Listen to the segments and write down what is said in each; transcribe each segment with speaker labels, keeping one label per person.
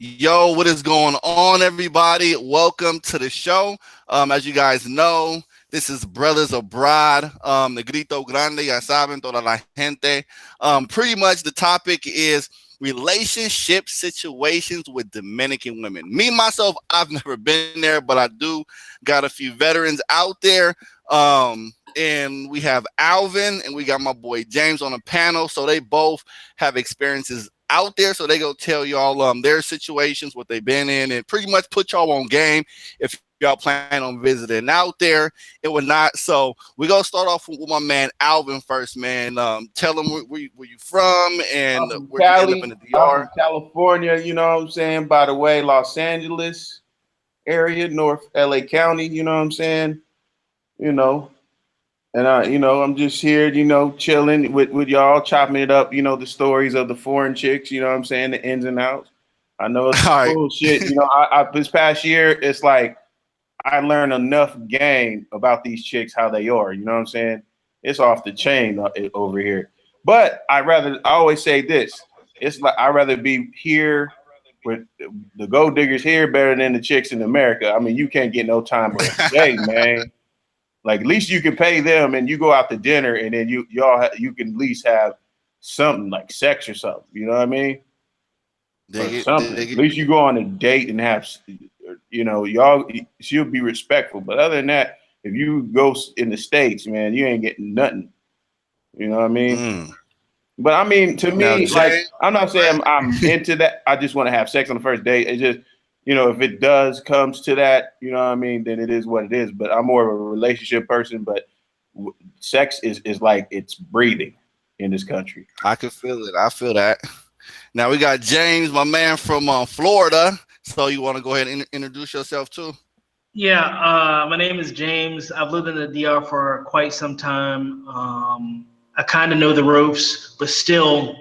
Speaker 1: Yo, what is going on, everybody? Welcome to the show. As you guys know, this is Brothers Abroad. Negrito Grande, ya saben, toda la gente. Pretty much the topic is relationship situations with Dominican women. Me, myself, I've never been there, but I do got a few veterans out there. And we have Alvin and we got my boy James on the panel. So they both have experiences out there, so they go tell y'all their situations, what they've been in, and pretty much put y'all on game if y'all plan on visiting out there and whatnot. So we gonna start off with my man Alvin first, man. Tell them where you from and
Speaker 2: I'm from
Speaker 1: where'd you end up in
Speaker 2: Cali.
Speaker 1: the
Speaker 2: I'm
Speaker 1: DR.
Speaker 2: from California, you know what I'm saying? By the way, Los Angeles area, North LA County, you know what I'm saying? You know, and I'm just here, chilling with y'all, chopping it up, the stories of the foreign chicks, you know what I'm saying? The ins and outs. I know it's
Speaker 1: All right.
Speaker 2: bullshit. I this past year, it's like I learned enough game about these chicks, how they are, you know what I'm saying? It's off the chain over here. But I always say this. It's like I'd rather be here with the gold diggers here better than the chicks in America. I mean, you can't get no time of day, man. Like at least you can pay them and you go out to dinner and then you can at least have something like sex or something. You know what I mean? Or
Speaker 1: Dig
Speaker 2: something.
Speaker 1: it.
Speaker 2: At least you go on a date and have, y'all. She'll be respectful. But other than that, if you go in the states, man, you ain't getting nothing. You know what I mean?
Speaker 1: Mm.
Speaker 2: But I mean, to
Speaker 1: Now,
Speaker 2: me, like
Speaker 1: Jay,
Speaker 2: I'm not saying I'm into that. I just want to have sex on the first date. It's just, if it does comes to that, you know what I mean, then it is what it is. But I'm more of a relationship person. But sex is like it's breathing in this country.
Speaker 1: I can feel it. I feel that. Now we got James, my man from Florida. So you want to go ahead and introduce yourself too?
Speaker 3: Yeah, my name is James. I've lived in the DR for quite some time. I kind of know the ropes, but still,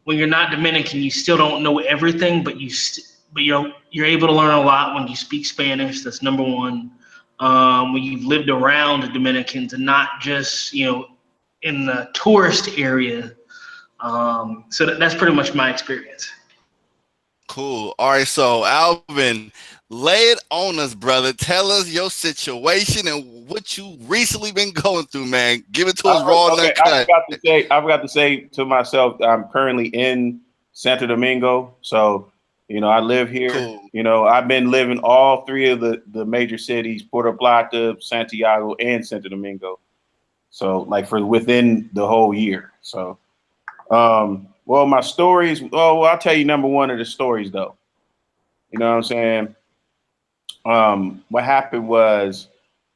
Speaker 3: when you're not Dominican, you still don't know everything, but you're able to learn a lot when you speak Spanish. That's number one. When you've lived around the Dominicans and not just in the tourist area. That's pretty much my experience.
Speaker 1: Cool. All right. So, Alvin, lay it on us, brother. Tell us your situation and what you recently been going through, man. Give it to us raw and
Speaker 2: Okay, I
Speaker 1: uncut.
Speaker 2: forgot to say. I forgot to say to myself, I'm currently in Santo Domingo, so I live here.
Speaker 1: Cool.
Speaker 2: I've been living all three of the major cities: Puerto Plata, Santiago, and Santo Domingo. So, like for within the whole year. So, well, my stories. Oh, well, I'll tell you number one of the stories though. You know what I'm saying? What happened was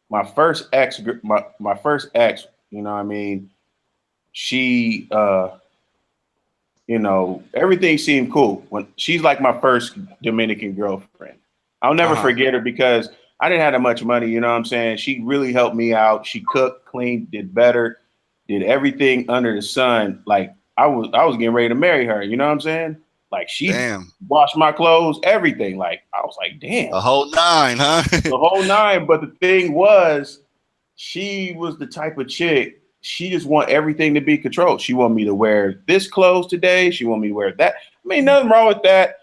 Speaker 2: my first ex. You know what I mean? She everything seemed cool when she's like my first Dominican girlfriend. I'll never
Speaker 1: Uh-huh.
Speaker 2: forget her because I didn't have that much money, you know what I'm saying? She really helped me out. She cooked, cleaned, did better, did everything under the sun. Like I was getting ready to marry her, you know what I'm saying? Like she
Speaker 1: Damn.
Speaker 2: washed my clothes, everything. Like I was like, damn,
Speaker 1: A whole nine, huh?
Speaker 2: the whole nine. But the thing was, she was the type of chick. She just want everything to be controlled. She want me to wear this clothes today. She want me to wear that. I mean, nothing wrong with that,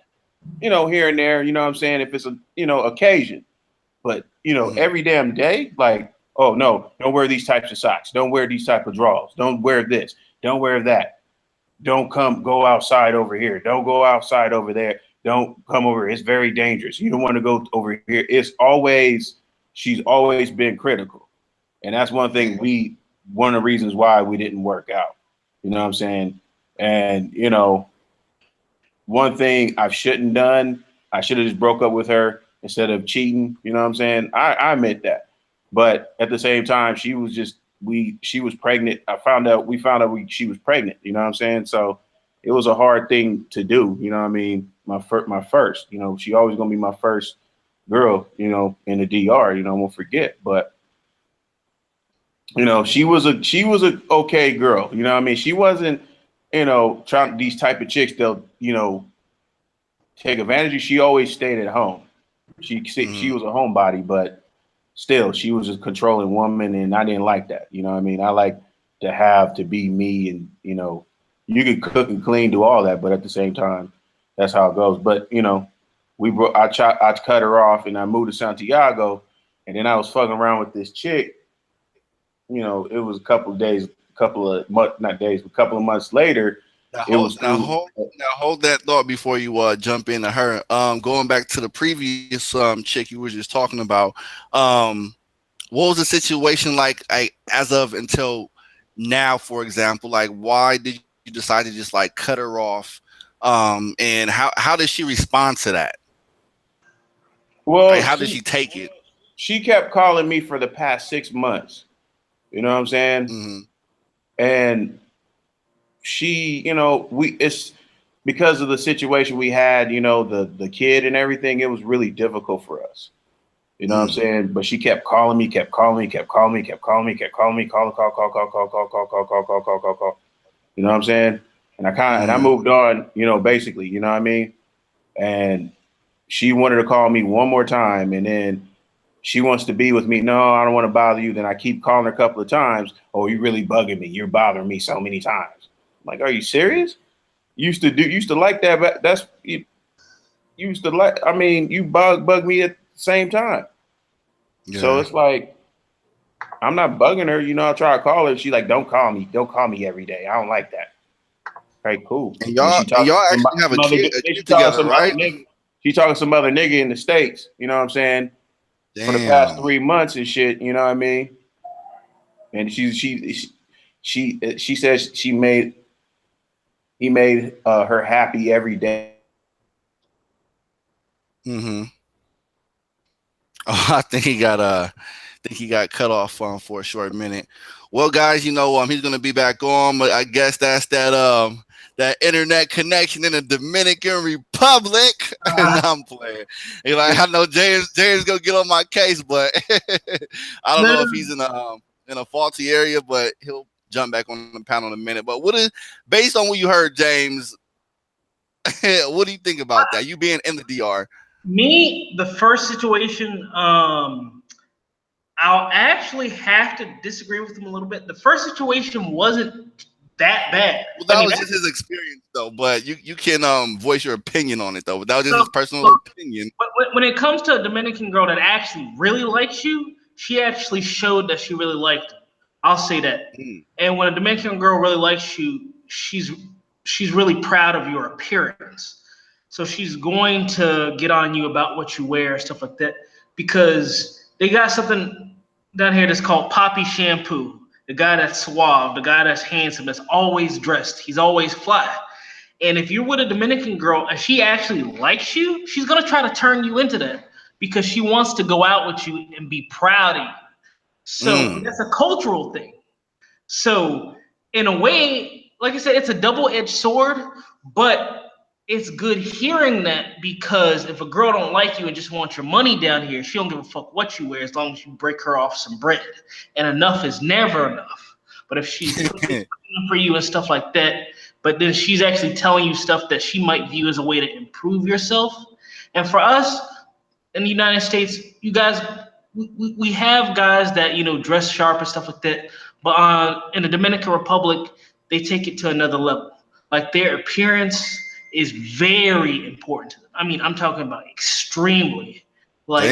Speaker 2: here and there. You know what I'm saying? If it's a occasion, but
Speaker 1: Mhm.
Speaker 2: every damn day, like, oh no, don't wear these types of socks. Don't wear these type of drawers. Don't wear this. Don't wear that. Don't go outside over here. Don't go outside over there. Don't come over. It's very dangerous. You don't want to go over here. She's always been critical. And that's one of the reasons why we didn't work out. You know what I'm saying? And, one thing I shouldn't done, I should have just broke up with her instead of cheating. You know what I'm saying? I admit that. But at the same time, she was pregnant. We found out she was pregnant. You know what I'm saying? So it was a hard thing to do. You know what I mean? My first, she always going to be my first girl, in the DR, I won't forget. But she was a okay girl. You know what I mean? She wasn't, trying these type of chicks. They'll, take advantage of. She always stayed at home. She
Speaker 1: Mhm.
Speaker 2: was a homebody, but still, she was a controlling woman, and I didn't like that. You know what I mean? I like to be me, and you can cook and clean, do all that, but at the same time, that's how it goes. But I cut her off and I moved to Santiago, and then I was fucking around with this chick. You know, it was a couple of days, not days, but a couple of months later.
Speaker 1: Now hold that thought before you jump into her. Going back to the previous chick you were just talking about, what was the situation like as of until now, for example? Like, why did you decide to just like cut her off? And how did she respond to that?
Speaker 2: Well,
Speaker 1: like, how did she take it?
Speaker 2: She kept calling me for the past 6 months. You know what I'm saying?
Speaker 1: Mm-hmm.
Speaker 2: And she, you know, it's because of the situation we had, you know, the kid and everything, it was really difficult for us. You know what I'm saying? But she kept calling me, kept calling me, call. You know what I'm saying? And I moved on, you know, basically, you know what I mean? And she wanted to call me one more time, and then she wants to be with me. No, I don't want to bother you. Then I keep calling her a couple of times. Oh, you really bugging me. You're bothering me so many times. I'm like, are you serious? You used to like that, but that's you used to like. I mean, you bug me at the same time. Yeah. So it's like I'm not bugging her. You know, I try to call her. She's like, don't call me every day. I don't like that. Okay, cool.
Speaker 1: And y'all actually have a kid together, right?
Speaker 2: She talking to some other nigga in the States. You know what I'm saying? Damn. For the past 3 months and shit. You know what I mean? And she says he made her happy every day.
Speaker 1: Mm-hmm. Oh, I think he got cut off for a short minute. Well, guys, you know, he's gonna be back on, but I guess that's that internet connection in the Dominican Republic. And I'm playing. Like, I know James gonna get on my case, but I don't know if he's in a faulty area, but he'll jump back on the panel in a minute. But based on what you heard, James, what do you think about that? You being in the DR?
Speaker 3: Me, the first situation, I'll actually have to disagree with him a little bit. The first situation wasn't that bad.
Speaker 1: Well, that was just his experience, though. But you can voice your opinion on it, though. That was just his personal opinion.
Speaker 3: When it comes to a Dominican girl that actually really likes you, she actually showed that she really liked you. I'll say that. And when a Dominican girl really likes you, she's really proud of your appearance. So she's going to get on you about what you wear, stuff like that, because they got something down here that's called Poppy Shampoo. The guy that's suave, the guy that's handsome, that's always dressed. He's always fly. And if you're with a Dominican girl and she actually likes you, she's going to try to turn you into that because she wants to go out with you and be proud of you. So that's a cultural thing. So in a way, like I said, it's a double-edged sword, but it's good hearing that, because if a girl don't like you and just wants your money down here, she don't give a fuck what you wear as long as you break her off some bread. And enough is never enough. But if she's looking for you and stuff like that, but then she's actually telling you stuff that she might view as a way to improve yourself. And for us in the United States, you guys, we have guys that, you know, dress sharp and stuff like that. But in the Dominican Republic, they take it to another level. Like, their appearance is very important to them. I mean, I'm talking about extremely. Like,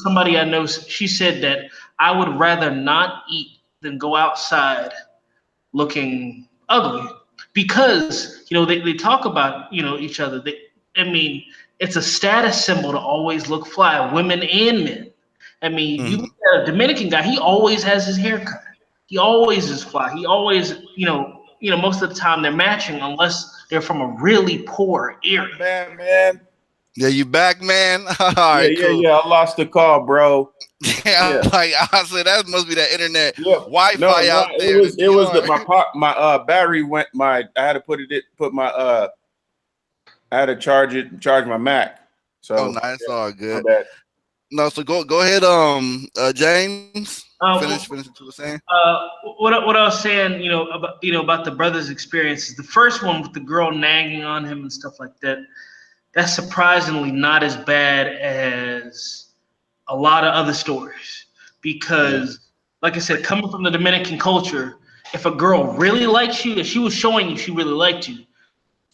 Speaker 3: somebody I know, she said that I would rather not eat than go outside looking ugly, because, you know, they talk about, you know, each other. I mean, it's a status symbol to always look fly, women and men. I mean, you look at a Dominican guy, he always has his hair cut. He always is fly. He always, you know, most of the time they're matching, unless they're from a really poor area.
Speaker 2: Man.
Speaker 1: Yeah, you back, man? All right, cool.
Speaker 2: Yeah. I lost the call, bro.
Speaker 1: Yeah. Like, I said, that must be that internet Wi-Fi out there.
Speaker 2: It was my battery went. I had to I had to charge my Mac. So
Speaker 1: nice, all good. No, so go ahead, James. Finish what you were saying.
Speaker 3: What I was saying, about the brother's experiences. The first one with the girl nagging on him and stuff like that. That's surprisingly not as bad as a lot of other stories, because, like I said, coming from the Dominican culture, if a girl really likes you, if she was showing you she really liked you,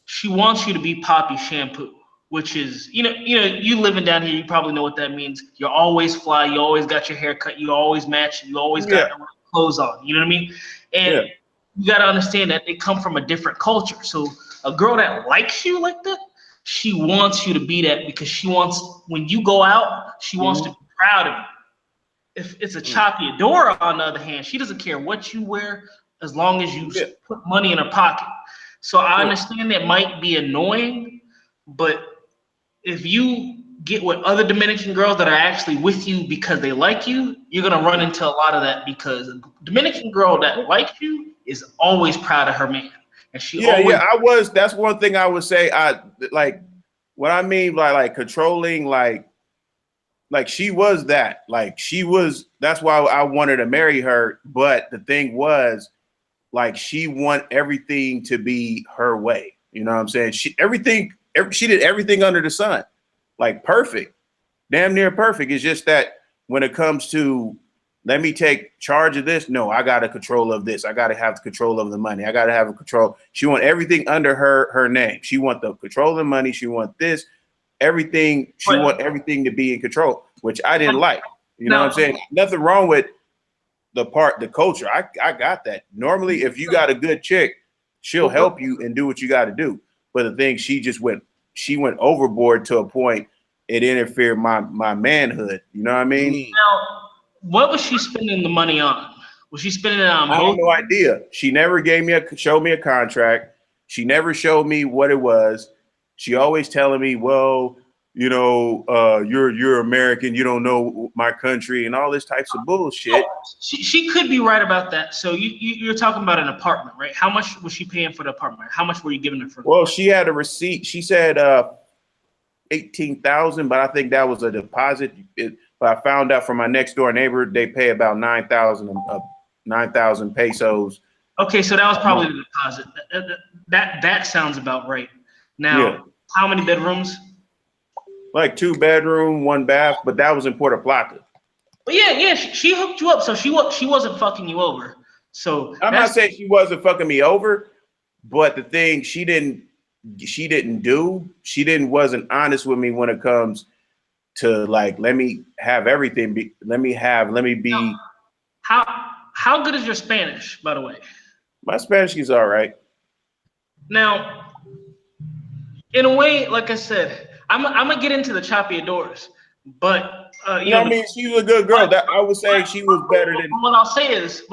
Speaker 3: she wants you to be Poppy Shampoo. which is, you living down here, you probably know what that means. You're always fly, you always got your hair cut, you always match, you always got the right clothes on. You know what I mean? And you got to understand that they come from a different culture. So a girl that likes you like that, she wants you to be that, because she wants, when you go out, she wants to be proud of you. If it's a choppy dora, on the other hand, she doesn't care what you wear as long as you put money in her pocket. So I understand that might be annoying, but if you get with other Dominican girls that are actually with you because they like you, you're gonna run into a lot of that, because a Dominican girl that likes you is always proud of her man, and she always.
Speaker 2: That's one thing I would say. I like what I mean by like controlling, like she was that. Like she was. That's why I wanted to marry her. But the thing was, like, she want everything to be her way. You know what I'm saying? She did everything under the sun, like perfect, damn near perfect. It's just that when it comes to, let me take charge of this, no, I got a control of this. I got to have control of the money. I got to have a control. She want everything under her name. She want the control of the money. She want this, everything. She want everything to be in control, which I didn't like. You know what I'm saying? Nothing wrong with the culture. I got that. Normally, if you got a good chick, she'll help you and do what you got to do. But the thing, she went overboard to a point it interfered my manhood. You know what I mean?
Speaker 3: Now, what was she spending the money on? Was she spending it on both?
Speaker 2: I have no idea. She never showed me a contract. She never showed me what it was. She always telling me, well, you're American, you don't know my country, and all this types of bullshit.
Speaker 3: She could be right about that. So you're talking about an apartment, right? How much was she paying for the apartment? How much were you giving her for?
Speaker 2: Well, she had a receipt. She said 18,000, but I think that was a deposit. But I found out from my next door neighbor, they pay about 9,000 pesos.
Speaker 3: Okay, so that was probably the deposit. That sounds about right. Now, how many bedrooms?
Speaker 2: Like 2 bedroom, 1 bath, but that was in Puerto Plata.
Speaker 3: But yeah, she hooked you up, so she wasn't fucking you over. So
Speaker 2: I'm not saying she wasn't fucking me over, but the thing she wasn't honest with me when it comes to, like, let me have everything. Let me be.
Speaker 3: How good is your Spanish, by the way?
Speaker 2: My Spanish is all right.
Speaker 3: Now, in a way, like I said, I'm gonna get into the choppy doors, but
Speaker 2: I mean, she was a good girl. That I would say she was better than.
Speaker 3: What I'll say is,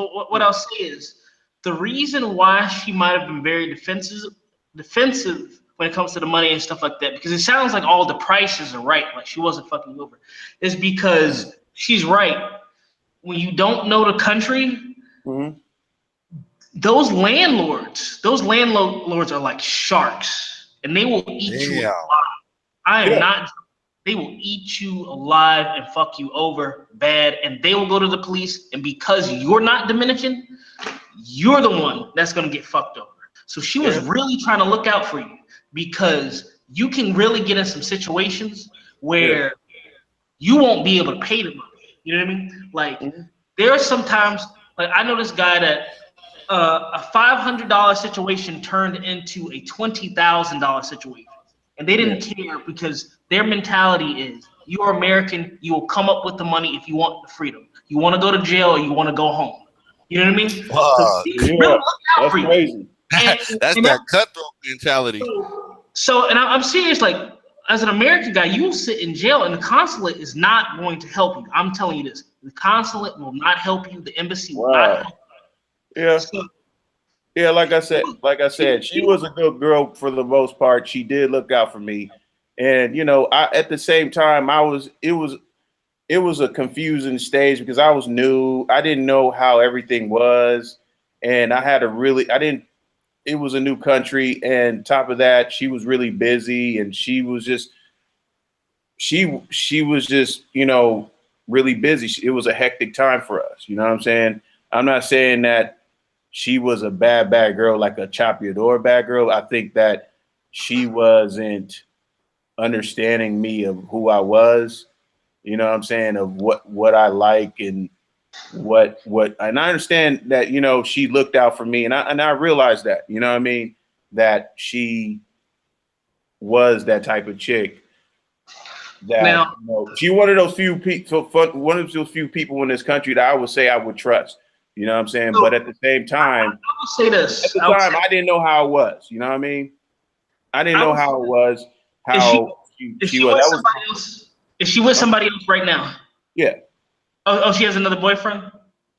Speaker 3: the reason why she might have been very defensive when it comes to the money and stuff like that, because it sounds like all the prices are right, like she wasn't fucking over, is because she's right. When you don't know the country, those landlords are like sharks, and they will eat you alive. They will eat you alive and fuck you over bad, and they will go to the police, and because you're not Dominican, you're the one that's gonna get fucked over. So she was really trying to look out for you, because you can really get in some situations where you won't be able to pay the money. You know what I mean? Like, there are sometimes, like, I know this guy that a $500 situation turned into a $20,000 situation. And they didn't care, because their mentality is, you're American, you will come up with the money if you want the freedom. You want to go to jail or you want to go home. You know what I mean?
Speaker 2: That's crazy.
Speaker 1: That's that cutthroat mentality.
Speaker 3: So, and I'm serious, like, as an American guy, you will sit in jail, and the consulate is not going to help you. I'm telling you this. The consulate will not help you. The embassy will not help you.
Speaker 2: Yeah. Yeah, like I said, she was a good girl for the most part. She did look out for me. And, at the same time, it was a confusing stage, because I was new. I didn't know how everything was. And it was a new country. And top of that, she was really busy, and she was just really busy. It was a hectic time for us. You know what I'm saying? I'm not saying that she was a bad girl, like a chapeador bad girl. I think that she wasn't understanding me of who I was, you know what I'm saying, of what I like and what and I understand that, she looked out for me, and I realized that, you know what I mean, that she was that type of chick. That
Speaker 3: Now,
Speaker 2: she one of those few people, one of those few people in this country that I would say I would trust. You know what I'm saying?
Speaker 3: So,
Speaker 2: but at the same time,
Speaker 3: I will say this.
Speaker 2: at the time, I didn't know how it was. You know what I mean? I didn't know how it was. How she was.
Speaker 3: With
Speaker 2: That was.
Speaker 3: somebody else? Is she with somebody else right now?
Speaker 2: Yeah.
Speaker 3: Oh, she has another boyfriend?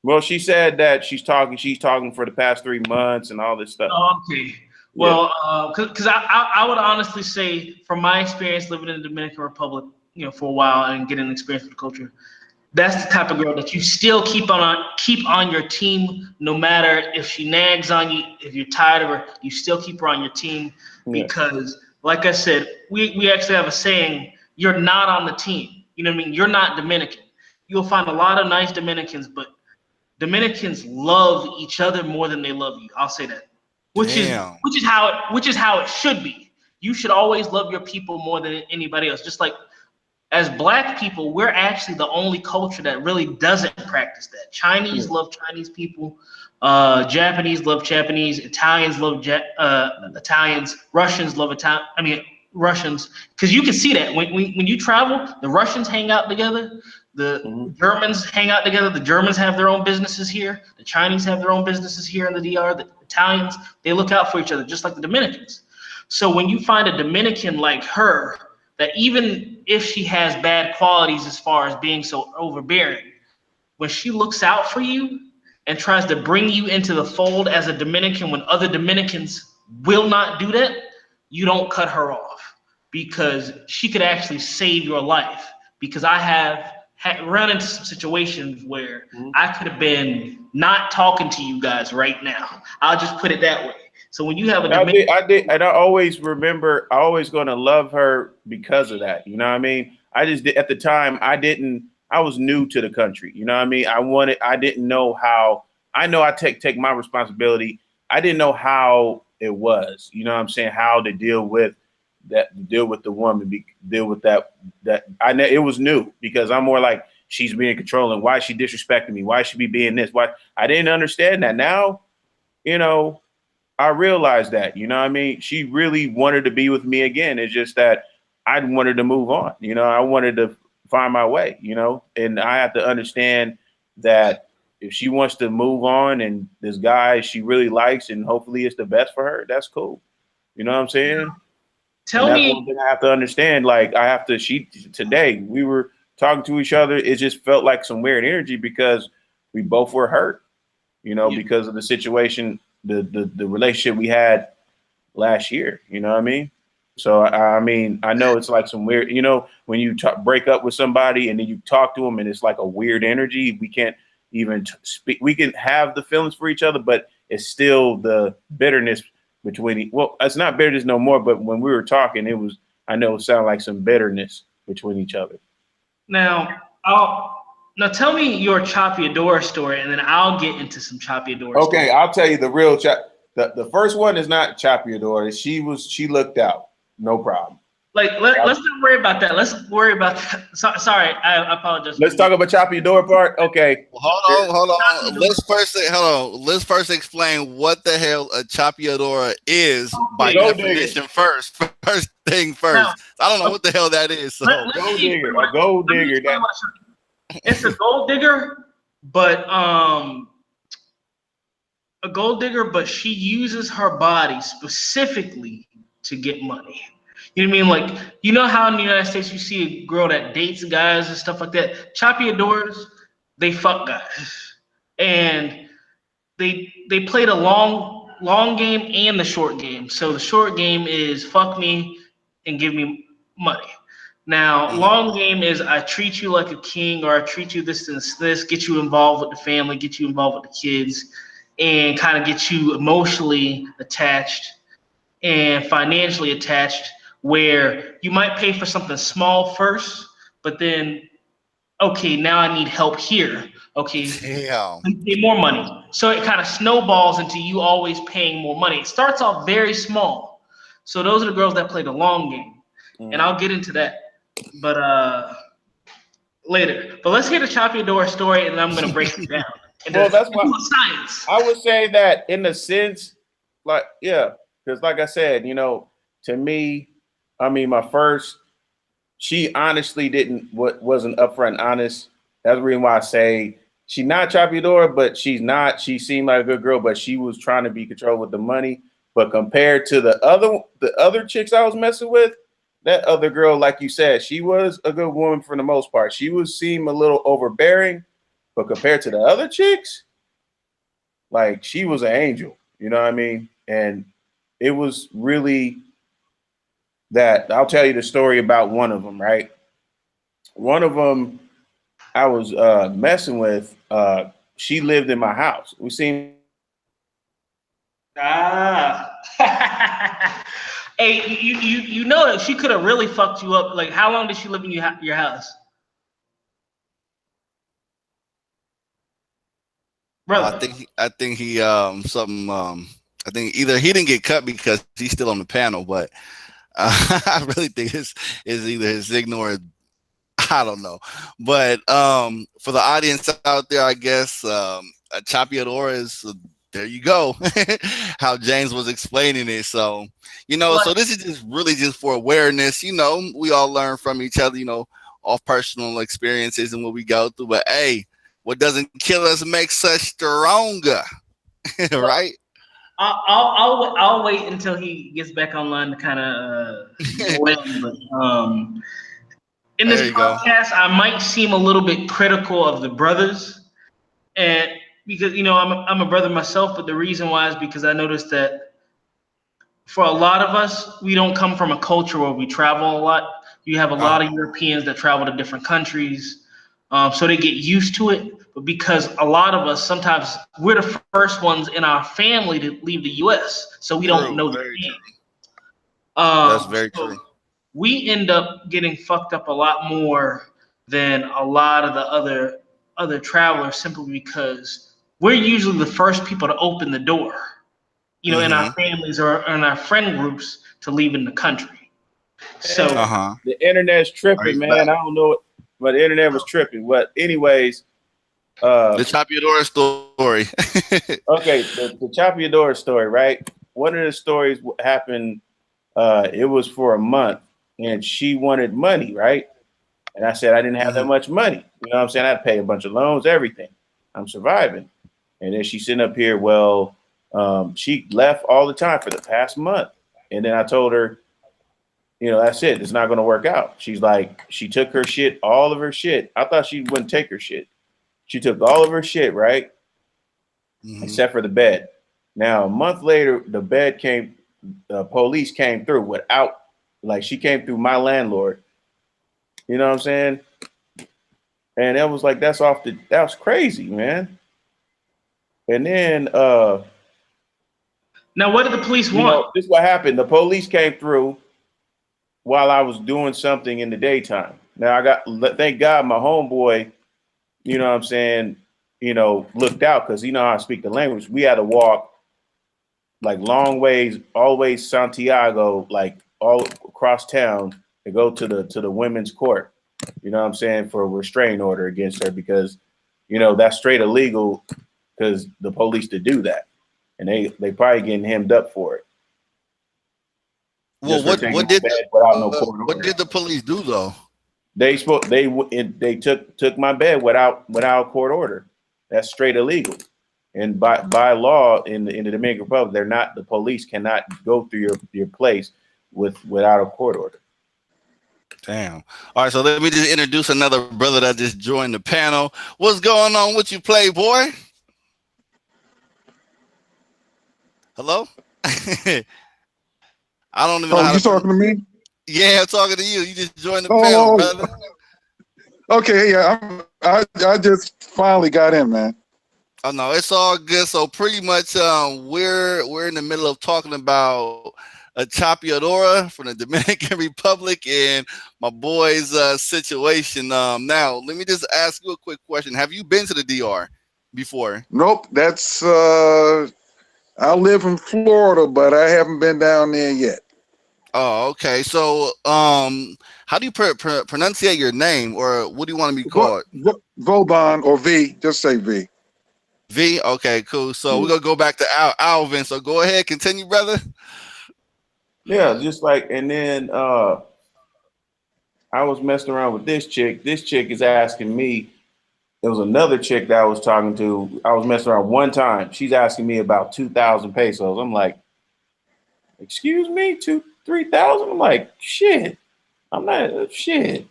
Speaker 2: Well, she said that she's talking for the past 3 months and all this stuff.
Speaker 3: Oh, okay. Well, because I would honestly say, from my experience living in the Dominican Republic, for a while and getting experience with the culture, that's the type of girl that you still keep on your team, no matter if she nags on you, if you're tired of her, you still keep her on your team because, like I said, we actually have a saying: you're not on the team. You know what I mean? You're not Dominican. You'll find a lot of nice Dominicans, but Dominicans love each other more than they love you. I'll say that. Which is how it should be. You should always love your people more than anybody else. Just like as Black people, we're actually the only culture that really doesn't practice that. Chinese love Chinese people. Japanese love Japanese. Italians love Italians. Russians love Russians. Because you can see that when you travel, the Russians hang out together. The Germans hang out together. The Germans have their own businesses here. The Chinese have their own businesses here in the DR. The Italians, they look out for each other, just like the Dominicans. So when you find a Dominican like her, that even if she has bad qualities as far as being so overbearing, when she looks out for you and tries to bring you into the fold as a Dominican when other Dominicans will not do that, you don't cut her off, because she could actually save your life. Because I have run into some situations where I could have been not talking to you guys right now. I'll just put it that way. So when you have a Dominican,
Speaker 2: I did, and I always remember, I always going to love her because of that. You know what I mean? I just did, at the time, I was new to the country. You know what I mean? I didn't know how. I know I take my responsibility. I didn't know how it was. You know what I'm saying? How to deal with that, deal with the woman, deal with that. It was new, because I'm more like, she's being controlling. Why is she disrespecting me? Why is she being this? Why? I didn't understand that. Now, I realized that, you know what I mean? She really wanted to be with me again. It's just that I wanted to move on. I wanted to find my way, and I have to understand that if she wants to move on and this guy she really likes and hopefully it's the best for her, that's cool. You know what I'm saying? Tell me. One thing I have to understand. Like, today we were talking to each other. It just felt like some weird energy because we both were hurt, because of the situation, the relationship we had last year. You know what I mean? So, I mean, I know it's like some weird, when you break up with somebody and then you talk to them and it's like a weird energy. We can't even speak. We can have the feelings for each other, but it's still the bitterness between. Well, it's not bitterness no more, but when we were talking, I know it sounded like some bitterness between each other.
Speaker 3: Now tell me your Choppy Adora story, and then I'll get into some Choppy Adora.
Speaker 2: Okay, story. I'll tell you the real the first one is not Choppy Adora. She looked out. No problem.
Speaker 3: Like, let's not worry about that. Let's worry about that. Sorry, I apologize.
Speaker 2: Let's talk about Choppy Adora part. Okay.
Speaker 1: Well, hold on. Let's first explain what the hell a Choppy Adora is by definition first. First thing first. Now, I don't know what the hell that is. So.
Speaker 2: A gold digger.
Speaker 3: It's a gold digger, but she uses her body specifically to get money. You know what I mean? Like, you know how in the United States you see a girl that dates guys and stuff like that? Choppy Adoras, they fuck guys. And they play the long game and the short game. So the short game is fuck me and give me money. Now, long game is I treat you like a king, or I treat you this, get you involved with the family, get you involved with the kids, and kind of get you emotionally attached and financially attached, where you might pay for something small first, but then, okay, now I need help here. Okay, pay more money. So it kind of snowballs into you always paying more money. It starts off very small. So those are the girls that play the long game. And I'll get into that, but later. But let's hear the Choppy Adora story, and then I'm going to break it down.
Speaker 2: Well, that's why science. I would say that in a sense, because like I said, to me, I mean, my first, she honestly wasn't upfront and honest. That's the reason why I say she's not Choppy Dora, but she's not. She seemed like a good girl, but she was trying to be controlled with the money. But compared to the other chicks I was messing with, that other girl, like you said, she was a good woman for the most part. She seemed a little overbearing, but compared to the other chicks, like she was an angel. You know what I mean? And it was really that. I'll tell you the story about one of them, right? One of them I was messing with, she lived in my house. We seen.
Speaker 3: Ah. Hey, you know that she could have really fucked you up. Like, how long did she live in your house,
Speaker 1: I
Speaker 3: brother?
Speaker 1: think he something I think either he didn't get cut because he's still on the panel, but I really think it's either his signal or I don't know. But for the audience out there, I guess a chapeador is there you go. How James was explaining it. So, so this is just really just for awareness. We all learn from each other, off personal experiences and what we go through. But hey, what doesn't kill us makes us stronger. Right?
Speaker 3: I'll wait until he gets back online to kind of go in. But in this podcast, I might seem a little bit critical of the brothers, and because I'm a brother myself, but the reason why is because I noticed that for a lot of us, we don't come from a culture where we travel a lot. You have a lot of Europeans that travel to different countries, so they get used to it. But because a lot of us, sometimes we're the first ones in our family to leave the U.S., so we don't know the game.
Speaker 1: That's very true.
Speaker 3: We end up getting fucked up a lot more than a lot of the other travelers, simply because we're usually the first people to open the door, in our families or in our friend groups to leave in the country. So
Speaker 2: the internet's tripping, man. I don't know, but the internet was tripping. But anyways,
Speaker 1: the Chapeadora story.
Speaker 2: Okay, the Chapeadora story, right? One of the stories happened. It was for a month, and she wanted money, right? And I said I didn't have that much money. You know what I'm saying? I had to pay a bunch of loans, everything. I'm surviving. And then she's sitting up here. Well, she left all the time for the past month. And then I told her, that's it. It's not going to work out. She's like, she took her shit, all of her shit. I thought she wouldn't take her shit. She took all of her shit, right? Except for the bed. Now, a month later, the bed came, police came through without, she came through my landlord. You know what I'm saying? And that was like, that was crazy, man. And then
Speaker 3: now what did the police want?
Speaker 2: This is what happened. The police came through while I was doing something in the daytime. Now thank God my homeboy, you know what I'm saying, looked out because how I speak the language. We had to walk long ways, all the way Santiago, all across town to go to the women's court. You know what I'm saying, for a restraining order against her because, that's straight illegal because the police to do that. And they probably getting hemmed up for it.
Speaker 1: Well, what did the police do though?
Speaker 2: They took my bed without court order. That's straight illegal. And by law in the Dominican Republic, the police cannot go through your place without a court order.
Speaker 1: Damn. All right, so let me just introduce another brother that just joined the panel. What's going on with you, Playboy? Hello? I don't even know how
Speaker 4: you talking to me?
Speaker 1: Yeah, I'm talking to you. You just joined the panel, brother.
Speaker 4: Okay, yeah, I just finally got in, man.
Speaker 1: Oh no, it's all good. So pretty much we're in the middle of talking about a chapeadora from the Dominican Republic and my boy's situation. Now let me just ask you a quick question. Have you been to the DR before?
Speaker 4: Nope, that's I live in Florida, but I haven't been down there yet.
Speaker 1: Oh, okay. So how do you pronunciate your name, or what do you want to be called?
Speaker 4: Vauban or V, just say V.
Speaker 1: V? Okay, cool. So we're gonna go back to Alvin. So go ahead, continue, brother.
Speaker 2: Yeah, just like, and then I was messing around with this chick. This chick is asking me. There was another chick that I was talking to. I was messing around one time. She's asking me about 2,000 pesos. I'm like, excuse me, 3,000? I'm like, shit. I'm not shit.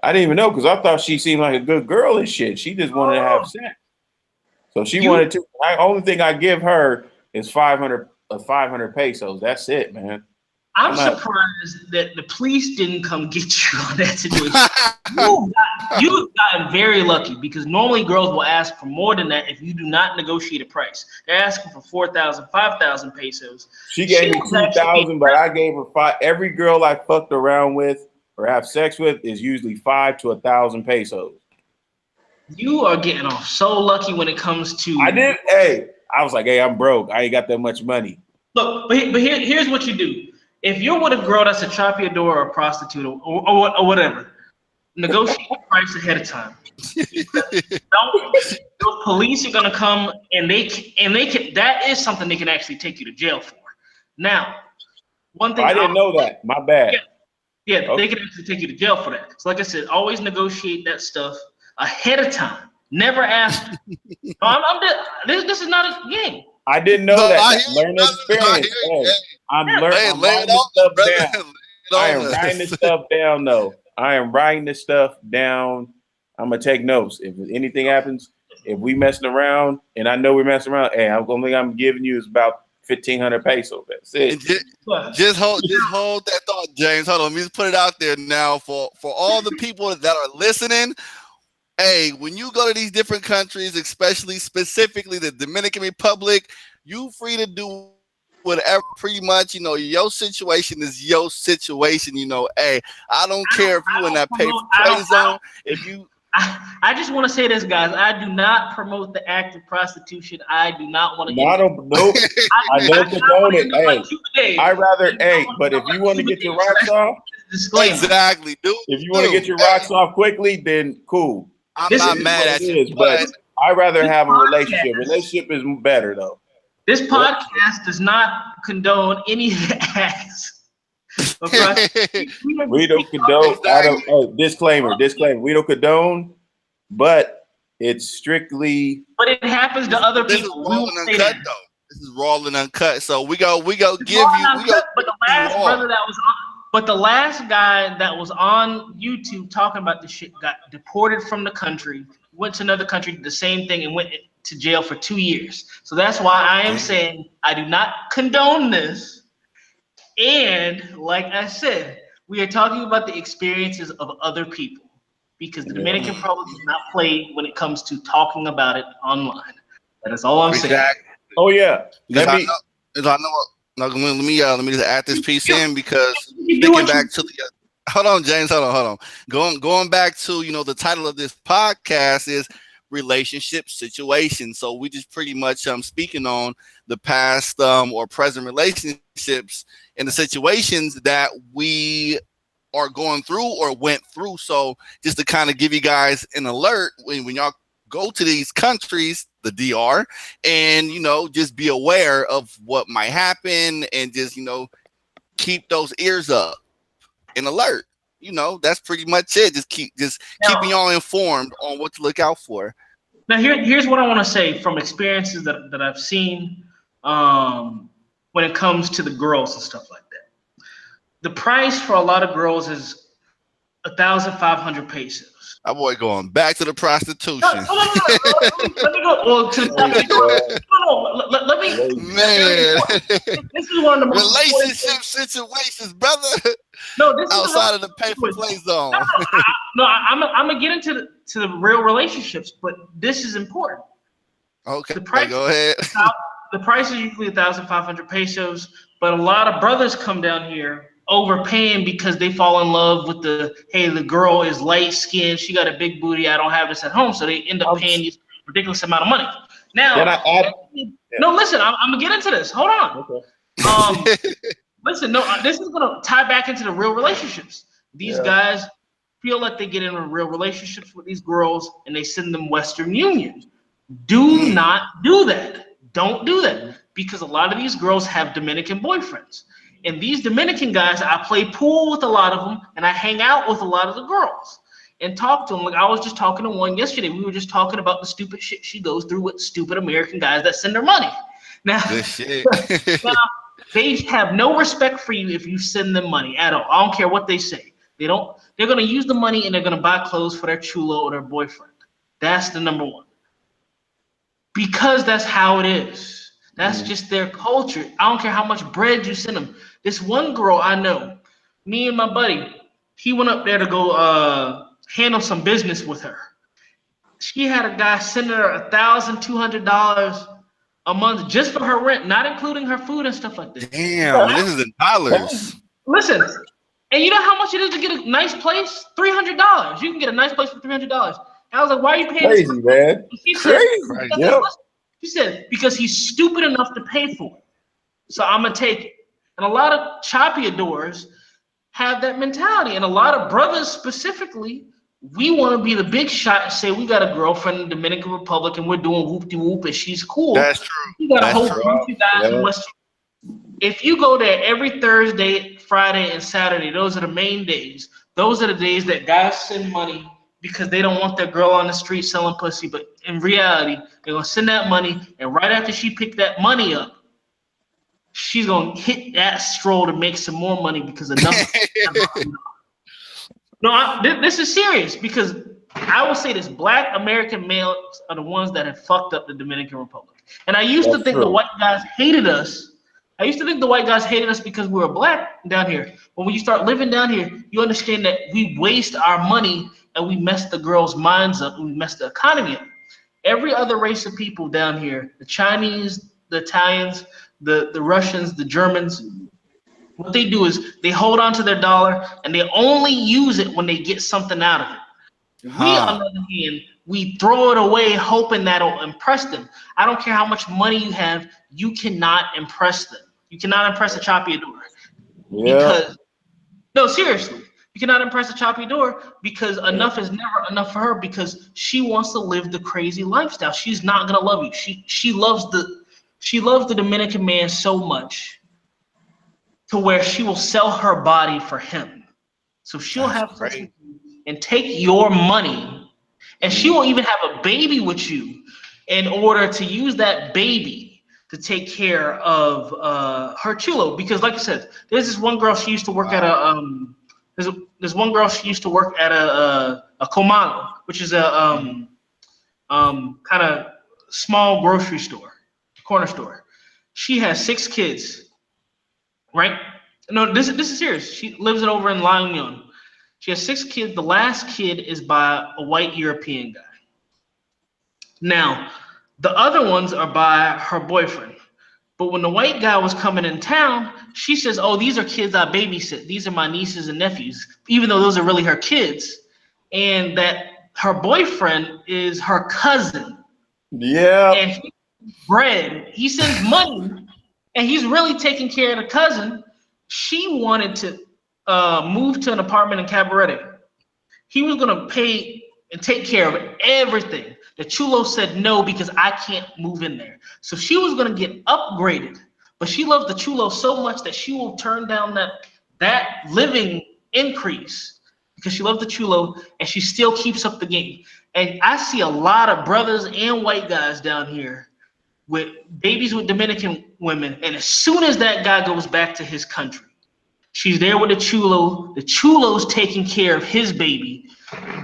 Speaker 2: I didn't even know because I thought she seemed like a good girl and shit. She just wanted to have sex. So she wanted to. The only thing I give her is 500 pesos. That's it, man.
Speaker 3: I'm surprised that the police didn't come get you on that situation. You've gotten very lucky because normally girls will ask for more than that if you do not negotiate a price. They're asking for 4,000, 5,000 pesos.
Speaker 2: She gave me 2,000, but I gave her 5. Every girl I fucked around with or have sex with is usually 5 to 1,000 pesos.
Speaker 3: You are getting off so lucky when it comes to.
Speaker 2: I was like, hey, I'm broke. I ain't got that much money.
Speaker 3: Look, but here's what you do. If you're with a girl that's a tapia, dora, or a prostitute, or whatever, negotiate the price ahead of time. Those police are gonna come, and they can. That is something they can actually take you to jail for. Now, one thing
Speaker 2: I didn't know that. My bad.
Speaker 3: Yeah, okay. They can actually take you to jail for that. So, like I said, always negotiate that stuff ahead of time. Never ask. This is not a game.
Speaker 2: I didn't know that. Learn experience. I'm writing this stuff down. I am writing this stuff down, though. I am writing this stuff down. I'm gonna take notes. If anything happens, if we messing around, and I know we're messing around, hey, I'm giving you is about 1,500 pesos. That's it.
Speaker 1: Just hold that thought, James. Hold on, let me just put it out there now for all the people that are listening. Hey, when you go to these different countries, specifically the Dominican Republic, you free to do whatever. Pretty much, your situation is your situation. Hey, I don't care if you in that pay-for-play zone. If you,
Speaker 3: I just want to say this, guys. I do not promote the act of prostitution. I do not want to.
Speaker 2: Nope. I don't condone it. Hey, I rather. Hey, but if you want to get your rocks off,
Speaker 1: exactly, dude.
Speaker 2: If you want to get your rocks off quickly, then cool.
Speaker 1: I'm not mad at you,
Speaker 2: but I'd rather have a relationship. Relationship is better, though.
Speaker 3: This podcast does not condone any acts.
Speaker 2: We don't condone. Disclaimer. We don't condone, but it's strictly.
Speaker 3: But it happens to other people.
Speaker 1: This is raw and uncut. So we go give you.
Speaker 3: But the last brother that was on. But the last guy that was on YouTube talking about this shit got deported from the country, went to another country, did the same thing, and went to jail for 2 years. So that's why I am saying I do not condone this. And like I said, we are talking about the experiences of other people because the Dominican Republic does not play when it comes to talking about it online. That is all I'm saying.
Speaker 2: Oh yeah.
Speaker 1: Let me just add this piece in because thinking back to the hold on, James, hold on. Going back to the title of this podcast is relationship situation. So we just pretty much speaking on the past or present relationships and the situations that we are going through or went through. So just to kind of give you guys an alert when y'all go to these countries, the DR, and just be aware of what might happen and just keep those ears up and alert. That's pretty much it. Just keeping y'all informed on what to look out for.
Speaker 3: Now here's what I want to say from experiences that I've seen when it comes to the girls and stuff like that. The price for a lot of girls is 1,500 pesos.
Speaker 1: That boy going back to the prostitution.
Speaker 3: No, let me go. Well, let me.
Speaker 1: Man,
Speaker 3: this is one of the most
Speaker 1: relationship situations, brother.
Speaker 3: No, this
Speaker 1: outside of the pay-for-play zone.
Speaker 3: I'm gonna get into the real relationships, but this is important.
Speaker 1: Okay,
Speaker 3: the price,
Speaker 1: go ahead.
Speaker 3: The price is usually 1,500 pesos, but a lot of brothers come down here overpaying because they fall in love with the girl is light skinned, she got a big booty, I don't have this at home, so they end up paying this ridiculous amount of money. Now, no, listen, I'm gonna get into this. Hold on. Okay. Listen, no, this is gonna tie back into the real relationships. These guys feel like they get into real relationships with these girls and they send them Western Union. Do not do that. Don't do that because a lot of these girls have Dominican boyfriends. And these Dominican guys, I play pool with a lot of them, and I hang out with a lot of the girls and talk to them. Like I was just talking to one yesterday. We were just talking about the stupid shit she goes through with stupid American guys that send her money. Now,
Speaker 1: Good shit.
Speaker 3: now they have no respect for you if you send them money at all. I don't care what they say. They don't. They're gonna use the money and they're gonna buy clothes for their chulo or their boyfriend. That's the number one. Because that's how it is. That's just their culture. I don't care how much bread you send them. This one girl I know, me and my buddy, he went up there to go handle some business with her. She had a guy sending her $1,200 a month just for her rent, not including her food and stuff like that.
Speaker 1: Damn, this is in dollars.
Speaker 3: Listen, and you know how much it is to get a nice place? $300. You can get a nice place for $300. I was like, why are you paying
Speaker 2: Crazy, man.
Speaker 3: She said,
Speaker 2: Crazy. Yep.
Speaker 3: She said, because he's stupid enough to pay for it. So I'm going to take it. And a lot of chapiadors have that mentality. And a lot of brothers specifically, we want to be the big shot and say we got a girlfriend in the Dominican Republic and we're doing whoop-de-whoop and she's cool.
Speaker 1: That's true.
Speaker 3: You got a
Speaker 1: That's
Speaker 3: whole
Speaker 1: true.
Speaker 3: bunch of guys in West. If you go there every Thursday, Friday, and Saturday, those are the main days. Those are the days that guys send money because they don't want their girl on the street selling pussy. But in reality, they're going to send that money, and right after she picked that money up, she's going to hit that stroll to make some more money because enough. No, this is serious because I will say this. Black American males are the ones that have fucked up the Dominican Republic. And I used to think the white guys hated us. I used to think the white guys hated us because we were black down here. But when you start living down here, you understand that we waste our money and we mess the girls' minds up and we mess the economy up. Every other race of people down here, the Chinese, the Italians, the Russians, the Germans, what they do is they hold on to their dollar and they only use it when they get something out of it. We, on the other hand, we throw it away hoping that'll impress them. I don't care how much money you have, you cannot impress them. You cannot impress a chapiador. Because, no, seriously, you cannot impress a chapiador because enough is never enough for her because she wants to live the crazy lifestyle. She's not gonna love you. She loves the Dominican man so much to where she will sell her body for him. So she'll have sex with you and take your money, and she will even have a baby with you in order to use that baby to take care of her chulo. Because like I said, there's this one girl, she used to work at a there's one girl, she used to work at a Comano, which is a kind of small grocery store, corner store. She has 6 kids, right? No, this is serious. She lives over in La Union. She has 6 kids. The last kid is by a white European guy. Now, the other ones are by her boyfriend. But when the white guy was coming in town, she says, oh, these are kids I babysit. These are my nieces and nephews, even though those are really her kids. And that her boyfriend is her cousin.
Speaker 2: Yeah.
Speaker 3: And he sends money, and he's really taking care of the cousin. She wanted to move to an apartment in Cabaret. He was going to pay and take care of everything. The chulo said no because I can't move in there. So she was going to get upgraded, but she loves the chulo so much that she will turn down that living increase because she loves the chulo and she still keeps up the game. And I see a lot of brothers and white guys down here with babies with Dominican women, and as soon as that guy goes back to his country, she's there with the chulo. The chulo's taking care of his baby,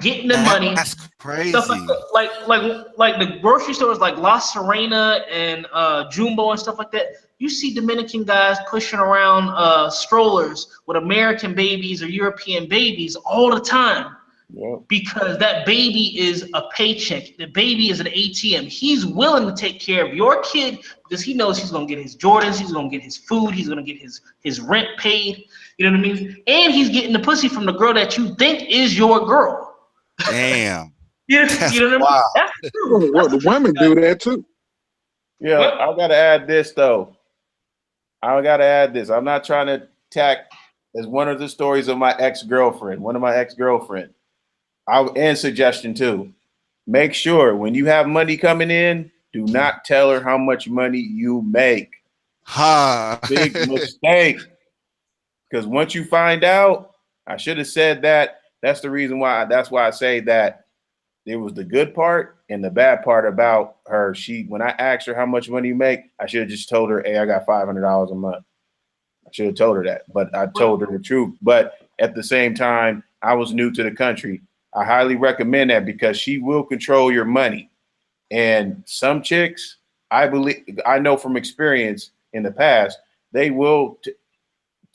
Speaker 3: getting the money.
Speaker 1: That's crazy.
Speaker 3: Stuff like the grocery stores like La Serena and Jumbo and stuff like that. You see Dominican guys pushing around strollers with American babies or European babies all the time. Yep. Because that baby is a paycheck. The baby is an ATM. He's willing to take care of your kid because he knows he's going to get his Jordans, he's going to get his food, he's going to get his rent paid. You know what I mean? And he's getting the pussy from the girl that you think is your girl.
Speaker 1: Damn.
Speaker 3: You know what I mean?
Speaker 1: Wow.
Speaker 3: That's true.
Speaker 4: Well, the women do that too.
Speaker 2: Yeah, I got to add this, though. I'm not trying to attack as one of the stories of my ex-girlfriend, and suggestion too. Make sure when you have money coming in, do not tell her how much money you make.
Speaker 1: Huh.
Speaker 2: Big mistake. Because once you find out, I should have said that. That's the reason why. That's why I say that there was the good part and the bad part about her. When I asked her how much money you make, I should have just told her, hey, I got $500 a month. I should have told her that, but I told her the truth. But at the same time, I was new to the country. I highly recommend that because she will control your money. And some chicks, I know from experience in the past, they will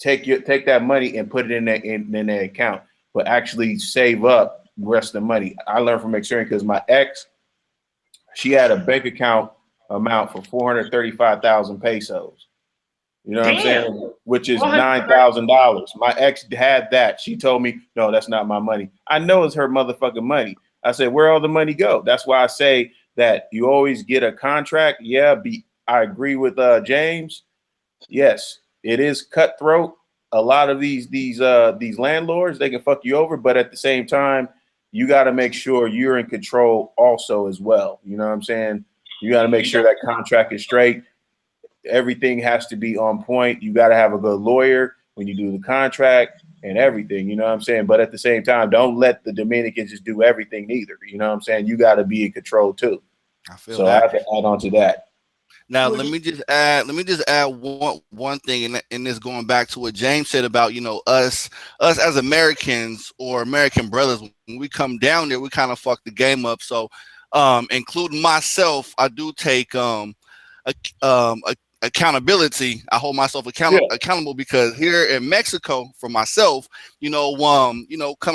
Speaker 2: take that money and put it in their account, but actually save up the rest of the money. I learned from experience because my ex, she had a bank account amount for 435,000 pesos. You know what I'm saying? Which is $9,000. My ex had that. She told me, no, that's not my money. I know it's her motherfucking money. I said, where all the money go? That's why I say that you always get a contract. Yeah, I agree with James. Yes, it is cutthroat. A lot of these landlords, they can fuck you over, but at the same time, you got to make sure you're in control also as well. You know what I'm saying? You got to make sure that contract is straight. Everything has to be on point. You got to have a good lawyer when you do the contract and everything. You know what I'm saying? But at the same time, don't let the Dominicans just do everything either. You know what I'm saying? You got to be in control too.
Speaker 1: I feel
Speaker 2: so
Speaker 1: that.
Speaker 2: I have to add on to that.
Speaker 1: Now let me just add one thing, and this going back to what James said about us as Americans or American brothers. When we come down there, we kind of fuck the game up. So, including myself, I do take accountability. I hold myself accountable because here in Mexico, for myself, coming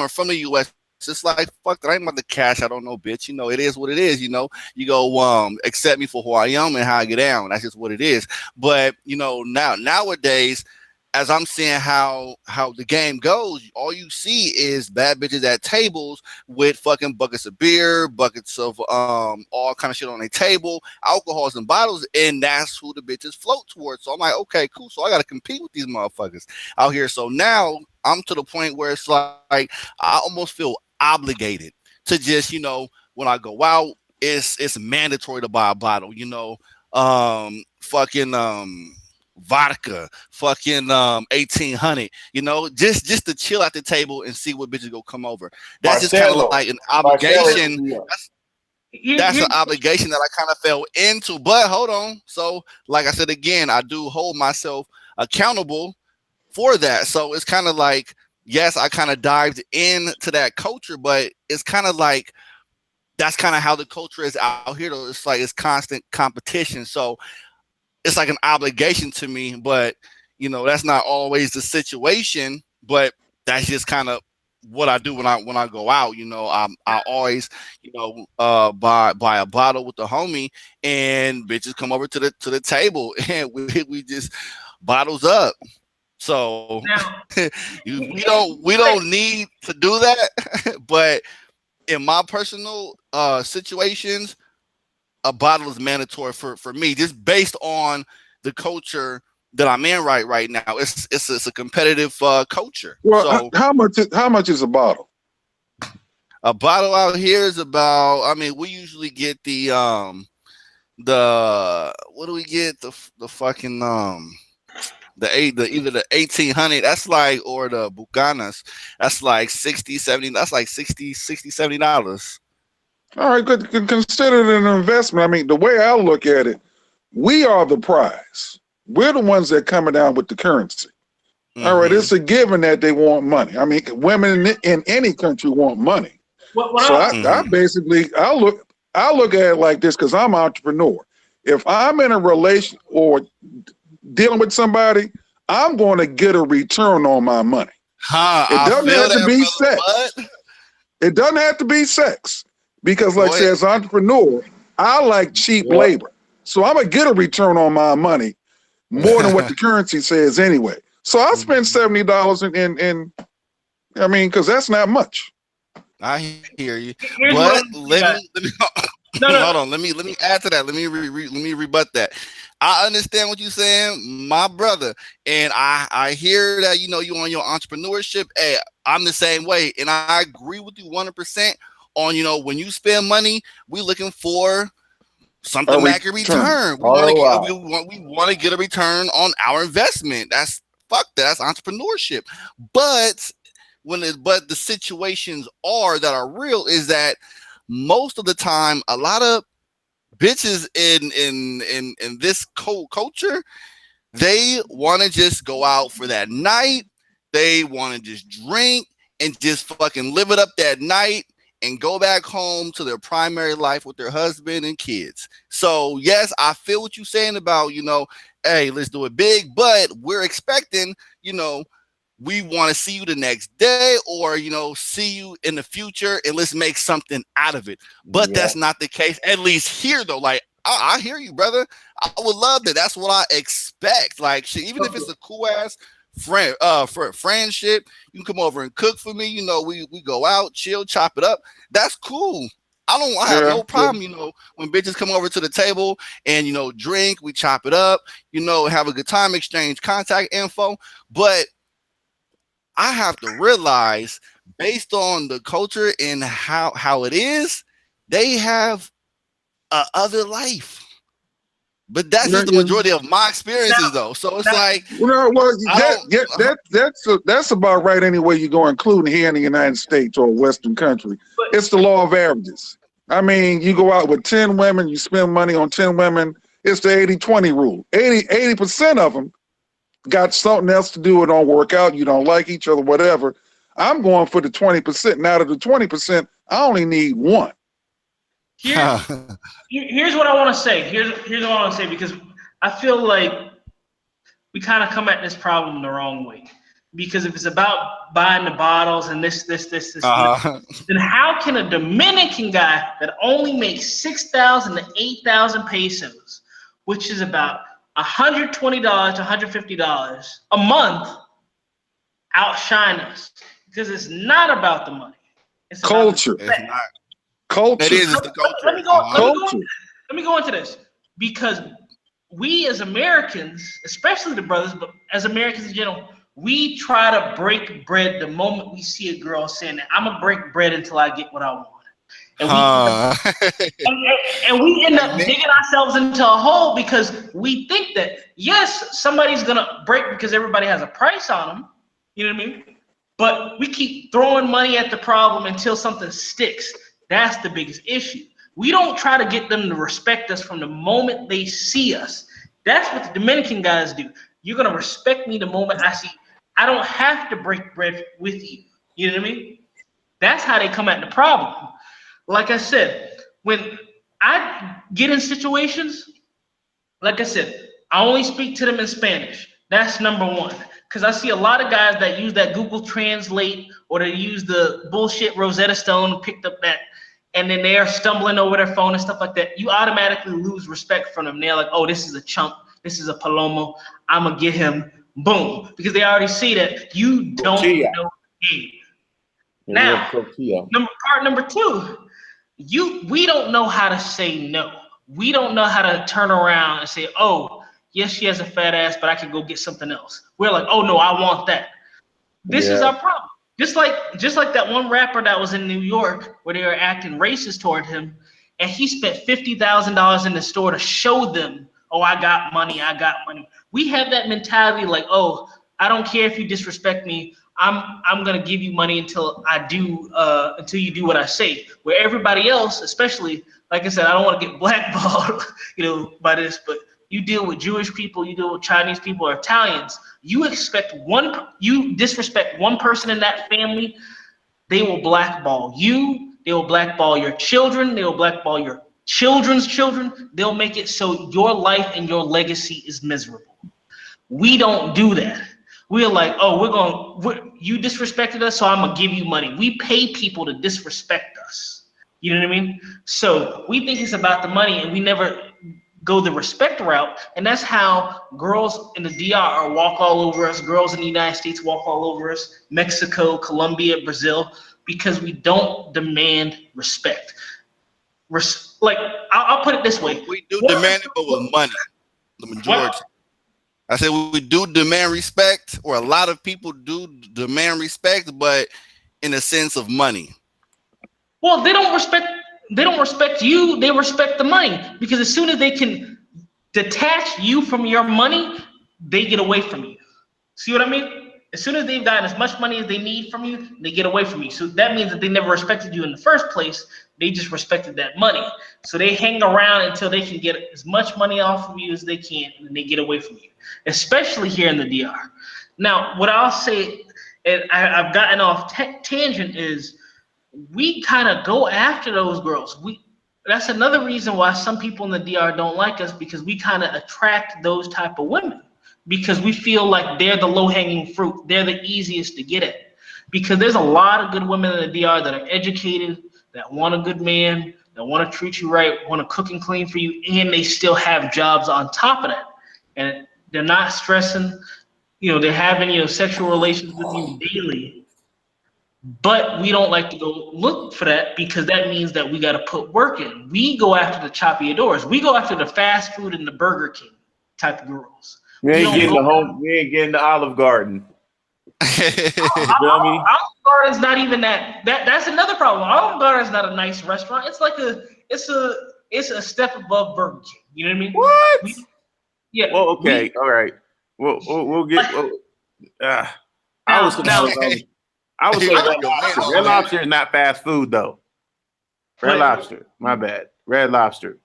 Speaker 1: from the U.S. It's like, fuck that, I ain't about to cash. I don't know, bitch. It is what it is. You go accept me for who I am and how I get down. That's just what it is. But nowadays, as I'm seeing how the game goes, all you see is bad bitches at tables with fucking buckets of beer, buckets of all kind of shit on their table, alcohols and bottles, and that's who the bitches float towards. So I'm like, okay, cool. So I got to compete with these motherfuckers out here. So now I'm to the point where it's like I almost feel obligated to just, when I go out, it's mandatory to buy a bottle, vodka, fucking 1800, just to chill at the table and see what bitches go come over. That's just kind of like an obligation. That's an obligation that I kind of fell into. But hold on. So, like I said again, I do hold myself accountable for that. So it's kind of like, yes, I kind of dived into that culture, but it's kind of like that's kind of how the culture is out here. Though it's like it's constant competition. So it's like an obligation to me, but that's not always the situation. But that's just kind of what I do when I go out. I always buy a bottle with the homie, and bitches come over to the table, and we just bottles up. So we don't need to do that. But in my personal situations, a bottle is mandatory for me, just based on the culture that I'm in right now. It's a competitive culture.
Speaker 4: Well,
Speaker 1: so
Speaker 4: how much is a bottle?
Speaker 1: A bottle out here is about, we usually get the what do we get? The fucking either the 1800, that's like, or the Bucanas, that's like 60, 70, that's like $60, $70.
Speaker 4: All right, good. Consider it an investment. The way I look at it, we are the prize. We're the ones that are coming down with the currency. Mm-hmm. All right, it's a given that they want money. Women in any country want money. I look at it like this, because I'm an entrepreneur. If I'm in a relation or dealing with somebody, I'm going to get a return on my money. It doesn't have to be sex. It doesn't have to be sex. Because like I said, as an entrepreneur, I like cheap labor. So I'm going to get a return on my money more than what the currency says anyway. So I spend $70 in because that's not much.
Speaker 1: I hear you. But let me hold on. Let me add to that. Let me rebut that. I understand what you're saying, my brother. And I hear that, you on your entrepreneurship. Hey, I'm the same way. And I agree with you 100% on, when you spend money, we looking for something back in return. We want to get a return on our investment. That's fuck that. That's entrepreneurship. But the situations that are real is that most of the time, a lot of bitches in this culture, they want to just go out for that night. They want to just drink and just fucking live it up that night and go back home to their primary life with their husband and kids. So yes, I feel what you're saying about, hey, let's do it big, but we're expecting, we want to see you the next day or, see you in the future and let's make something out of it. But that's not the case, at least here though. Like, I hear you, brother. I would love that. That's what I expect. Like, shit, even if it's a cool ass friend, for friendship, you can come over and cook for me. We go out, chill, chop it up. That's cool. I have no problem, when bitches come over to the table and, drink, we chop it up, have a good time, exchange contact info. But I have to realize, based on the culture and how it is, they have a other life. But that's just the majority of my experiences, though. So it's like,
Speaker 4: that's about right anyway you go, including here in the United States or Western country. It's the law of averages. I mean, you go out with 10 women, you spend money on 10 women. It's the 80-20 rule. 80% of them got something else to do. It don't work out. You don't like each other, whatever. I'm going for the 20%. And out of the 20%, I only need one.
Speaker 3: Here's what I want to say. Here's what I want to say, because I feel like we kind of come at this problem the wrong way. Because if it's about buying the bottles and this, then how can a Dominican guy that only makes 6,000 to 8,000 pesos, which is about $120 to $150 a month, outshine us? Because it's not about the money. It's
Speaker 4: culture.
Speaker 3: It's not.
Speaker 4: Culture.
Speaker 1: It is the culture.
Speaker 3: Let me go into this, because we as Americans, especially the brothers, but as Americans in general, we try to break bread the moment we see a girl saying that I'm gonna break bread until I get what I want. And we end up digging ourselves into a hole because we think that, yes, somebody's gonna break because everybody has a price on them. You know what I mean? But we keep throwing money at the problem until something sticks. That's the biggest issue. We don't try to get them to respect us from the moment they see us. That's what the Dominican guys do. You're gonna respect me the moment I see. I don't have to break bread with you. You know what I mean? That's how they come at the problem. Like I said, when I get in situations, like I said, I only speak to them in Spanish. That's number one. Because I see a lot of guys that use that Google Translate, or they use the bullshit Rosetta Stone, picked up that, and then they are stumbling over their phone and stuff like that. You automatically lose respect from them. They're like, oh, this is a chump. This is a palomo. I'm going to get him. Boom. Because they already see that you don't know the game. Now, part number two, we don't know how to say no. We don't know how to turn around and say, oh, yes, she has a fat ass, but I can go get something else. We're like, oh no, I want that. This is our problem. Just like that one rapper that was in New York where they were acting racist toward him, and he spent $50,000 in the store to show them, oh, I got money. We have that mentality like, oh, I don't care if you disrespect me. I'm gonna give you money until you do what I say. Where everybody else, especially, like I said, I don't want to get blackballed, by this, but you deal with Jewish people, you deal with Chinese people or Italians. You disrespect one person in that family, they will blackball you. They will blackball your children. They will blackball your children's children. They'll make it so your life and your legacy is miserable. We don't do that. We're like, oh, you disrespected us, so I'm gonna give you money. We pay people to disrespect us. You know what I mean? So we think it's about the money, and we never go the respect route. And that's how girls in the DR walk all over us. Girls in the United States walk all over us. Mexico, Colombia, Brazil, because we don't demand respect. I'll put it this way.
Speaker 1: We do demand it, but with money. The majority. What? I said we do demand respect, or a lot of people do demand respect, but in a sense of money.
Speaker 3: Well, they don't respect you, they respect the money. Because as soon as they can detach you from your money, they get away from you. See what I mean? As soon as they've gotten as much money as they need from you, they get away from you. So that means that they never respected you in the first place. They just respected that money. So they hang around until they can get as much money off of you as they can, and then they get away from you, especially here in the DR. Now, what I'll say, and I've gotten off tangent, is we kind of go after those girls. That's another reason why some people in the DR don't like us, because we kind of attract those type of women, because we feel like they're the low-hanging fruit. They're the easiest to get at, because there's a lot of good women in the DR that are educated, that want a good man, that want to treat you right, want to cook and clean for you, and they still have jobs on top of that. And they're not stressing, they're having, sexual relations with you daily. But we don't like to go look for that, because that means that we got to put work in. We go after the choppy doors. We go after the fast food and the Burger King type of girls.
Speaker 2: We ain't getting the Olive Garden.
Speaker 3: Olive Garden's not even that. That's another problem. Olive Garden's not a nice restaurant. It's like it's a step above Burger King. You know what I mean?
Speaker 2: What?
Speaker 3: Yeah.
Speaker 2: Well, okay, all right. We'll get. I was saying Red Lobster. Red Lobster is not fast food though. Red Lobster, my bad. Red Lobster.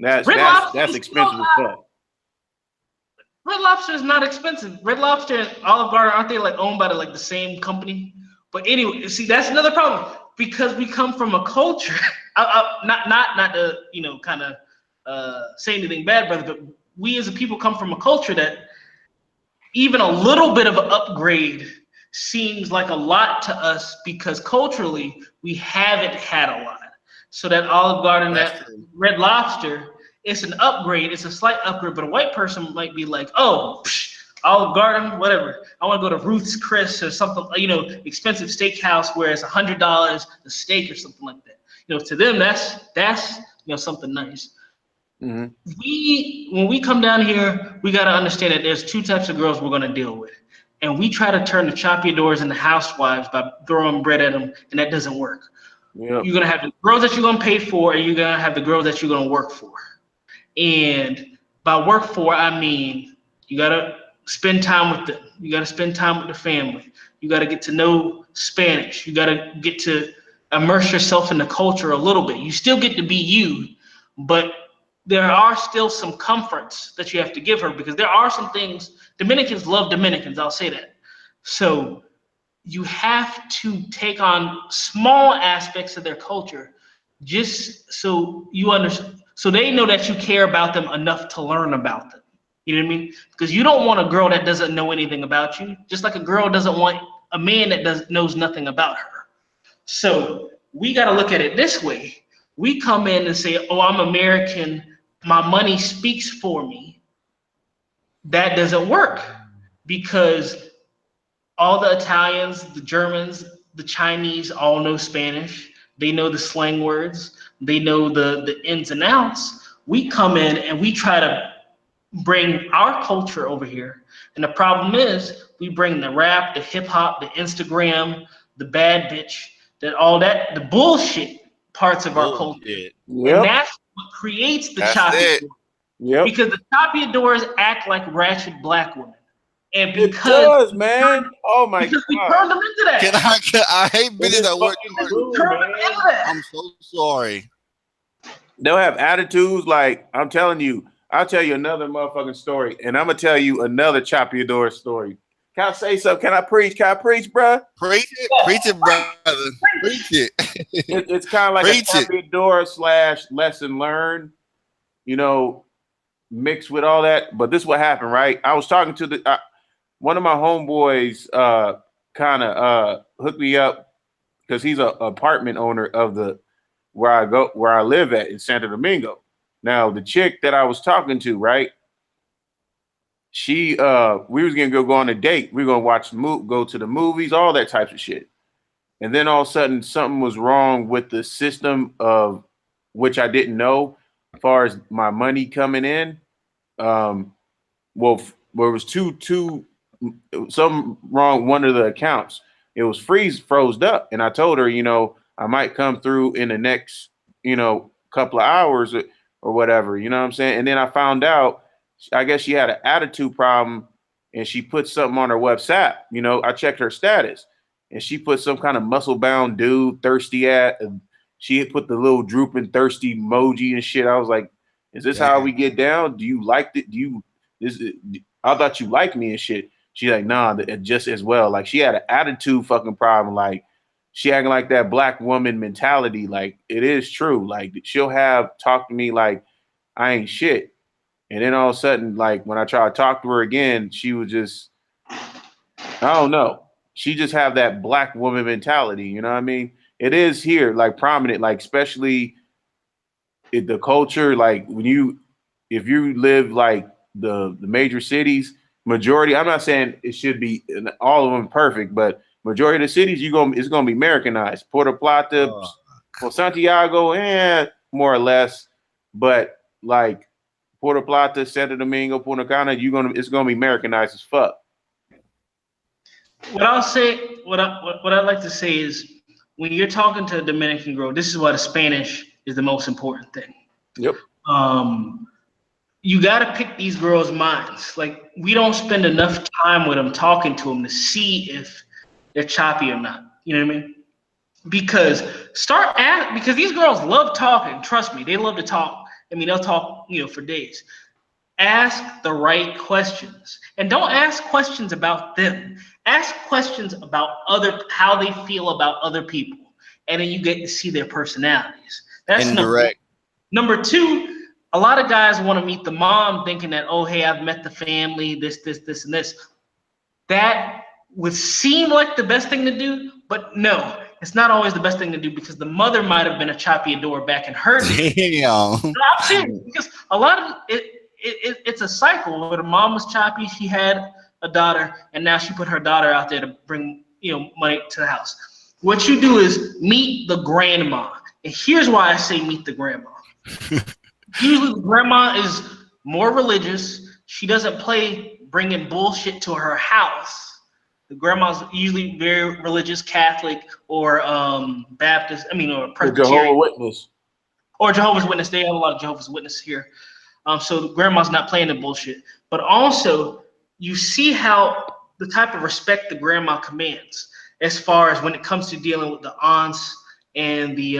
Speaker 2: That's expensive as fuck.
Speaker 3: Red Lobster is not expensive. Red Lobster and Olive Garden, aren't they like owned by the same company? But anyway, see, that's another problem, because we come from a culture. Not to kind of say anything bad, brother, but we as a people come from a culture that even a little bit of an upgrade seems like a lot to us, because culturally we haven't had a lot. So that Olive Garden, that Red Lobster, it's an upgrade. It's a slight upgrade, but a white person might be like, oh, Olive Garden, whatever. I want to go to Ruth's Chris or something, expensive steakhouse where it's $100 a steak or something like that. To them, that's something nice.
Speaker 2: Mm-hmm.
Speaker 3: When we come down here, we got to understand that there's two types of girls we're going to deal with. And we try to turn the choppy doors into housewives by throwing bread at them, and that doesn't work.
Speaker 2: Yep.
Speaker 3: You're going to have the girls that you're going to pay for, and you're going to have the girls that you're going to work for. And by work for, I mean you got to spend time with them. You got to spend time with the family. You got to get to know Spanish. You got to get to immerse yourself in the culture a little bit. You still get to be you, but there are still some comforts that you have to give her, because there are some things. Dominicans love Dominicans, I'll say that. So you have to take on small aspects of their culture, just so you understand, so they know that you care about them enough to learn about them. You know what I mean? Because you don't want a girl that doesn't know anything about you, just like a girl doesn't want a man that knows nothing about her. So we got to look at it this way. We come in and say, oh, I'm American, my money speaks for me. That doesn't work, because all the Italians, the Germans, the Chinese all know Spanish. They know the slang words. They know the ins and outs. We come in and we try to bring our culture over here. And the problem is we bring the rap, the hip hop, the Instagram, the bad bitch, the bullshit parts of our culture.
Speaker 2: Yep.
Speaker 3: And that's what creates the choppy door.
Speaker 2: Yep.
Speaker 3: Because the choppy doors act like ratchet black women. And
Speaker 2: It does, man. Oh my God.
Speaker 3: Because we turned them into that.
Speaker 1: I hate bitches that work. I'm so sorry.
Speaker 2: They'll have attitudes like, I'm telling you, I'll tell you another motherfucking story, and I'm gonna tell you another choppy door story. Can I say something? Can I preach? Can I preach, bro?
Speaker 1: Preach it, brother. Preach it.
Speaker 2: It's kind of like a choppy door / lesson learned, mixed with all that. But this is what happened, right? I was talking to one of my homeboys, kind of hooked me up, because he's an apartment owner of where I live at in Santo Domingo. Now, the chick that I was talking to, right? She, we was gonna go on a date. We were gonna go to the movies, all that types of shit. And then all of a sudden, something was wrong with the system of which I didn't know, as far as my money coming in. Well, there was something wrong. One of the accounts, it was froze up, and I told her, I might come through in the next, couple of hours or whatever. You know what I'm saying? And then I found out, I guess she had an attitude problem and she put something on her WhatsApp. You know, I checked her status, and she put some kind of muscle-bound dude thirsty at. And she had put the little drooping thirsty emoji and shit. I was like, "Is this how we get down? Do you like it? Do you? I thought you liked me and shit." She's like, "Nah, just as well." Like she had an attitude fucking problem. Like she acting like that black woman mentality. Like it is true. Like she'll talk to me like I ain't shit. And then all of a sudden, like when I try to talk to her again, she was just, I don't know. She just have that black woman mentality. You know what I mean? It is here, like prominent, like especially in the culture. Like if you live like the major cities, majority. I'm not saying it should be all of them perfect, but majority of the cities it's gonna be Americanized. Puerto Plata, Santiago, more or less, but like. Puerto Plata, Santo Domingo, Punta Cana, it's gonna be Americanized as fuck.
Speaker 3: What I'd like to say is when you're talking to a Dominican girl, this is why the Spanish is the most important thing.
Speaker 2: Yep.
Speaker 3: You got to pick these girls' minds. Like we don't spend enough time with them talking to them to see if they're choppy or not. You know what I mean? Because these girls love talking. Trust me, they love to talk. I mean, they'll talk, for days. Ask the right questions, and don't ask questions about them. Ask questions about how they feel about other people, and then you get to see their personalities. That's
Speaker 1: indirect.
Speaker 3: Number two. A lot of guys want to meet the mom, thinking that, oh, hey, I've met the family, this, and this. That would seem like the best thing to do, but no. It's not always the best thing to do because the mother might have been a choppy adore back in her day.
Speaker 1: Damn.
Speaker 3: I'm serious because a lot of it's a cycle where the mom was choppy. She had a daughter, and now she put her daughter out there to bring money to the house. What you do is meet the grandma, and here's why I say meet the grandma. Usually, the grandma is more religious. She doesn't play bringing bullshit to her house. The grandma's usually very religious, Catholic or Baptist. Or Presbyterian. Or Jehovah's Witness. They have a lot of Jehovah's Witnesses here. So the grandma's not playing the bullshit. But also, you see how the type of respect the grandma commands as far as when it comes to dealing with the aunts and the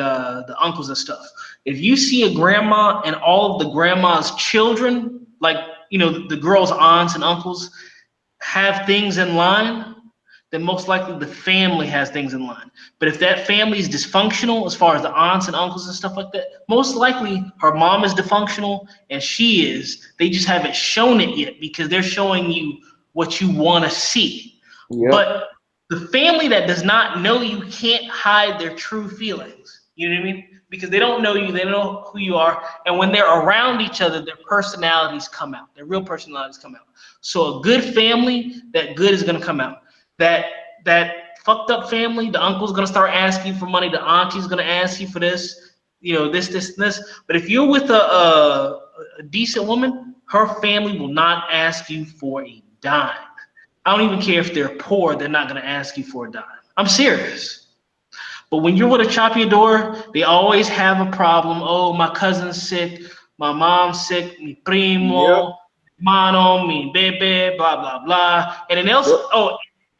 Speaker 3: uncles and stuff. If you see a grandma and all of the grandma's children, like, the girls' aunts and uncles have things in line, then most likely the family has things in line. But if that family is dysfunctional, as far as the aunts and uncles and stuff like that, most likely her mom is dysfunctional and she is. They just haven't shown it yet because they're showing you what you want to see. Yep. But the family that does not know you can't hide their true feelings. You know what I mean? Because they don't know you, they don't know who you are. And when they're around each other, their personalities come out. Their real personalities come out. So a good family, that good is going to come out. That fucked up family, the uncle's gonna start asking for money, the auntie's gonna ask you for this, this, and this. But if you're with a decent woman, her family will not ask you for a dime. I don't even care if they're poor, they're not gonna ask you for a dime. I'm serious. But when you're with a choppy adore, they always have a problem. Oh, my cousin's sick, my mom's sick, mi primo, mano, mi bebe, blah, blah, blah. And then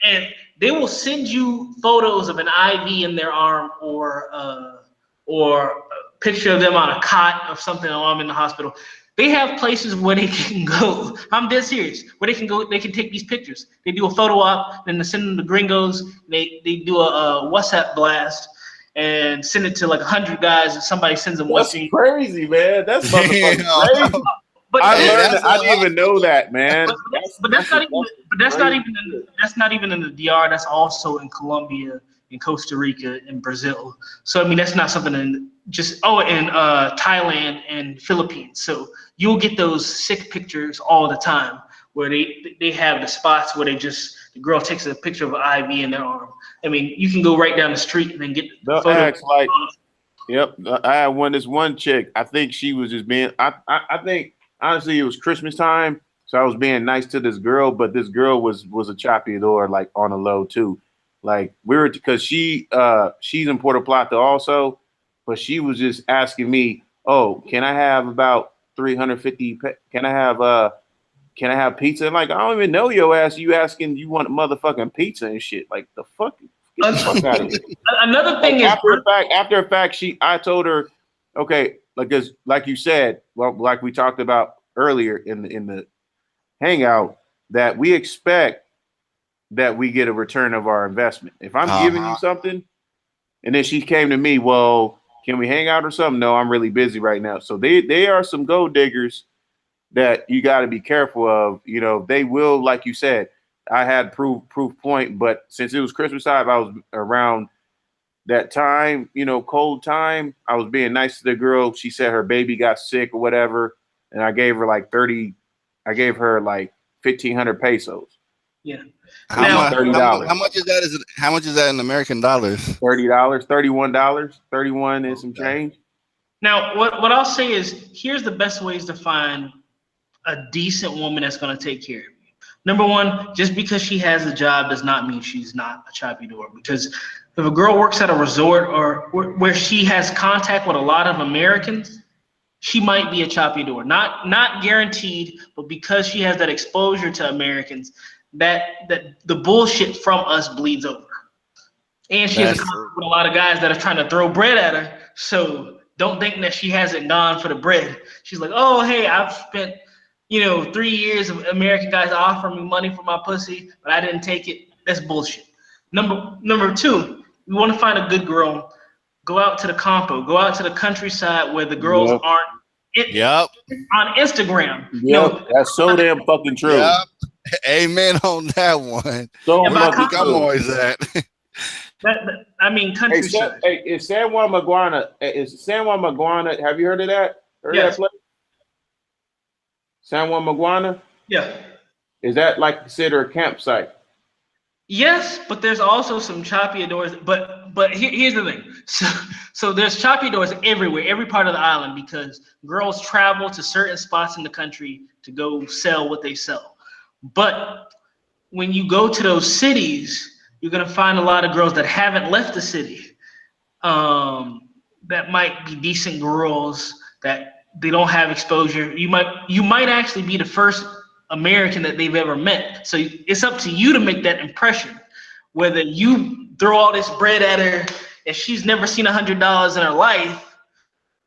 Speaker 3: and they will send you photos of an IV in their arm or a picture of them on a cot or something while I'm in the hospital. They have places where they can go. I'm dead serious. Where they can go, they can take these pictures. They do a photo op, and they send them to gringos. They do a WhatsApp blast and send it to like 100 guys, and somebody sends them.
Speaker 2: That's crazy, man. That's motherfucking crazy.
Speaker 3: But
Speaker 2: I didn't even know that, man.
Speaker 3: That's not even in the DR. That's also in Colombia, in Costa Rica, in Brazil. So that's not something in Thailand and Philippines. So you'll get those sick pictures all the time where they have the spots where the girl takes a picture of an IV in their arm. You can go right down the street and then get the photo.
Speaker 2: Act like, yep. I had this one chick. I think she was just being. I think. Honestly, it was Christmas time, so I was being nice to this girl, but this girl was a choppy adore, like on a low too. Like because she's in Puerto Plata also, but she was just asking me, oh, can I have about 350? Can can I have pizza? Like, I don't even know your ass. You asking you want motherfucking pizza and shit. Like, the fuck? Get the fuck out of here.
Speaker 3: Another thing
Speaker 2: Like,
Speaker 3: is
Speaker 2: after a fact, I told her, okay, because like you said, well, like we talked about earlier in the hangout, that we expect that we get a return of our investment. If I'm giving you something, and then she came to me, well, can we hang out or something? No, I'm really busy right now. So they are some gold diggers that you got to be careful of. You know, they will, like you said, I had proof point, but since it was Christmas time, I was around that time, you know, cold time. I was being nice to the girl. She said her baby got sick or whatever, and I gave her like 1,500 pesos.
Speaker 3: Yeah.
Speaker 2: $30.
Speaker 1: How much is that? How much is that in American dollars?
Speaker 2: $30, $31, 31 and some change.
Speaker 3: Now, what I'll say is, here's the best ways to find a decent woman that's going to take care of you. Number one, just because she has a job does not mean she's not a choppy door. Because if a girl works at a resort or where she has contact with a lot of Americans, she might be a choppy door. Not guaranteed, but because she has that exposure to Americans, that the bullshit from us bleeds over. And she has a contact with a lot of guys that are trying to throw bread at her. So don't think that she hasn't gone for the bread. She's like, oh, hey, I've spent 3 years of American guys offering me money for my pussy, but I didn't take it. That's bullshit. Number two, you want to find a good girl, go out to the campo, go out to the countryside where the girls aren't on Instagram.
Speaker 2: Yep, that's so damn fucking true.
Speaker 1: Yep. Amen on that one.
Speaker 2: So
Speaker 1: I'm always at.
Speaker 3: Countryside.
Speaker 2: Hey, is San Juan Maguana? Have you heard of that?
Speaker 3: Yes.
Speaker 2: That place? San Juan Maguana?
Speaker 3: Yeah.
Speaker 2: Is that like considered a campsite?
Speaker 3: Yes, but there's also some choppy doors. But here's the thing. So there's choppy doors everywhere, every part of the island, because girls travel to certain spots in the country to go sell what they sell. But when you go to those cities, you're gonna find a lot of girls that haven't left the city. That might be decent girls that they don't have exposure. You might actually be the first American that they've ever met. So it's up to you to make that impression. Whether you throw all this bread at her and she's never seen $100 in her life,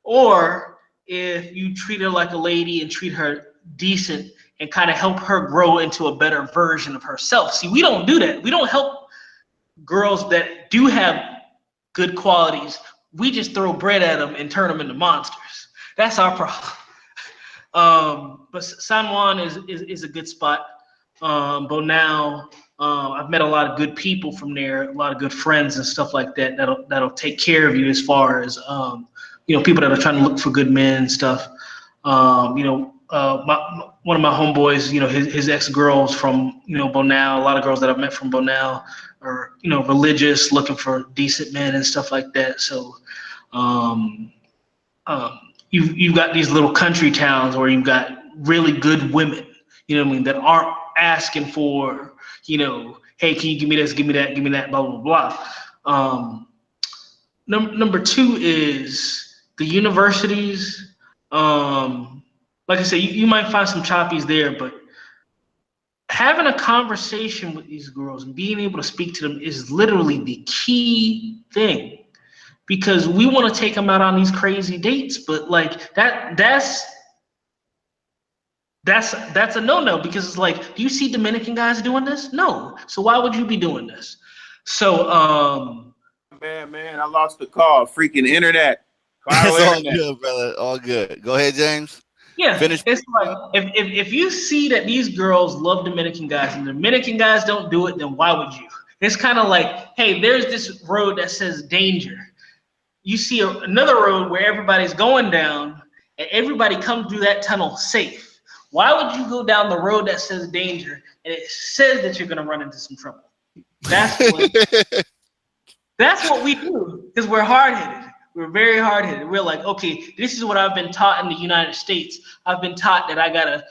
Speaker 3: or if you treat her like a lady and treat her decent and kind of help her grow into a better version of herself. See, we don't do that. We don't help girls that do have good qualities. We just throw bread at them and turn them into monsters. That's our problem. But San Juan is a good spot. Bonao, I've met a lot of good people from there, a lot of good friends and stuff like that that'll take care of you as far as people that are trying to look for good men and stuff. One of my homeboys, his ex-girls from Bonao, a lot of girls that I've met from Bonao are religious, looking for decent men and stuff like that. So you've got these little country towns where you've got really good women, that aren't asking for, hey, can you give me this, give me that, blah, blah, blah. Number two is the universities. Like I said, you might find some choppies there, but having a conversation with these girls and being able to speak to them is literally the key thing. Because we want to take them out on these crazy dates, but like that's a no-no, because it's like, do you see Dominican guys doing this? No. So why would you be doing this? So
Speaker 2: man, I lost the call. Freaking internet.
Speaker 1: It's all good, brother. All good. Go ahead, James.
Speaker 3: Yeah,
Speaker 1: Finish.
Speaker 3: It's like if you see that these girls love Dominican guys and Dominican guys don't do it, then why would you? It's kind of like, hey, there's this road that says danger. You see another road where everybody's going down and everybody comes through that tunnel safe. Why would you go down the road that says danger and it says that you're going to run into some trouble? That's what we do, because we're hard-headed. We're very hard-headed. We're like, okay, this is what I've been taught in the United States. I've been taught that I gotta,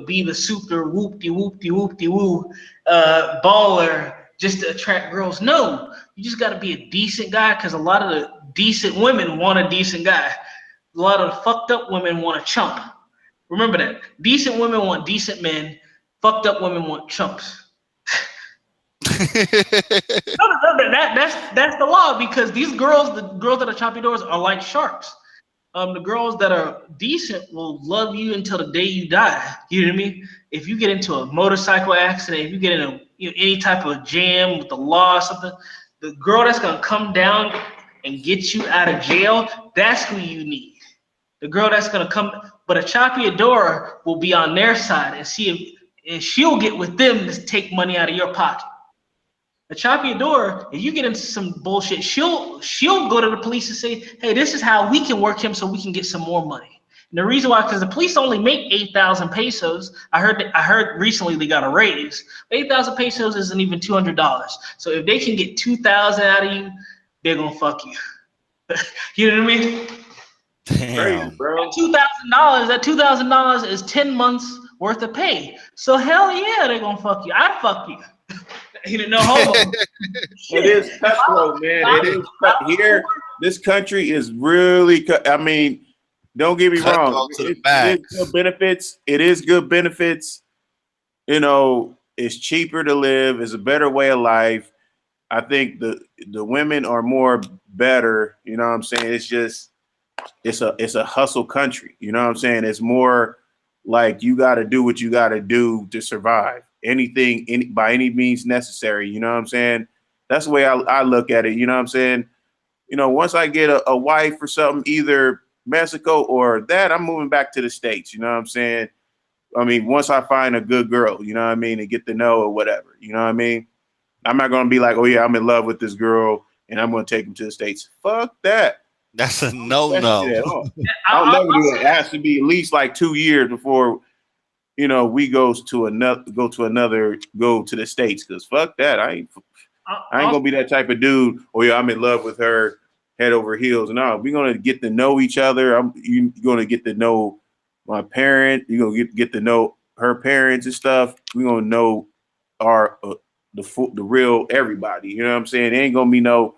Speaker 3: be the super whoop-de-whoop-de-whoop-de-woo baller just to attract girls. No, you just gotta be a decent guy, because a lot of the decent women want a decent guy. A lot of the fucked up women want a chump. Remember that. Decent women want decent men. fucked up women want chumps. That's the law, because these girls, the girls that are choppy doors, are like sharks. The girls that are decent will love you until the day you die. You know what I mean? If you get into a motorcycle accident, if you get in a any type of jam with the law or something, the girl that's gonna come down and get you out of jail, that's who you need. The girl that's gonna come, but a choppy adorer will be on their side and see if, and she'll get with them to take money out of your pocket. A choppy adorer, if you get into some bullshit, she'll go to the police and say, hey, this is how we can work him so we can get some more money. And the reason why, because the police only make 8,000 pesos. I heard recently they got a raise. 8,000 pesos isn't even $200. So if they can get 2,000 out of you, they're gonna fuck you. You know what I mean?
Speaker 1: Damn,
Speaker 2: crazy, bro.
Speaker 3: That $2,000 is 10 months worth of pay. So hell yeah, they're gonna fuck you. I'd fuck you. No homo.
Speaker 2: It is cutthroat, man. It is here. This country is really. I mean, don't get me wrong. It is good benefits. It is good benefits. You know, it's cheaper to live. It's a better way of life. I think the women are more better. You know what I'm saying? It's just it's a hustle country. You know what I'm saying? It's more like you got to do what you got to do to survive. Anything by any means necessary. You know what I'm saying? That's the way I look at it. You know what I'm saying? You know, once I get a wife or something, either Mexico or that, I'm moving back to the States. You know what I'm saying? I mean, once I find a good girl, you know what I mean, and get to know or whatever, you know what I mean? I'm not going to be like, oh, yeah, I'm in love with this girl and I'm going to take them to the States. Fuck that.
Speaker 1: That's a no.
Speaker 2: I'll never do that. It has to be at least like 2 years before, you know, we go to the States, because fuck that. I ain't gonna be that type of dude. Oh yeah, I'm in love with her head over heels. No, we're gonna get to know each other. You're gonna get to know my parent. You're gonna get to know her parents and stuff. We're gonna know the real everybody. You know what I'm saying? It ain't gonna be no,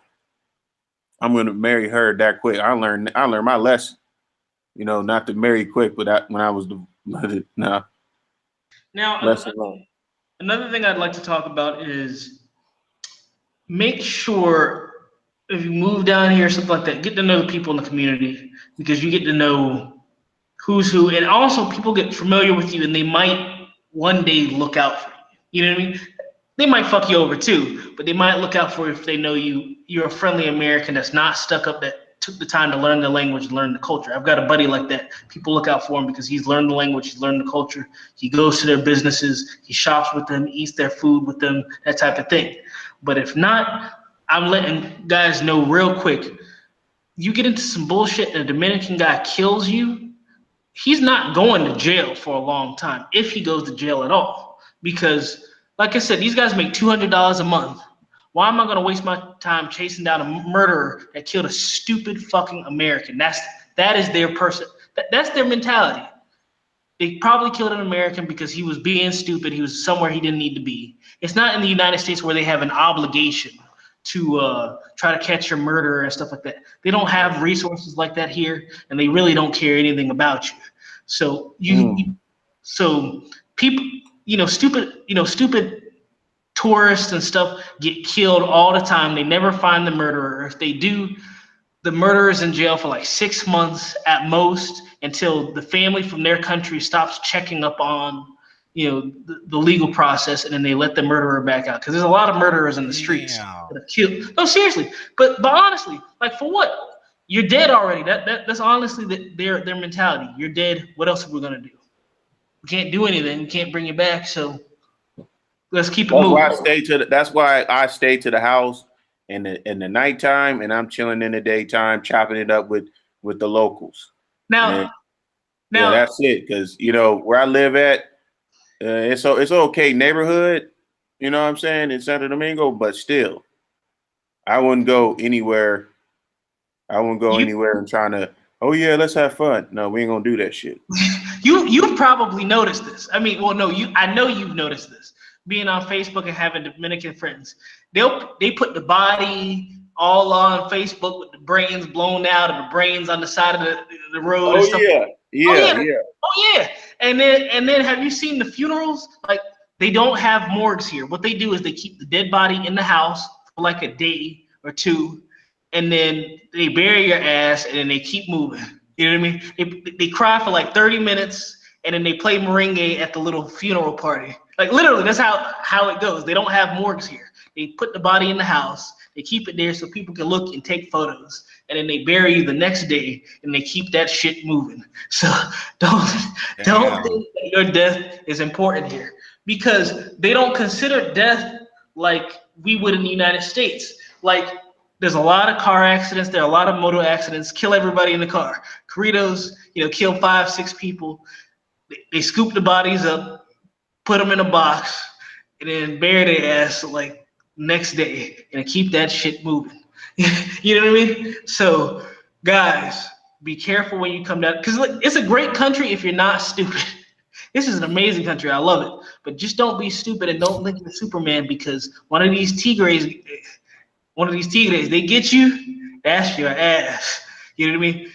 Speaker 2: I'm gonna marry her that quick. I learned my lesson. You know, not to marry quick, but when I was nah.
Speaker 3: Now, another thing I'd like to talk about is make sure if you move down here, something like that, get to know the people in the community, because you get to know who's who, and also people get familiar with you and they might one day look out for you. You know what I mean? They might fuck you over too, but they might look out for you if they know you're a friendly American that's not stuck up, that took the time to learn the language, learn the culture. I've got a buddy like that. People look out for him because he's learned the language, he's learned the culture. He goes to their businesses, he shops with them, eats their food with them, that type of thing. But if not, I'm letting guys know real quick, you get into some bullshit and a Dominican guy kills you, he's not going to jail for a long time, if he goes to jail at all. Because, like I said, these guys make $200 a month. Why am I going to waste my time chasing down a murderer that killed a stupid fucking American? That is their person. That's their mentality. They probably killed an American because he was being stupid. He was somewhere he didn't need to be. It's not in the United States where they have an obligation to try to catch your murderer and stuff like that. They don't have resources like that here, and they really don't care anything about you. So so people, stupid tourists and stuff get killed all the time. They never find the murderer. If they do, the murderer's in jail for like 6 months at most, until the family from their country stops checking up on, the legal process, and then they let the murderer back out. Because there's a lot of murderers in the streets that have killed. No, seriously. But honestly, like, for what? You're dead already. That's honestly their mentality. You're dead. What else are we gonna do? We can't do anything. We can't bring you back. So let's keep it moving.
Speaker 2: That's why I stay to the house in the nighttime, and I'm chilling in the daytime, chopping it up with the locals.
Speaker 3: Now,
Speaker 2: that's it. Because where I live at, it's okay neighborhood. You know what I'm saying, in Santo Domingo, but still, I wouldn't go anywhere. Anywhere and trying to, oh yeah, let's have fun. No, we ain't gonna do that shit.
Speaker 3: You've probably noticed this. I mean, well, no, I know you've noticed this. Being on Facebook and having Dominican friends, they put the body all on Facebook with the brains blown out and the brains on the side of the road.
Speaker 2: Oh yeah.
Speaker 3: Oh yeah. And then have you seen the funerals? Like, they don't have morgues here. What they do is they keep the dead body in the house for like a day or two, and then they bury your ass, and then they keep moving. You know what I mean? They cry for like 30 minutes, and then they play merengue at the little funeral party. Like literally, that's how it goes. They don't have morgues here. They put the body in the house. They keep it there so people can look and take photos, and then they bury you the next day, and they keep that shit moving. So don't think that your death is important here, because they don't consider death like we would in the United States. Like there's a lot of car accidents. There are a lot of motor accidents. Kill everybody in the car. Corridos, kill 5-6 people. They scoop the bodies up, put them in a box, and then bury their ass like next day and keep that shit moving. You know what I mean? So, guys, be careful when you come down, because it's a great country if you're not stupid. This is an amazing country. I love it. But just don't be stupid and don't think you're Superman, because one of these tigres, they get you, that's your ass. You know what I mean?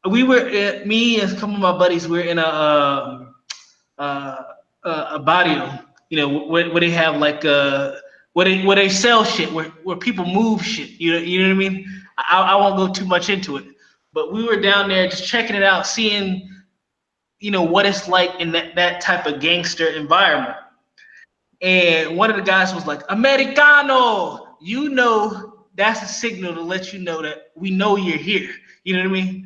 Speaker 3: We were, me and a couple of my buddies, we were in a barrio, where they have like where they sell shit, where people move shit. You know what I mean? I won't go too much into it, but we were down there just checking it out, seeing what it's like in that type of gangster environment. And one of the guys was like, "Americano," that's a signal to let you know that we know you're here. You know what I mean?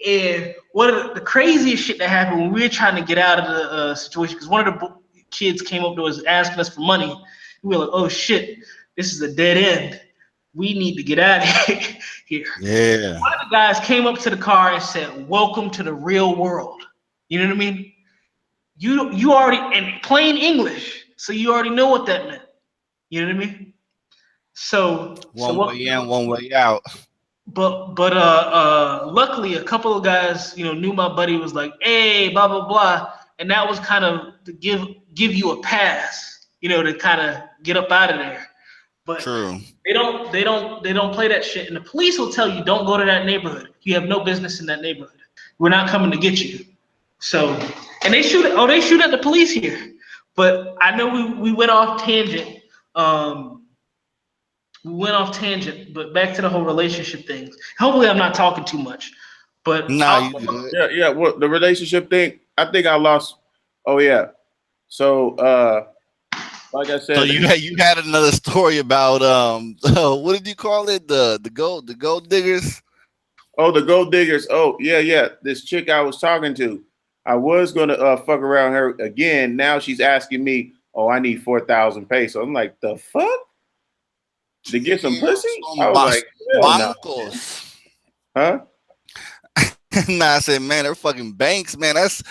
Speaker 3: And one of the craziest shit that happened when we were trying to get out of the situation, because one of the kids came up to us asking us for money. We were like, "Oh shit, this is a dead end. We need to get out of here."
Speaker 1: Yeah.
Speaker 3: One of the guys came up to the car and said, "Welcome to the real world." You know what I mean? You already, in plain English, so you already know what that meant. You know what I mean? So
Speaker 1: One
Speaker 3: what?
Speaker 1: way in, one way out.
Speaker 3: But luckily a couple of guys knew my buddy was like, "Hey, blah blah blah," and that was kind of to give you a pass, to kind of get up out of there. But
Speaker 1: True.
Speaker 3: they don't play that shit, and the police will tell you, "Don't go to that neighborhood. You have no business in that neighborhood. We're not coming to get you." So, and they shoot at the police here. But I know we went off tangent. But back to the whole relationship thing. Hopefully, I'm not talking too much. But
Speaker 1: Nah, you good.
Speaker 2: Yeah. Well, the relationship thing, I think I lost. Oh yeah. So, like I said,
Speaker 1: So you had another story about what did you call it? The gold diggers?
Speaker 2: oh, the gold diggers. Oh yeah. This chick I was talking to, I was gonna fuck around her again. Now she's asking me, "Oh, I need 4,000 pesos." I'm like, "The fuck? To get some pussy?" I was like, "Hell no."
Speaker 1: Bancos.
Speaker 2: Huh?
Speaker 1: Nah, I said, man, they're fucking banks, man. That's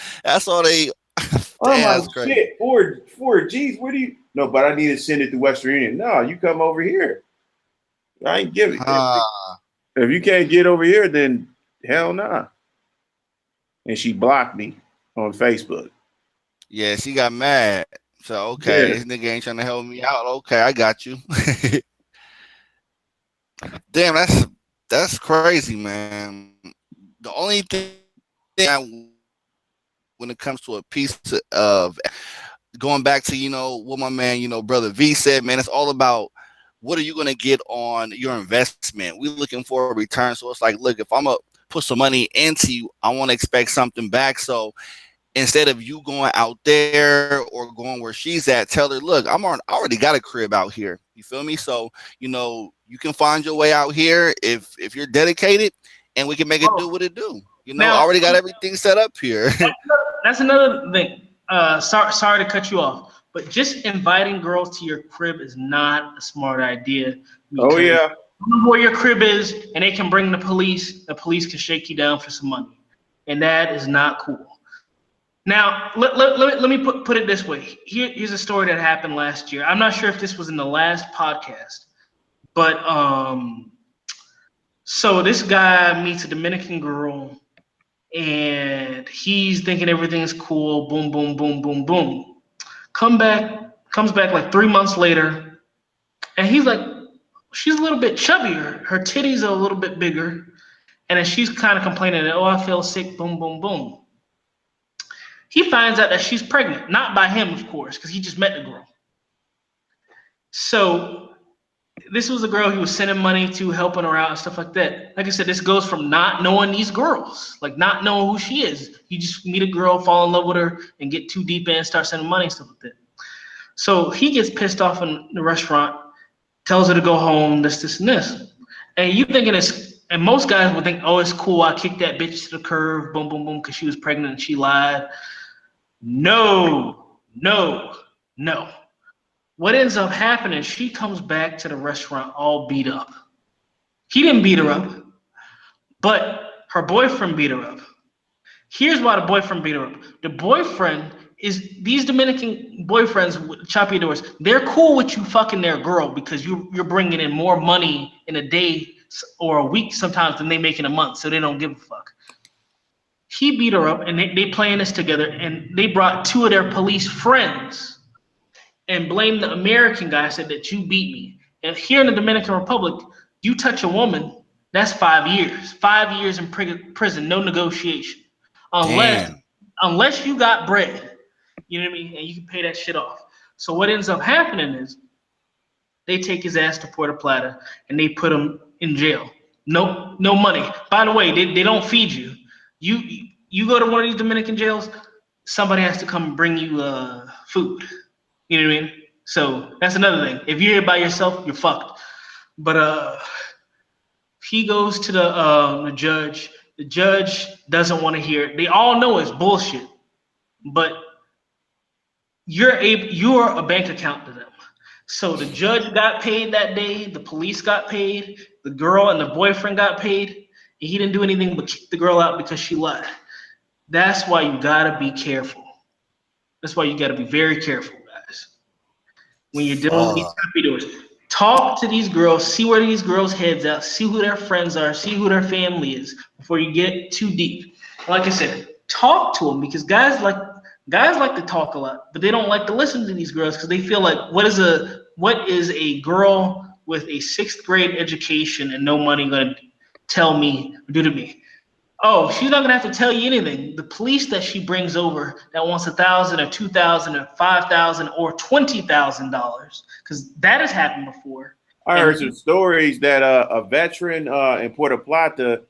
Speaker 1: all they.
Speaker 2: I'm
Speaker 1: Damn,
Speaker 2: like,
Speaker 1: that's crazy.
Speaker 2: shit, four G's. Where do you? No, but I need to send it to Western Union. No, you come over here. I ain't giving. If you can't get over here, then hell nah. And she blocked me on Facebook.
Speaker 1: Yeah, she got mad. So okay,
Speaker 2: Yeah.
Speaker 1: this nigga ain't trying to help me out. Okay, I got you. Damn, that's crazy, man. The only thing when it comes to a piece of going back to what my man brother V said, man, it's all about what are you gonna get on your investment. We're looking for a return, so it's like, look, if I'm gonna put some money into you, I want to expect something back. So instead of you going out there or going where she's at, tell her, look, I already got a crib out here. You feel me? So, you can find your way out here if you're dedicated, and we can make it do what it do.
Speaker 3: Now,
Speaker 1: I already got everything set up here.
Speaker 3: That's another thing. Sorry to cut you off, but just inviting girls to your crib is not a smart idea.
Speaker 2: Oh yeah.
Speaker 3: You know where your crib is, and they can bring the police. The police can shake you down for some money, and that is not cool. Now, let me put it this way. Here's a story that happened last year. I'm not sure if this was in the last podcast, but so this guy meets a Dominican girl, and he's thinking everything's cool. Boom, boom, boom, boom, boom. Comes back like 3 months later, and he's like, she's a little bit chubbier. Her titties are a little bit bigger, and then she's kind of complaining that, "Oh, I feel sick." Boom, boom, boom. He finds out that she's pregnant, not by him, of course, because he just met the girl. So this was a girl he was sending money to, helping her out and stuff like that. Like I said, this goes from not knowing these girls, like not knowing who she is. You just meet a girl, fall in love with her, and get too deep in, start sending money and stuff like that. So he gets pissed off in the restaurant, tells her to go home, this, and this. And you thinking it's, and most guys would think, oh, it's cool, I kicked that bitch to the curb, boom, boom, boom, because she was pregnant and she lied. No. What ends up happening, she comes back to the restaurant all beat up. He didn't beat her up, but her boyfriend beat her up. Here's why the boyfriend beat her up. The boyfriend is, these Dominican boyfriends with chapeadores, they're cool with you fucking their girl because you're bringing in more money in a day or a week sometimes than they make in a month, so they don't give a fuck. He beat her up, and they playing this together, and they brought 2 of their police friends and blamed the American guy, said that you beat me. And here in the Dominican Republic, you touch a woman, that's 5 years. 5 years in prison, no negotiation. Unless you got bread, you know what I mean? And you can pay that shit off. So what ends up happening is they take his ass to Puerto Plata and they put him in jail. No money. By the way, they don't feed you. You go to one of these Dominican jails, somebody has to come and bring you food. You know what I mean? So that's another thing. If you're here by yourself, you're fucked. But he goes to the judge. The judge doesn't want to hear it. They all know it's bullshit. But you're a bank account to them. So the judge got paid that day. The police got paid. The girl and the boyfriend got paid. And he didn't do anything but kick the girl out because she lied. That's why you gotta be careful. That's why you gotta be very careful, guys. When you're dealing with these chapeadores, talk to these girls, see where these girls' heads out, see who their friends are, see who their family is before you get too deep. Like I said, talk to them because guys like to talk a lot, but they don't like to listen to these girls because they feel like what is a girl with a 6th grade education and no money gonna tell me or do to me? Oh, she's not gonna have to tell you anything. The police that she brings over that wants $1,000 or $2,000 or $5,000 or $20,000, because that has happened before.
Speaker 2: I heard some stories that a veteran in Puerto Plata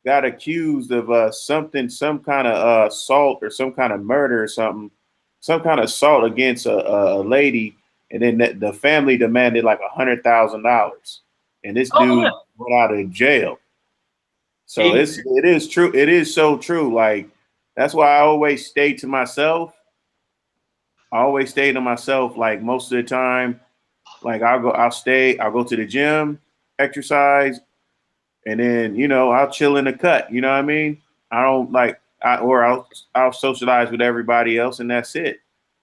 Speaker 2: got accused of some kind of assault or some kind of murder or something, some kind of assault against a lady, and then the family demanded like $100,000, and this dude went out of jail. So it is true. It is so true. Like, that's why I always stay to myself. Like, most of the time, like I'll go to the gym, exercise, and then, I'll chill in the cut. You know what I mean? I don't I'll socialize with everybody else, and that's it.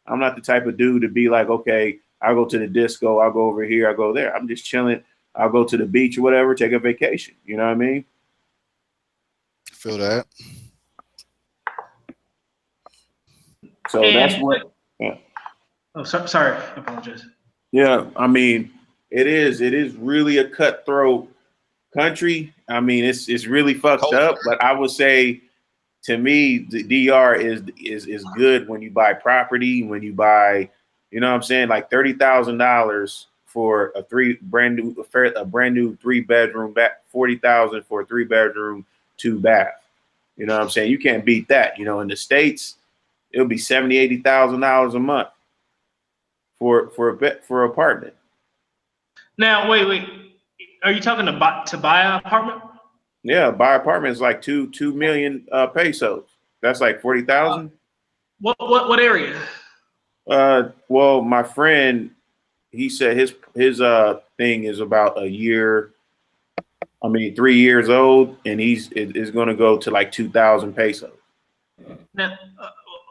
Speaker 2: I'm not the type of dude to be like, okay, I'll go to the disco, I'll go over here, I'll go there. I'm just chilling. I'll go to the beach or whatever, take a vacation. You know what I mean?
Speaker 1: Feel that.
Speaker 2: So that's what. Yeah.
Speaker 3: Oh, sorry. I apologize.
Speaker 2: Yeah, I mean, it is really a cutthroat country. I mean, it's really fucked up. But I would say, to me, the DR is good when you buy property, when you buy, you know what I'm saying, like $30,000 for a brand new 3-bedroom, $40,000 for a 3-bedroom, 2-bath. You know what I'm saying? You can't beat that. In the States, it'll be $70,000-$80,000 a month for apartment.
Speaker 3: Now, wait. Are you talking to buy an apartment?
Speaker 2: Yeah, buy apartment is like 2 million pesos. That's like 40,000.
Speaker 3: What area?
Speaker 2: Well, my friend, he said his thing is about 3 years old, and is going to go to like 2,000 pesos.
Speaker 3: Now,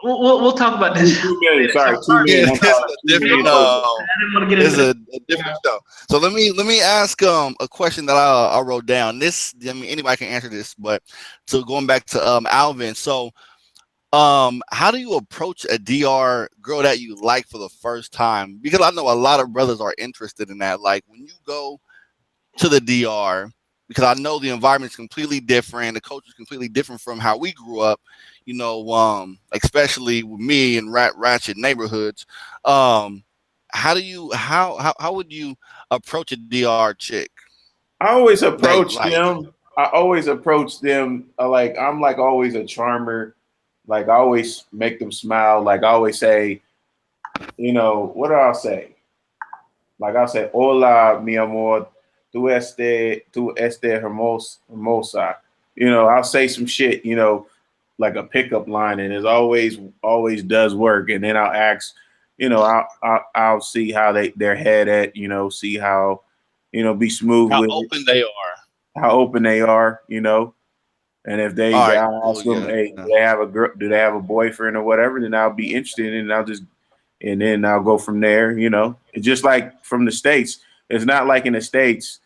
Speaker 3: we'll talk about this.
Speaker 2: 2 million. Sorry, 2 million.
Speaker 1: Yeah, it's a different show. So let me ask a question that I wrote down. Anybody can answer this, but so going back to Alvin. So how do you approach a DR girl that you like for the first time? Because I know a lot of brothers are interested in that. Like, when you go to the DR, because I know the environment's completely different, the culture is completely different from how we grew up. You know, especially with me in ratchet neighborhoods. How would you approach a DR chick?
Speaker 2: I always approach
Speaker 1: Like
Speaker 2: them. I always approach them like I'm like always a charmer. Like I always make them smile. Like I always say, you know, what do I say? Like I'll say, "Hola, mi amor, tú este hermosa." You know, I'll say some shit. You know, like a pickup line, and it always does work. And then I'll ask, you know, I'll see how their head at. You know, see how, you know, be smooth
Speaker 1: how
Speaker 2: with it,
Speaker 1: open they are.
Speaker 2: how open they are. You know. And if
Speaker 1: All right,
Speaker 2: I'll
Speaker 1: cool,
Speaker 2: ask them,
Speaker 1: yeah.
Speaker 2: hey, do they have a girl? Do they have a boyfriend or whatever? Then I'll be interested, and then I'll go from there. You know, it's just like from the States. It's not like in the States,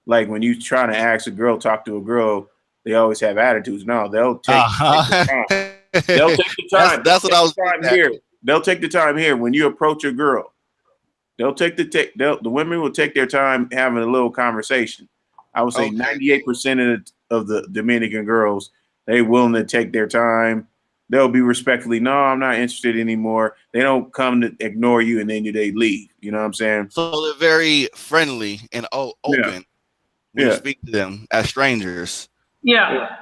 Speaker 2: like when you trying to ask a girl, talk to a girl, they always have attitudes. No, take the time.
Speaker 1: Uh-huh.
Speaker 2: They'll take the time.
Speaker 1: That's what I was
Speaker 2: Time
Speaker 1: getting at.
Speaker 2: here. They'll take the time here when you approach a girl. The women will take their time having a little conversation. I would say
Speaker 1: Okay.
Speaker 2: 98% of the Dominican girls, they willing to take their time. They'll be respectfully, no, I'm not interested anymore. They don't come to ignore you and then they leave. You know what I'm saying?
Speaker 1: So they're very friendly and
Speaker 2: Yeah.
Speaker 1: open when you speak to them as strangers.
Speaker 3: Yeah,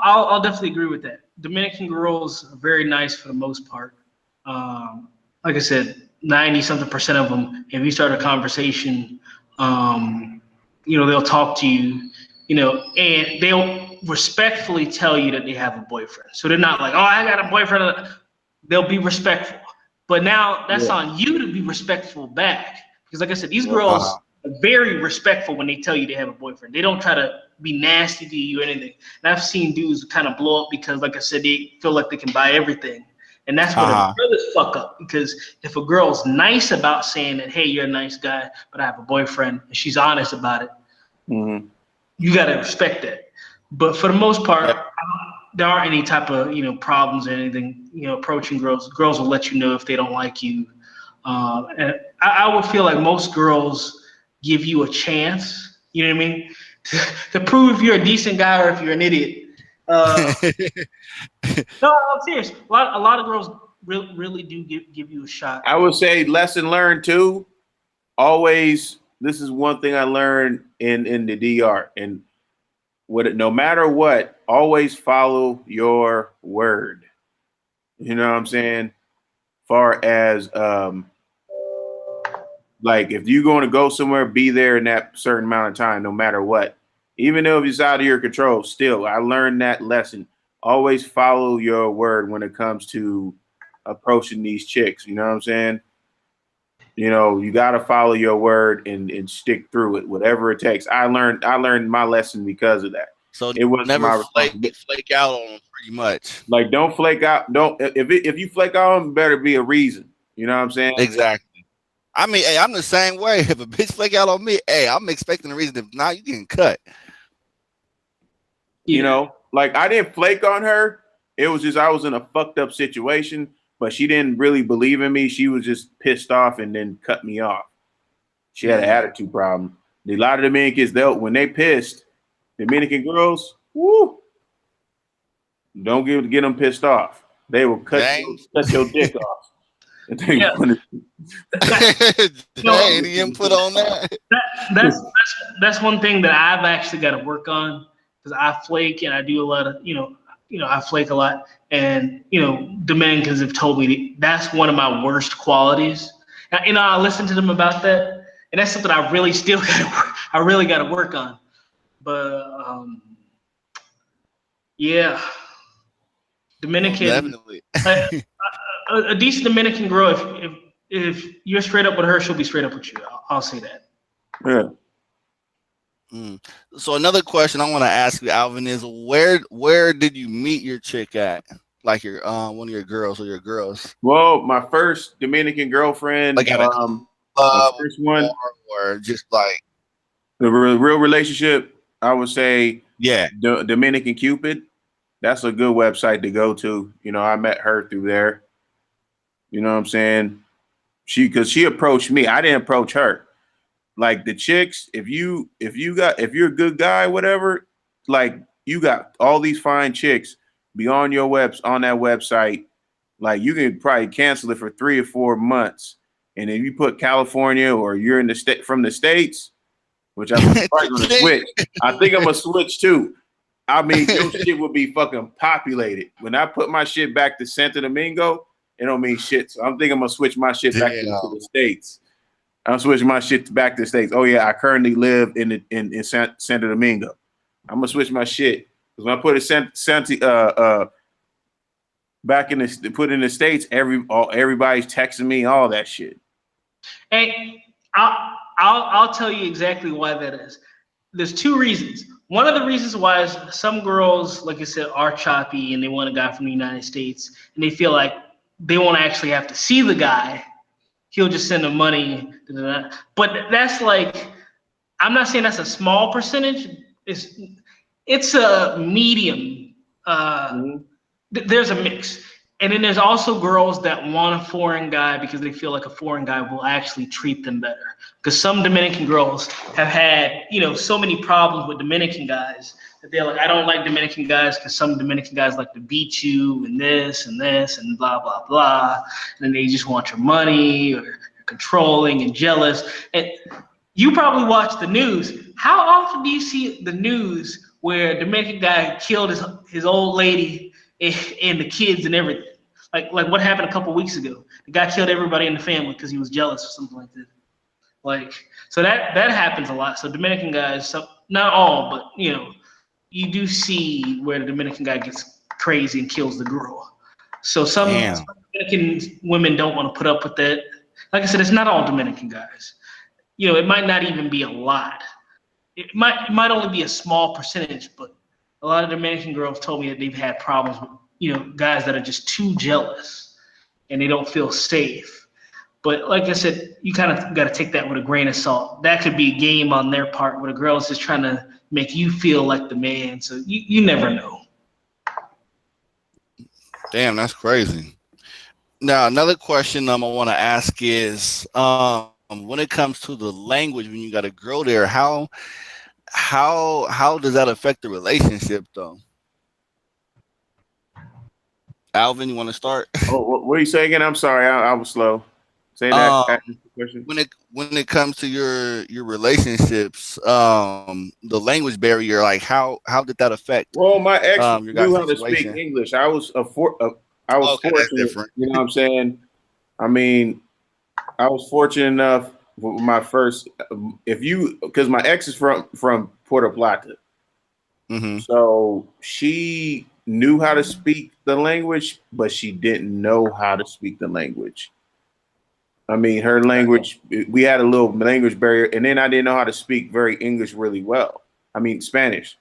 Speaker 3: I'll definitely agree with that. Dominican girls are very nice for the most part. Like I said, 90-something% of them, if you start a conversation, they'll talk to you, and they'll respectfully tell you that they have a boyfriend. So they're not like, oh, I got a boyfriend. They'll be respectful. But now that's on you to be respectful back. Because like I said, these girls are very respectful when they tell you they have a boyfriend. They don't try to be nasty to you or anything. And I've seen dudes kind of blow up because, like I said, they feel like they can buy everything. And that's where the brothers fuck up. Because if a girl's nice about saying that, hey, you're a nice guy, but I have a boyfriend, and she's honest about it, you got to respect that. But for the most part, there aren't any type of problems or anything. Approaching girls will let you know if they don't like you. And I would feel like most girls give you a chance. You know what I mean? To prove if you're a decent guy or if you're an idiot. No, I'm serious. A lot of girls really do give you a shot.
Speaker 2: I would say lesson learned too. Always, this is one thing I learned in the DR, and no matter what, always follow your word. You know what I'm saying? Far as like if you're going to go somewhere, be there in that certain amount of time, no matter what. Even though it's out of your control, still, I learned that lesson. Always follow your word when it comes to approaching these chicks. You know what I'm saying? You got to follow your word and stick through it, whatever it takes. I learned my lesson because of that.
Speaker 1: So
Speaker 2: it was
Speaker 1: never flake out on them, pretty much.
Speaker 2: Like, don't flake out. Don't if you flake out on them, better be a reason. You know what I'm saying?
Speaker 1: Exactly. I mean, hey, I'm the same way. If a bitch flake out on me, hey, I'm expecting a reason. If not, you getting cut.
Speaker 2: Like I didn't flake on her. It was just I was in a fucked up situation, but she didn't really believe in me. She was just pissed off and then cut me off. She had an attitude problem. A lot of Dominicans, when they pissed, Dominican girls, woo, don't get them pissed off. They will cut your dick off.
Speaker 1: Any input on that?
Speaker 3: That's one thing that I've actually got to work on, because I flake and I do a lot of I flake a lot, and Dominicans have told me that's one of my worst qualities. Now, I listen to them about that, and that's something I really got to work on. But Dominican,
Speaker 1: definitely.
Speaker 3: A decent Dominican girl, if you're straight up with her, she'll be straight up with you. I'll say that.
Speaker 2: Yeah.
Speaker 1: So another question I want to ask you, Alvin, is where did you meet your chick at? Like your one of your girls or your girls?
Speaker 2: Well, my first Dominican girlfriend,
Speaker 1: like
Speaker 2: my first one,
Speaker 1: or just like
Speaker 2: the real relationship, I would say, Dominican Cupid. That's a good website to go to. I met her through there. You know what I'm saying? Because she approached me. I didn't approach her. like the chicks, if you're a good guy, whatever, like you got all these fine chicks on that website. Like you can probably cancel it for 3 or 4 months. And if you put California or you're in the state from the States, which I'm probably gonna switch. I think I'm gonna switch too. I mean, your shit will be fucking populated. When I put my shit back to Santo Domingo, it don't mean shit. So I'm thinking I'm gonna switch my shit back to the States. I'm switching my shit back to the States. Oh yeah, I currently live in Santo Domingo. I'm gonna switch my shit because when I put it back in the States, everybody's texting me all that shit.
Speaker 3: Hey, I'll tell you exactly why that is. There's 2 reasons. One of the reasons why is some girls, like I said, are choppy and they want a guy from the United States and they feel like they won't actually have to see the guy. He'll just send them money. But that's like, I'm not saying that's a small percentage. It's a medium. There's a mix. And then there's also girls that want a foreign guy because they feel like a foreign guy will actually treat them better. Because some Dominican girls have had, so many problems with Dominican guys that they're like, I don't like Dominican guys because some Dominican guys like to beat you and this and blah, blah, blah. And then they just want your money or you're controlling and jealous. And you probably watch the news. How often do you see the news where a Dominican guy killed his old lady and the kids and everything? Like what happened a couple weeks ago? The guy killed everybody in the family because he was jealous or something like that. So that happens a lot. So Dominican guys, not all, but you do see where the Dominican guy gets crazy and kills the girl. So some Dominican women don't want to put up with that. Like I said, it's not all Dominican guys. It might not even be a lot. It might only be a small percentage, but a lot of Dominican girls told me that they've had problems with, guys that are just too jealous and they don't feel safe. But like I said, you kind of got to take that with a grain of salt. That could be a game on their part where the girl is just trying to make you feel like the man. So you never know.
Speaker 1: Damn, that's crazy. Now, another question I want to ask is, when it comes to the language, when you got a girl there, how does that affect the relationship, though? Alvin, you want to start?
Speaker 2: Oh, what are you saying again? I'm sorry, I was slow. Say that question.
Speaker 1: When it comes to your relationships, the language barrier, like how did that affect?
Speaker 2: Well, my ex
Speaker 1: knew
Speaker 2: how to speak English. I was fortunate. You know what I'm saying? I mean, I was fortunate enough with my first. Because my ex is from Puerto Plata, so she knew how to speak the language, but she didn't know how to speak the language. I mean, her language, we had a little language barrier, and then I didn't know how to speak very English really well. I mean, Spanish.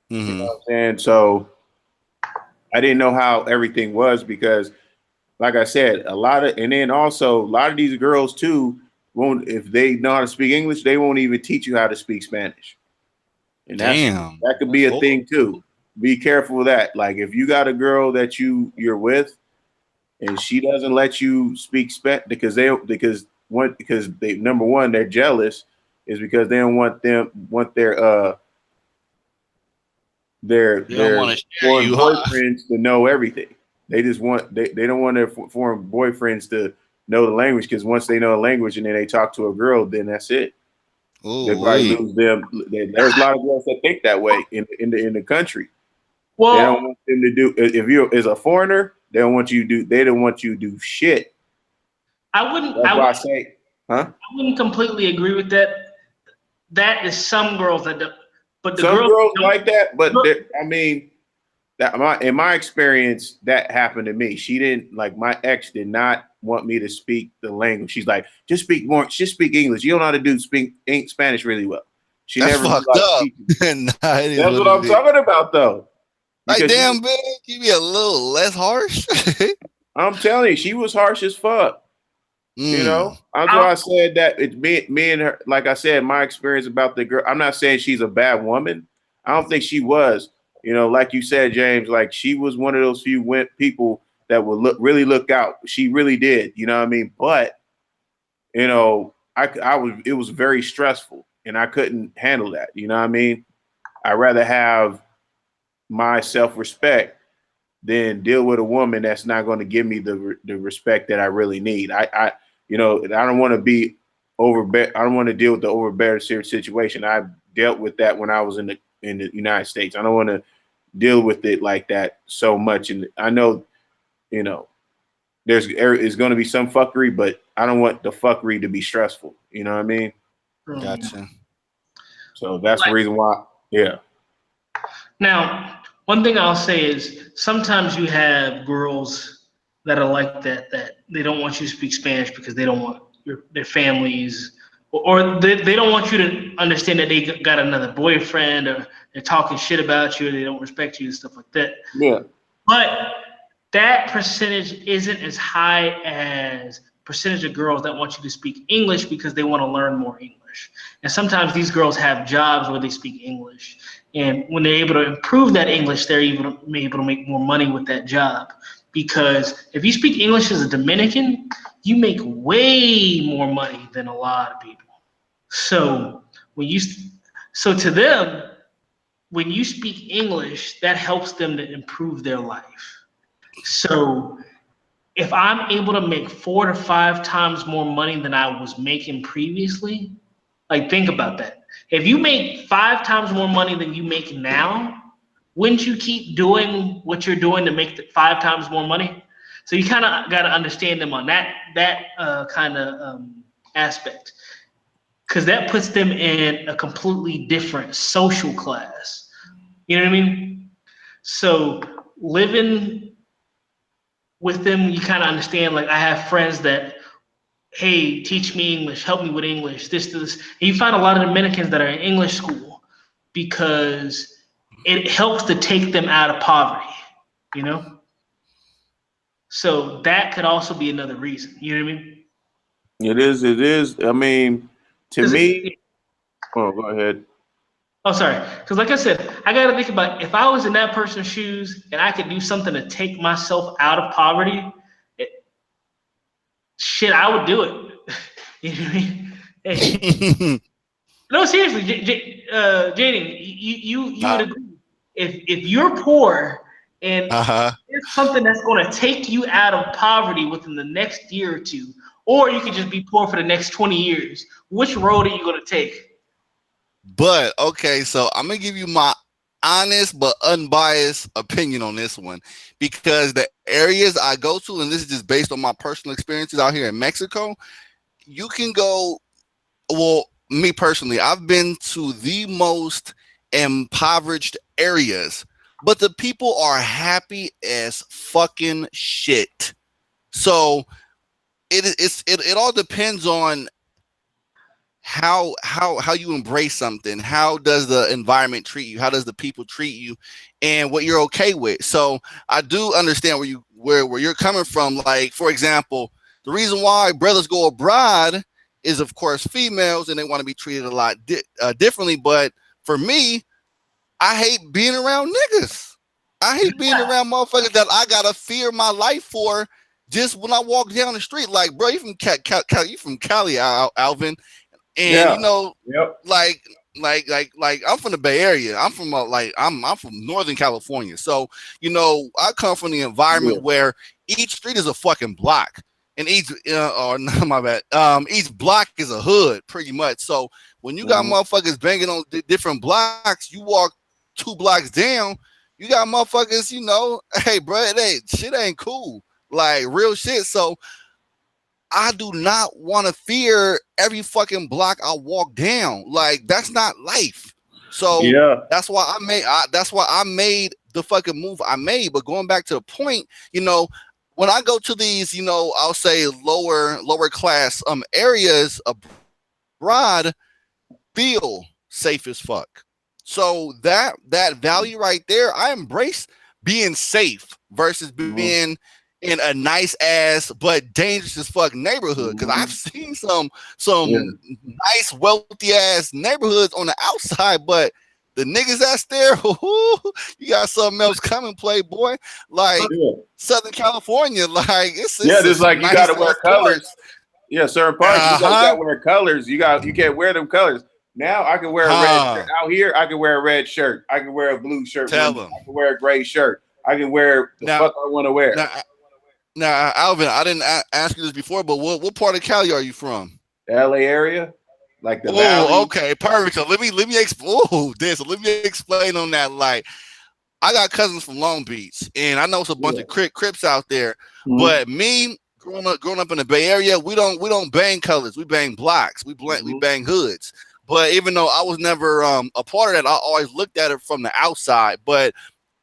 Speaker 2: You know what I'm saying? So I didn't know how everything was because, like I said, a lot of these girls too won't, if they know how to speak English, they won't even teach you how to speak Spanish. And that could be a thing too. Be careful with that. Like if you got a girl that you're with, and she doesn't let you speak Spanish because they number one, they're jealous, is because they don't want their foreign boyfriends to know everything. They just want they don't want their foreign boyfriends to know the language, because once they know the language and then they talk to a girl, then that's it. They probably lose them. There's a lot of girls that think that way in the country. Well, they don't want them to do. If you're as a foreigner, they don't want you to do. They don't want you to do shit.
Speaker 3: I wouldn't.
Speaker 2: That's why I say, huh?
Speaker 3: I wouldn't completely agree with that. That is some girls that do, but
Speaker 2: some girls like that. But I mean, in my experience, that happened to me. She didn't like. My ex did not want me to speak the language. She's like, just speak English. You don't know how to speak Spanish really well. She
Speaker 1: That's
Speaker 2: never
Speaker 1: fucked up.
Speaker 2: That's what I'm talking about, though.
Speaker 1: Like, damn, bitch, you be a little less harsh.
Speaker 2: I'm telling you, she was harsh as fuck. You know, that's why I said that it's me and her. Like I said, my experience about the girl. I'm not saying she's a bad woman. I don't think she was. You know, like you said, James, like she was one of those few people that would really look out. She really did. You know what I mean? But you know, it was very stressful, and I couldn't handle that. You know what I mean? I'd rather have my self-respect than deal with a woman that's not going to give me the respect that I really need. I don't want to be I don't want to deal with the overbearing situation. I dealt with that when I was in the United States. I don't want to deal with it like that so much. And I know, there's going to be some fuckery, but I don't want the fuckery to be stressful. You know what I mean?
Speaker 1: Gotcha.
Speaker 2: So that's the reason why. Yeah.
Speaker 3: Now, one thing I'll say is sometimes you have girls that are like that they don't want you to speak Spanish because they don't want their families, or they don't want you to understand that they got another boyfriend, or they're talking shit about you, or they don't respect you and stuff like that.
Speaker 2: Yeah.
Speaker 3: But that percentage isn't as high as percentage of girls that want you to speak English because they want to learn more English. And sometimes these girls have jobs where they speak English. And when they're able to improve that English, they're able to make more money with that job. Because if you speak English as a Dominican, you make way more money than a lot of people. So to them, when you speak English, that helps them to improve their life. So if I'm able to make 4 to 5 times more money than I was making previously, like think about that. If you make 5 times more money than you make now, wouldn't you keep doing what you're doing to make 5 times more money? So you kind of got to understand them on that kind of aspect, because that puts them in a completely different social class. You know what I mean? So living with them, you kind of understand, like I have friends that, hey, teach me English, help me with English, this. And you find a lot of Dominicans that are in English school because it helps to take them out of poverty, So that could also be another reason. You know what I mean?
Speaker 2: It is. I mean, to me, oh, go ahead.
Speaker 3: Oh, sorry. Because like I said, I got to think about if I was in that person's shoes and I could do something to take myself out of poverty, I would do it. You know what I mean? No, seriously, Jaden, you would agree. If you're poor and it's something that's going to take you out of poverty within the next year or two, or you could just be poor for the next 20 years, which road are you going to take?
Speaker 1: But okay, so I'm gonna give you my honest but unbiased opinion on this one, because the areas I go to, and this is just based on my personal experiences out here in Mexico, you can go. Well, me personally, I've been to the most impoverished areas, but the people are happy as fucking shit. So it all depends on how you embrace something. How does the environment treat you? How does the people treat you, and what you're okay with? So I do understand where you're coming from. Like, for example, the reason why brothers go abroad is, of course, females, and they want to be treated a lot differently. But for me, I hate being around niggas. I hate being around motherfuckers that I gotta fear my life for. Just when I walk down the street, like, bro, you from Cali, Alvin. And like I'm from the Bay Area. I'm from I'm from Northern California. So I come from the environment where each street is a fucking block, and each my bad. Each block is a hood, pretty much. So when you got motherfuckers banging on different blocks, you walk 2 blocks down, you got motherfuckers. Hey, bro, shit ain't cool, like real shit. So I do not want to fear every fucking block I walk down. Like, that's not life. So that's why I made the fucking move I made. But going back to the point, when I go to these, I'll say lower class areas abroad, feel safe as fuck. So that value right there, I embrace being safe versus being in a nice ass but dangerous as fuck neighborhood, because I've seen some nice wealthy ass neighborhoods on the outside, but the niggas that's there, you got something else coming, playboy. Like Southern California, like it's
Speaker 2: like nice, you gotta wear colors. Yeah, certain parts you gotta wear colors. You can't wear them colors. Now I can wear a red shirt. Out here, I can wear a red shirt. I can wear a blue shirt. I can wear a gray shirt. I can wear the fuck I want to wear.
Speaker 1: Now, Alvin, I didn't ask you this before, but what part of Cali are you from?
Speaker 2: The LA area, like the valley.
Speaker 1: Okay, perfect. So let me explain on that. Like, I got cousins from Long Beach, and I know it's a bunch of Crips out there. Mm-hmm. But me, growing up in the Bay Area, we don't bang colors. We bang blocks. We bang hoods. But even though I was never a part of that, I always looked at it from the outside. But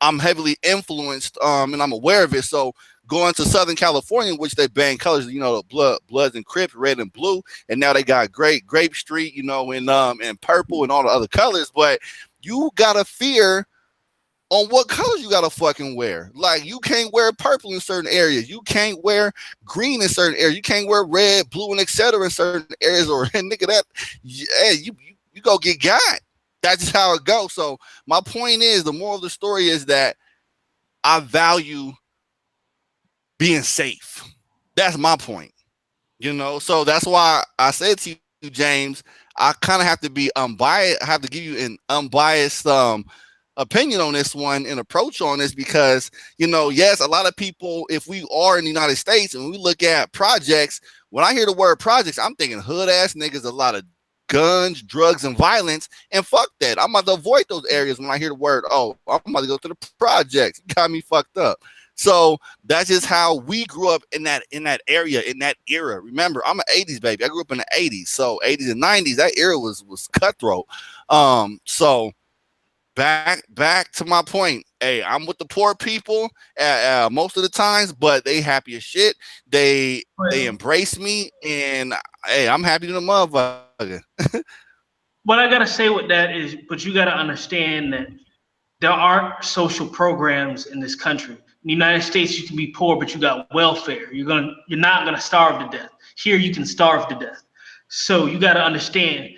Speaker 1: I'm heavily influenced, and I'm aware of it. So going to Southern California, which they bang colors, the Bloods and Crips, red and blue, and now they got Grape Street, and purple and all the other colors. But you gotta fear on what colors you gotta fucking wear. Like, you can't wear purple in certain areas. You can't wear green in certain areas. You can't wear red, blue, and etc. in certain areas. Or nigga, that you go get got. That's just how it goes. So my point is, the moral of the story is that I value being safe. That's my point. So that's why I said to you, James, I kind of have to be unbiased. I have to give you an unbiased opinion on this one and approach on this because, yes, a lot of people, if we are in the United States and we look at projects, when I hear the word projects, I'm thinking hood ass niggas, a lot of guns, drugs, and violence, and fuck that. I'm about to avoid those areas when I hear the word, I'm about to go to the projects. You got me fucked up. So that's just how we grew up in that area, in that era. Remember, I'm an 80s baby. I grew up in the 80s. So 80s and 90s, that era was cutthroat. So back to my point. Hey, I'm with the poor people most of the times, but they happy as shit. They embrace me, and hey, I'm happy to the motherfucker.
Speaker 3: What I gotta say with that is, but you gotta understand that there are social programs in this country. In the United States, you can be poor, but you got welfare. You're not gonna starve to death. Here, you can starve to death. So you gotta understand,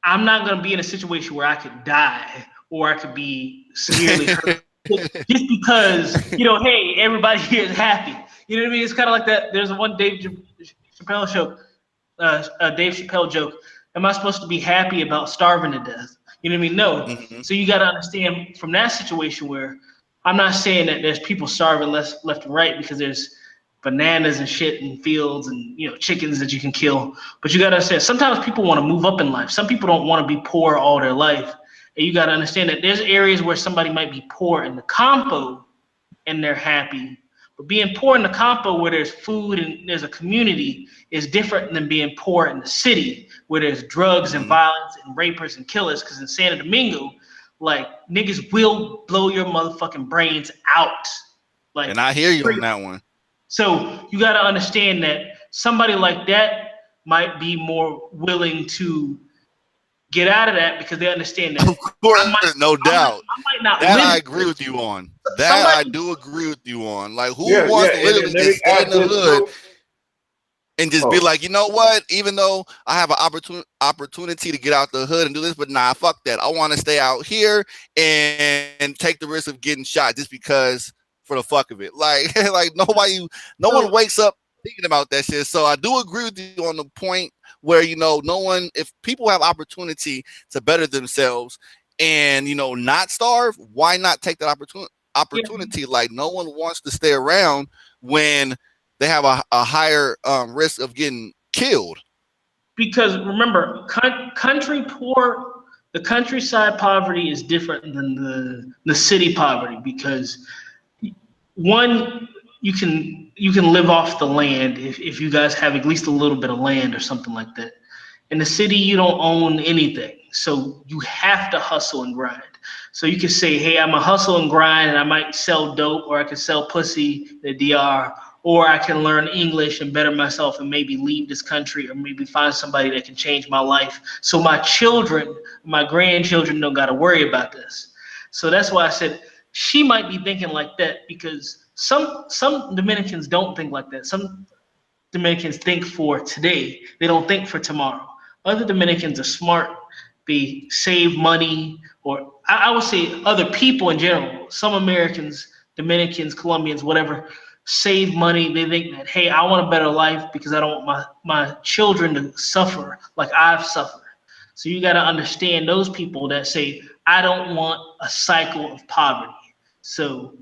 Speaker 3: I'm not gonna be in a situation where I could die or I could be severely hurt just because, hey, everybody here is happy. You know what I mean? It's kind of like that. There's one Dave Chappelle show, a Dave Chappelle joke. Am I supposed to be happy about starving to death? You know what I mean? No. Mm-hmm. So you got to understand from that situation where I'm not saying that there's people starving left and right because there's bananas and shit in fields and chickens that you can kill. But you got to understand, sometimes people want to move up in life. Some people don't want to be poor all their life. And you got to understand that there's areas where somebody might be poor in the campo and they're happy. But being poor in the campo where there's food and there's a community is different than being poor in the city where there's drugs and violence and rapers and killers. Because in Santo Domingo, like, niggas will blow your motherfucking brains out. Like,
Speaker 1: and I hear you on that one.
Speaker 3: So you got to understand that somebody like that might be more willing to get out of that because they understand that.
Speaker 1: Of course, no doubt.
Speaker 3: I might not
Speaker 1: that
Speaker 3: live.
Speaker 1: I agree with you on. I do agree with you on. Like, who wants to literally just stay in the hood and just be like, you know what? Even though I have an opportunity to get out the hood and do this, but nah, fuck that. I want to stay out here and take the risk of getting shot just because, for the fuck of it. Like no one wakes up thinking about that shit. So I do agree with you on the point where, no one, if people have opportunity to better themselves and, not starve, why not take that opportunity? Yeah. Like, no one wants to stay around when they have a higher risk of getting killed. Because
Speaker 3: remember, country poor, the countryside poverty is different than the city poverty because one, you can live off the land if you guys have at least a little bit of land or something like that. In the city, you don't own anything. So you have to hustle and grind. So you can say, hey, I'm a hustle and grind and I might sell dope or I can sell pussy in the DR, or I can learn English and better myself and maybe leave this country or maybe find somebody that can change my life. So my children, my grandchildren don't got to worry about this. So that's why I said, she might be thinking like that because some Dominicans don't think like that. Some Dominicans think for today. They don't think for tomorrow. Other Dominicans are smart. They save money, or I would say other people in general. Some Americans, Dominicans, Colombians, whatever, save money. They think that, hey, I want a better life because I don't want my children to suffer like I've suffered. So you got to understand those people that say, I don't want a cycle of poverty. So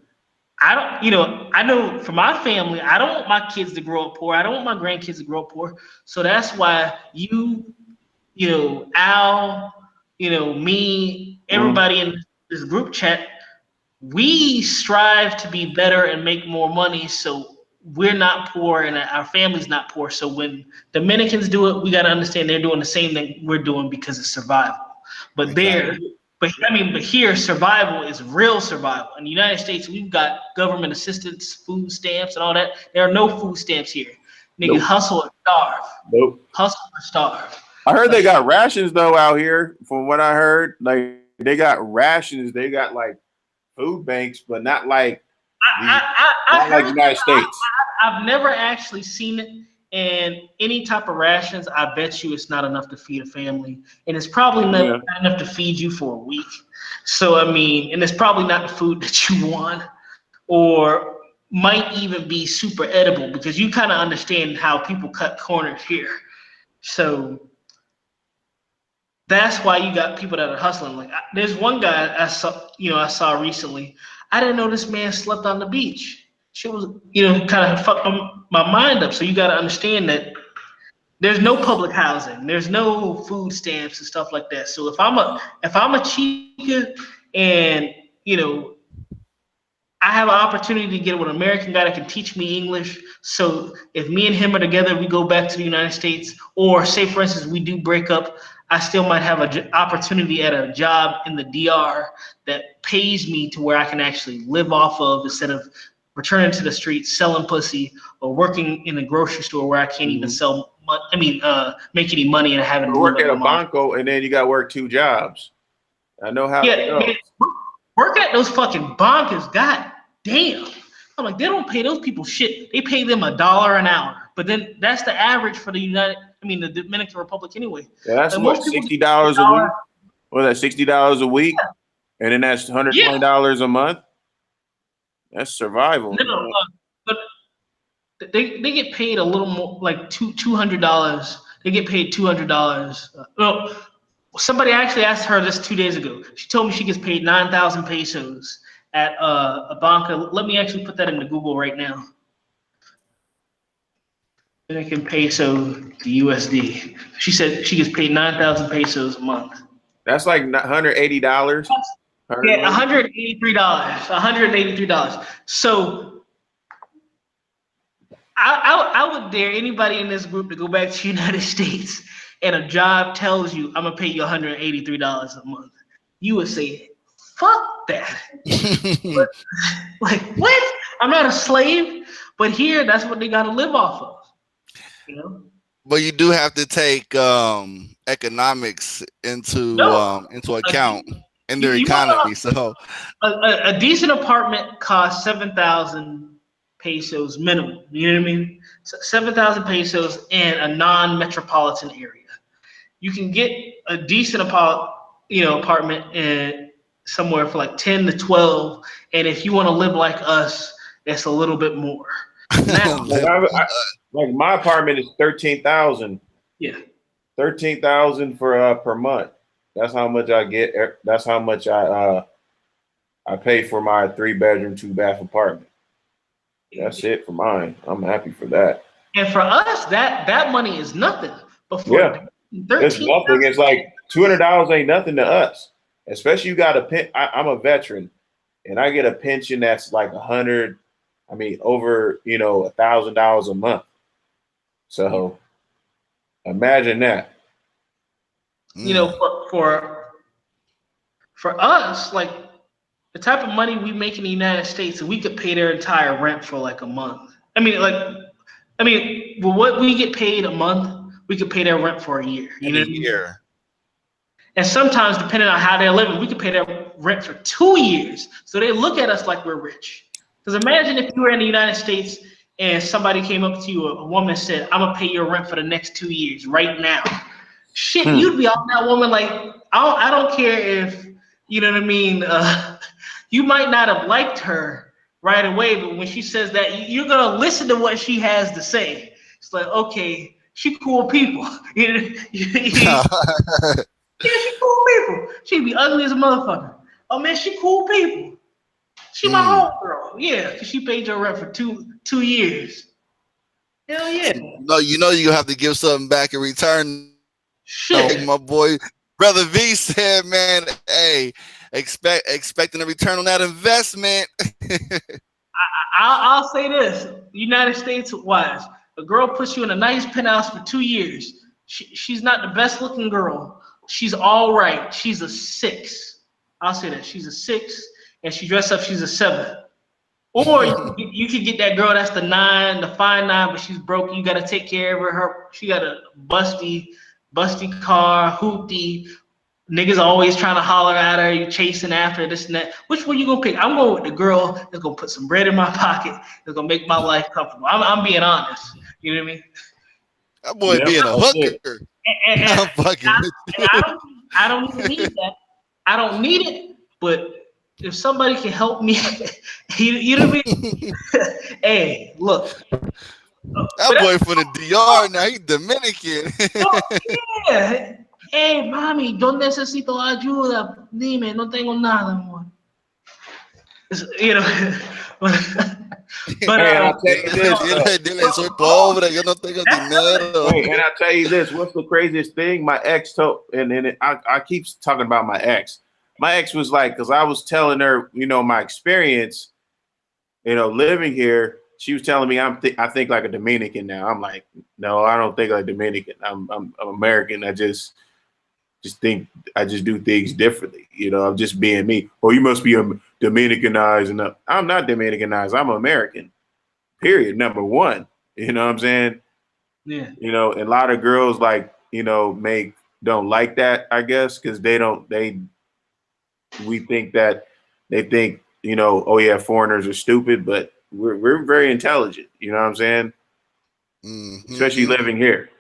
Speaker 3: I don't, I know for my family, I don't want my kids to grow up poor. I don't want my grandkids to grow up poor. So that's why Al, me, everybody in this group chat, we strive to be better and make more money so we're not poor and our family's not poor. So when Dominicans do it, we got to understand they're doing the same thing we're doing because it's survival. But
Speaker 1: Exactly.
Speaker 3: but here survival is real survival. In the United States, we've got government assistance, food stamps, and all that. There are no food stamps here. Niggas hustle or starve. Hustle or starve.
Speaker 2: I heard they got rations though out here. From what I heard, like they got rations. They got like food banks, but not like like United States.
Speaker 3: I've never actually seen it. And any type of rations, I bet you it's not enough to feed a family. And it's probably not enough to feed you for a week. So, and it's probably not the food that you want or might even be super edible because you kind of understand how people cut corners here. So that's why you got people that are hustling. Like there's one guy I saw recently. I didn't know this man slept on the beach. She was, kind of fucked my mind up. So you got to understand that there's no public housing, there's no food stamps and stuff like that. So if I'm a chica and I have an opportunity to get with an American guy that can teach me English. So if me and him are together, we go back to the United States, or say for instance we do break up, I still might have an opportunity at a job in the DR that pays me to where I can actually live off of instead of returning to the streets, selling pussy, or working in a grocery store where I can't even make any money and having to
Speaker 2: work at a banco and then you got to work 2 jobs. I know how it goes.
Speaker 3: Man, work at those fucking bancos, god damn. I'm like, they don't pay those people shit. They pay them $1 an hour. But then that's the average for the Dominican Republic anyway.
Speaker 2: Yeah, that's like what, $60 a week? Well, that's $60 a week, and then that's $120 a month. That's survival.
Speaker 3: No, but they get paid a little more, like $200. They get paid $200. Well, somebody actually asked her this 2 days ago. She told me she gets paid 9,000 pesos at a banca. Let me actually put that into Google right now. Dominican peso to USD. She said she gets paid 9,000 pesos a month.
Speaker 2: That's like $180.
Speaker 3: Yeah, $183. $183. So I would dare anybody in this group to go back to the United States and a job tells you I'm gonna pay you $183 a month. You would say, fuck that. Like, what? I'm not a slave, but here that's what they gotta live off of.
Speaker 1: But you do have to take economics into account in their economy. So
Speaker 3: a decent apartment costs 7,000 pesos minimum. You know what I mean? So 7,000 pesos in a non-metropolitan area. You can get a decent apartment in somewhere for like 10 to 12, and if you want to live like us, it's a little bit more. Now,
Speaker 2: like my apartment is 13,000.
Speaker 3: Yeah,
Speaker 2: 13,000 for per month. That's how much I get. That's how much I pay for my 3-bedroom, 2-bath apartment. That's it for mine. I'm happy for that.
Speaker 3: And for us, that money is nothing. But
Speaker 2: for it's nothing. It's like $200 ain't nothing to us. Especially you got I'm a veteran, and I get a pension that's like over $1,000 a month. So imagine that.
Speaker 3: For us, like the type of money we make in the United States, we could pay their entire rent for like a month. What we get paid a month, we could pay their rent for a year. You know what I mean? And sometimes, depending on how they're living, we could pay their rent for 2 years. So they look at us like we're rich. Because imagine if you were in the United States and somebody came up to you, a woman said, I'm going to pay your rent for the next 2 years right now. Shit, you'd be on that woman like, I don't care if, you know what I mean? You might not have liked her right away. But when she says that, you're gonna listen to what she has to say. It's like, okay, she cool people. Yeah, she cool people. She'd be ugly as a motherfucker. Oh man, she cool people. She my homegirl. Yeah, because she paid your rent for two years. Hell yeah.
Speaker 1: No, you have to give something back in return.
Speaker 3: Shit.
Speaker 1: Like my boy Brother V said, man, hey, expecting a return on that investment.
Speaker 3: I'll say this: United States wise, a girl puts you in a nice penthouse for 2 years. She's not the best looking girl. She's all right. She's a 6. I'll say that she's a 6, and she dressed up. She's a 7. Or you could get that girl that's the 9, the fine 9, but she's broke. You got to take care of her. She got a busty car, hoopty. Niggas always trying to holler at her. You chasing after her, this and that. Which one you gonna pick? I'm going with the girl that's gonna put some bread in my pocket. That's gonna make my life comfortable. I'm being honest. You know what I mean?
Speaker 1: That boy being a hooker.
Speaker 3: And I don't even need that. I don't need it. But if somebody can help me, you know what I mean? Hey, look.
Speaker 1: That boy from the DR now, he's Dominican.
Speaker 3: Yeah. Hey, mami, yo necesito ayuda. Dime, no tengo nada, amor. You know, but
Speaker 1: dile, soy pobre, yo no tengo dinero.
Speaker 2: Wait, and I tell you this, what's the craziest thing? My ex told, I keep talking about my ex. My ex was like, because I was telling her, my experience, living here. She was telling me I think like a Dominican now. I'm like, no, I don't think like Dominican. I'm American. I just think I just do things differently. I'm just being me. Oh, you must be a Dominicanized. And I'm not Dominicanized. I'm American. Period. Number one. You know what I'm saying?
Speaker 3: Yeah.
Speaker 2: And a lot of girls don't like that, I guess, because we think that they think, oh yeah, foreigners are stupid, but we're very intelligent. You know what I'm saying? Mm-hmm. Especially living here.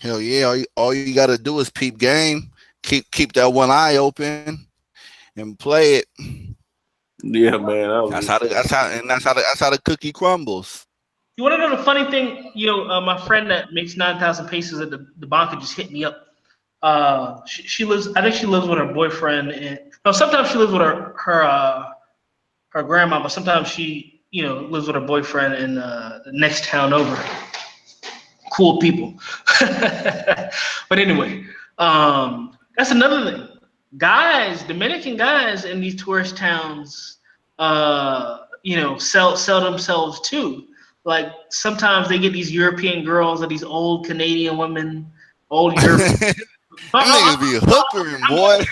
Speaker 1: Hell yeah! All you got to do is peep game, keep that one eye open, and play it.
Speaker 2: Yeah, man.
Speaker 1: That's how the cookie crumbles.
Speaker 3: You want to know the funny thing? My friend that makes 9,000 pesos at the banca just hit me up. She lives. I think she lives with her boyfriend, and sometimes she lives with her grandma, but sometimes she lives with her boyfriend in the next town over. Cool people. But anyway, that's another thing. Dominican guys in these tourist towns, sell themselves too. Like sometimes they get these European girls or these old Canadian women, old European.
Speaker 1: Niggas be hookering, boy.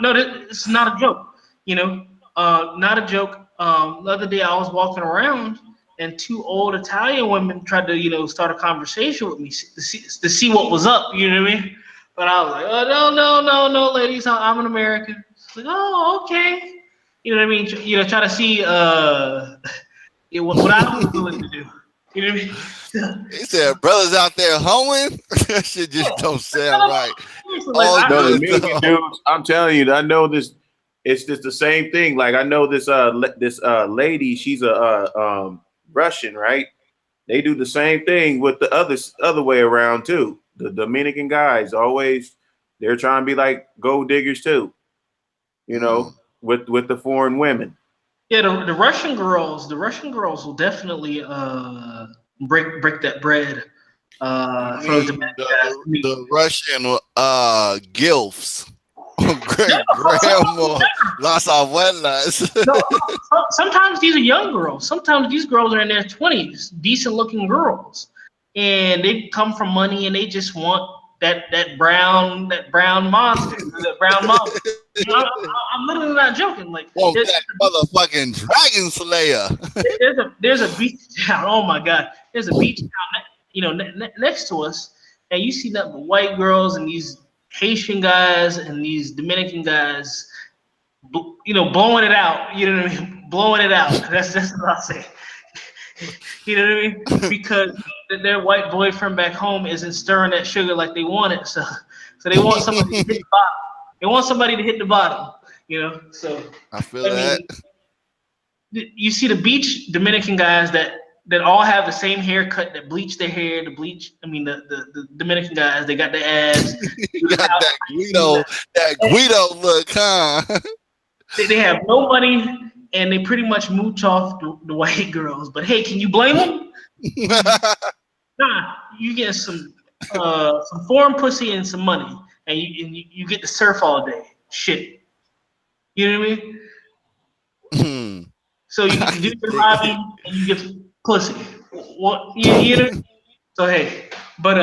Speaker 3: No, it's not a joke. Not a joke. The other day I was walking around and 2 old Italian women tried to, start a conversation with me to see what was up. You know what I mean? But I was like, oh no, ladies, I'm an American. It's like, oh, okay. You know what I mean? Try to see what I was willing to do. You know what I mean?
Speaker 1: He said, brothers out there hoeing? That shit just don't sound right.
Speaker 2: Dominican dudes, I'm telling you, I know this. It's just the same thing. Like I know this lady, she's a Russian, right? They do the same thing with the other way around too. The Dominican guys they're trying to be like gold diggers too, with the foreign women.
Speaker 3: Yeah, the Russian girls will definitely break that bread.
Speaker 1: The Russian gilfs. Grandma, las abuelas.
Speaker 3: No, sometimes these are young girls. Sometimes these girls are in their 20s, decent looking girls, and they come from money and they just want that brown monster, that brown monster. I'm literally not joking. Like,
Speaker 1: that motherfucking dragon slayer.
Speaker 3: There's a beach town. Oh my god, there's a beach town, next to us, and you see nothing but white girls and these Haitian guys and these Dominican guys, blowing it out. You know what I mean? Blowing it out. That's what I'll say. You know what I mean? Because their white boyfriend back home isn't stirring that sugar like they want it. So they want somebody to hit the bottom. They want somebody to hit the bottom. You know, so
Speaker 1: I feel that.
Speaker 3: You see the beach Dominican guys that all have the same haircut, that bleach their hair, the Dominican guys, they got the abs.
Speaker 1: You got that Guido look, huh?
Speaker 3: They have no money and they pretty much mooch off the white girls. But hey, can you blame them? Nah, you get some foreign pussy and some money, and you get to surf all day. Shit, you know what I mean? So you get to do your hobby and you get pussy. What you know? So hey, but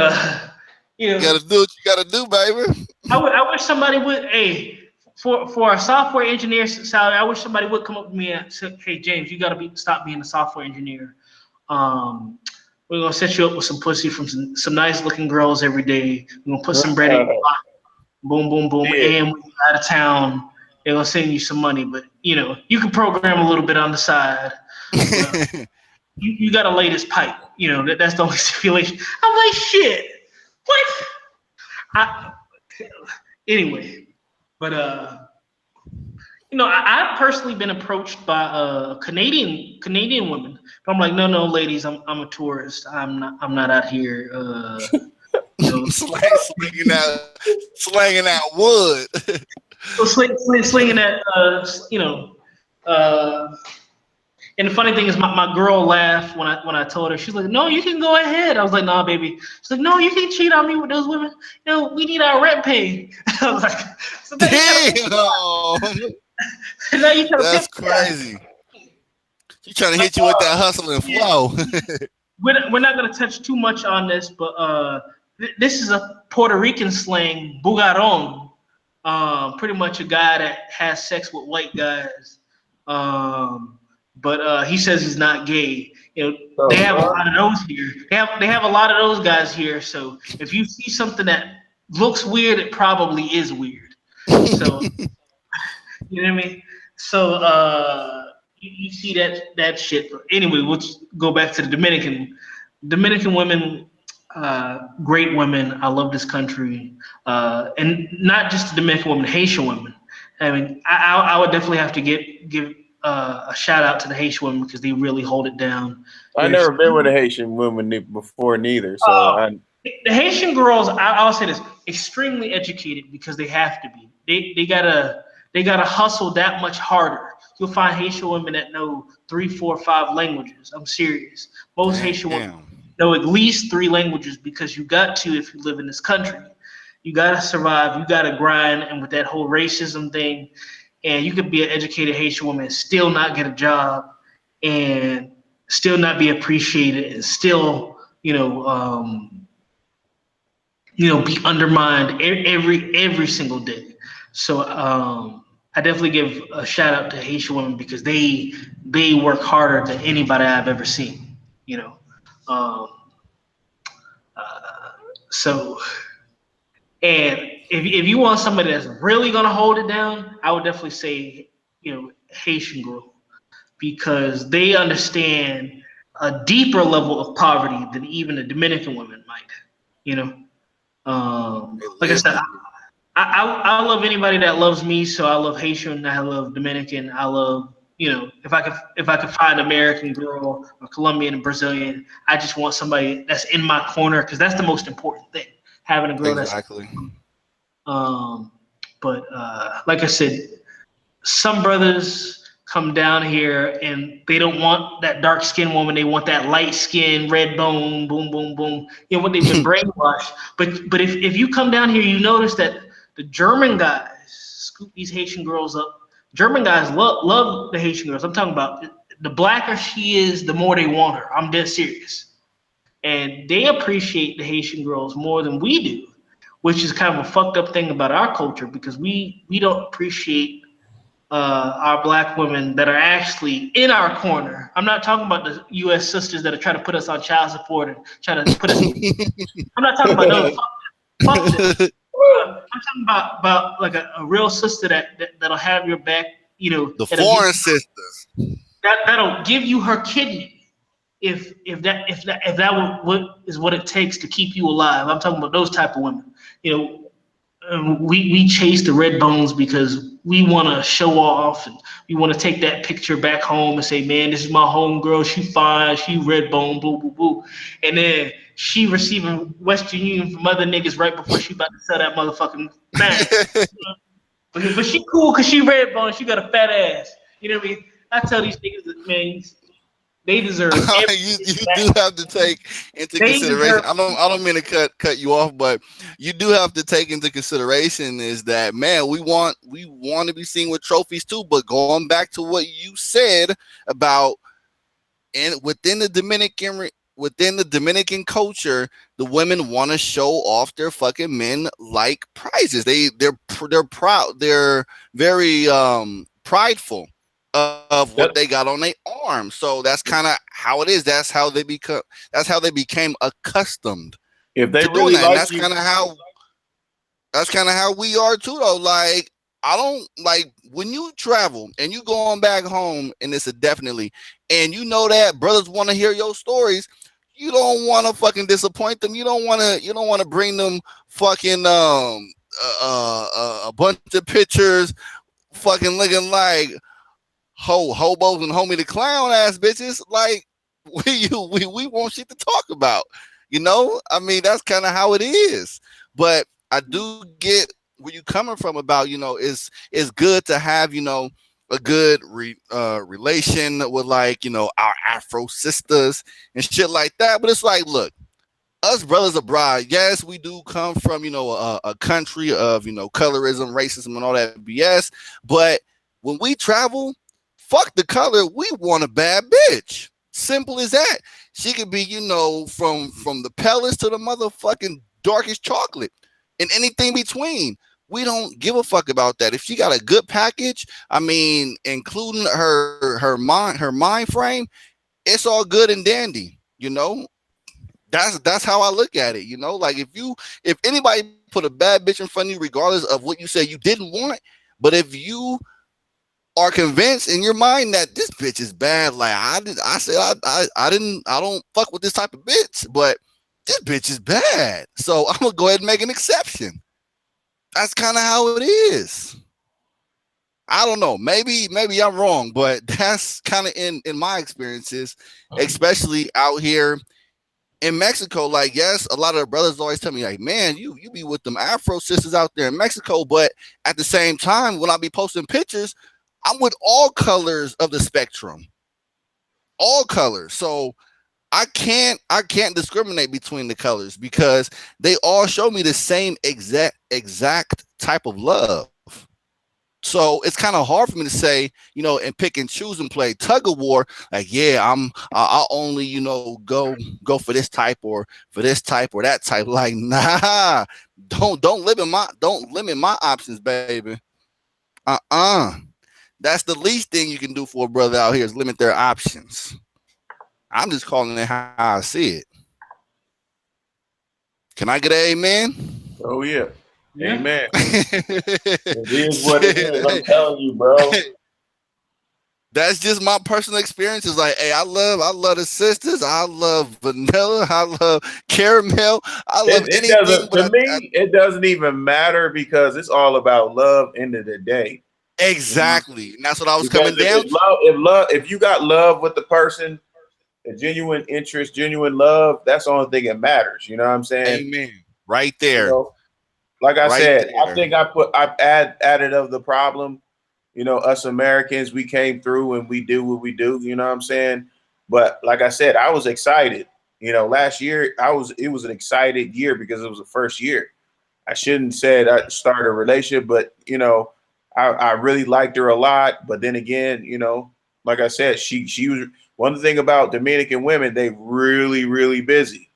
Speaker 1: you gotta do what you gotta do, baby.
Speaker 3: I wish somebody would for a software engineer salary. I wish somebody would come up with me and say, "Hey James, you gotta stop being a software engineer. We're gonna set you up with some pussy from some nice looking girls every day. We're gonna put some bread in your pocket. Boom, boom, boom, and when you're out of town, they're gonna send you some money. But you know, you can program a little bit on the side. You gotta lay this pipe. You know, that's the only stipulation." I'm like, shit. What? Anyway, but you know, I've personally been approached by Canadian women. But I'm like, no, ladies, I'm a tourist. I'm not out here. You know,
Speaker 1: slanging that wood.
Speaker 3: slinging that. You know. And the funny thing is, my girl laughed when I told her. She's like, "No, you can go ahead." I was like, "Nah, baby." She's like, "No, you can't cheat on me with those women. You know, we need our rent paid." I was like, so
Speaker 1: "Damn, that's crazy." She's trying to hit you with that hustle and flow.
Speaker 3: We're not gonna touch too much on this, but this is a Puerto Rican slang, bugaron. Pretty much a guy that has sex with white guys. But he says he's not gay. You know, they have a lot of those here. They have a lot of those guys here. So if you see something that looks weird, it probably is weird. So you know what I mean? So you see that shit. But anyway, we'll go back to the Dominican women. Great women. I love this country, and not just the Dominican women, Haitian women. I mean, I would definitely have to give a shout out to the Haitian women because they really hold it down.
Speaker 2: I've never been with a Haitian woman before neither. So
Speaker 3: the Haitian girls, I'll say this, extremely educated because they have to be. They gotta hustle that much harder. You'll find Haitian women that know 3, 4, 5 languages. I'm serious. Most Haitian women know at least 3 languages because you got to if you live in this country. You gotta survive. You gotta grind, and with that whole racism thing. And you could be an educated Haitian woman and still not get a job and still not be appreciated and still, be undermined every single day. So I definitely give a shout out to Haitian women because they work harder than anybody I've ever seen, you know. So, and if you want somebody that's really gonna hold it down, I would definitely say, Haitian girl, because they understand a deeper level of poverty than even the Dominican women might. Like I said, I love anybody that loves me. So I love Haitian, I love Dominican, I love, if I could find an American girl or Colombian and Brazilian, I just want somebody that's in my corner because that's the most important thing. Having a girl
Speaker 1: exactly.
Speaker 3: But like I said, some brothers come down here and they don't want that dark skinned woman. They want that light skin, red bone, boom, boom, boom. What they've been brainwashed. But if you come down here, you notice that the German guys scoop these Haitian girls up. German guys love the Haitian girls. I'm talking about the blacker she is, the more they want her. I'm dead serious. And they appreciate the Haitian girls more than we do, which is kind of a fucked up thing about our culture because we don't appreciate our black women that are actually in our corner. I'm not talking about the U.S. sisters that are trying to put us on child support and trying to put us. I'm not talking about those. Fuck this. I'm talking about like a real sister that'll have your back.
Speaker 1: The foreign sisters
Speaker 3: that'll give you her kidney if that is what it takes to keep you alive. I'm talking about those type of women. we chase the red bones because we want to show off and we want to take that picture back home and say, man, this is my homegirl. She fine. She red bone. Boo boo boo. And then she receiving Western Union from other niggas right before she about to sell that motherfucking thing. But she cool because she red bone. She got a fat ass. You know what I mean? I tell these niggas that, man, they deserve
Speaker 1: you
Speaker 3: everything
Speaker 1: do have to take into
Speaker 3: they
Speaker 1: consideration.
Speaker 3: deserve.
Speaker 1: I don't mean to cut you off, but you do have to take into consideration is that, man, we want to be seen with trophies too. But going back to what you said about within the Dominican culture, the women want to show off their fucking men like prizes. They're proud. They're very prideful of what they got on their arm. So that's kind of how it is. That's how they became accustomed
Speaker 2: If they
Speaker 1: to doing
Speaker 2: really
Speaker 1: that. And
Speaker 2: like you,
Speaker 1: that's kind of how we are too, though. Like, I don't like when you travel and you going back home, and it's a definitely, and you know that brothers want to hear your stories. You don't want to fucking disappoint them. You don't want to bring them fucking a bunch of pictures, fucking looking like hobos and homie the clown ass bitches. Like, we want shit to talk about. You know, I mean, that's kind of how it is. But I do get where you coming from about, it's good to have, a good relation with, like, our Afro sisters and shit like that. But it's like, look, us brothers abroad, yes, we do come from, a country of, colorism, racism, and all that BS. But when we travel, fuck the color, we want a bad bitch. Simple as that. She could be, from the palest to the motherfucking darkest chocolate and anything between. We don't give a fuck about that. If she got a good package, I mean, including her mind frame, it's all good and dandy. That's how I look at it. Like, if anybody put a bad bitch in front of you, regardless of what you say you didn't want, but if you are convinced in your mind that this bitch is bad, like I don't fuck with this type of bitch, but this bitch is bad, so I'm gonna go ahead and make an exception. That's kind of how it is. I don't know. Maybe I'm wrong, but that's kind of in my experiences, especially out here in Mexico. Like, yes, a lot of the brothers always tell me, like, man, you be with them Afro sisters out there in Mexico, but at the same time, when I be posting pictures, I'm with all colors of the spectrum, all colors. So I can't discriminate between the colors because they all show me the same exact type of love. So it's kind of hard for me to say, and pick and choose and play tug of war. Like, yeah, I'll only, go for this type or for this type or that type. Like, nah, don't limit my options, baby. That's the least thing you can do for a brother out here is limit their options. I'm just calling it how I see it. Can I get an amen?
Speaker 2: oh yeah. Amen.
Speaker 5: It is what it is. I'm telling you, bro.
Speaker 1: That's just my personal experience. It's like, hey, I love the sisters. I love vanilla. I love caramel. I love anything.
Speaker 2: It doesn't even matter because it's all about love. End of the day.
Speaker 1: Exactly. And that's what I was coming down
Speaker 2: to. If you got love with the person, a genuine interest, genuine love, that's the only thing that matters. You know what I'm saying?
Speaker 1: Amen. Right there.
Speaker 2: Like I said, there. I think I've added of the problem. Us Americans, we came through and we do what we do. You know what I'm saying? But like I said, I was excited. Last year it was an excited year because it was the first year. I shouldn't said I started a relationship, but I really liked her a lot. But then again, like I said, she was one thing about Dominican women, they really, really busy.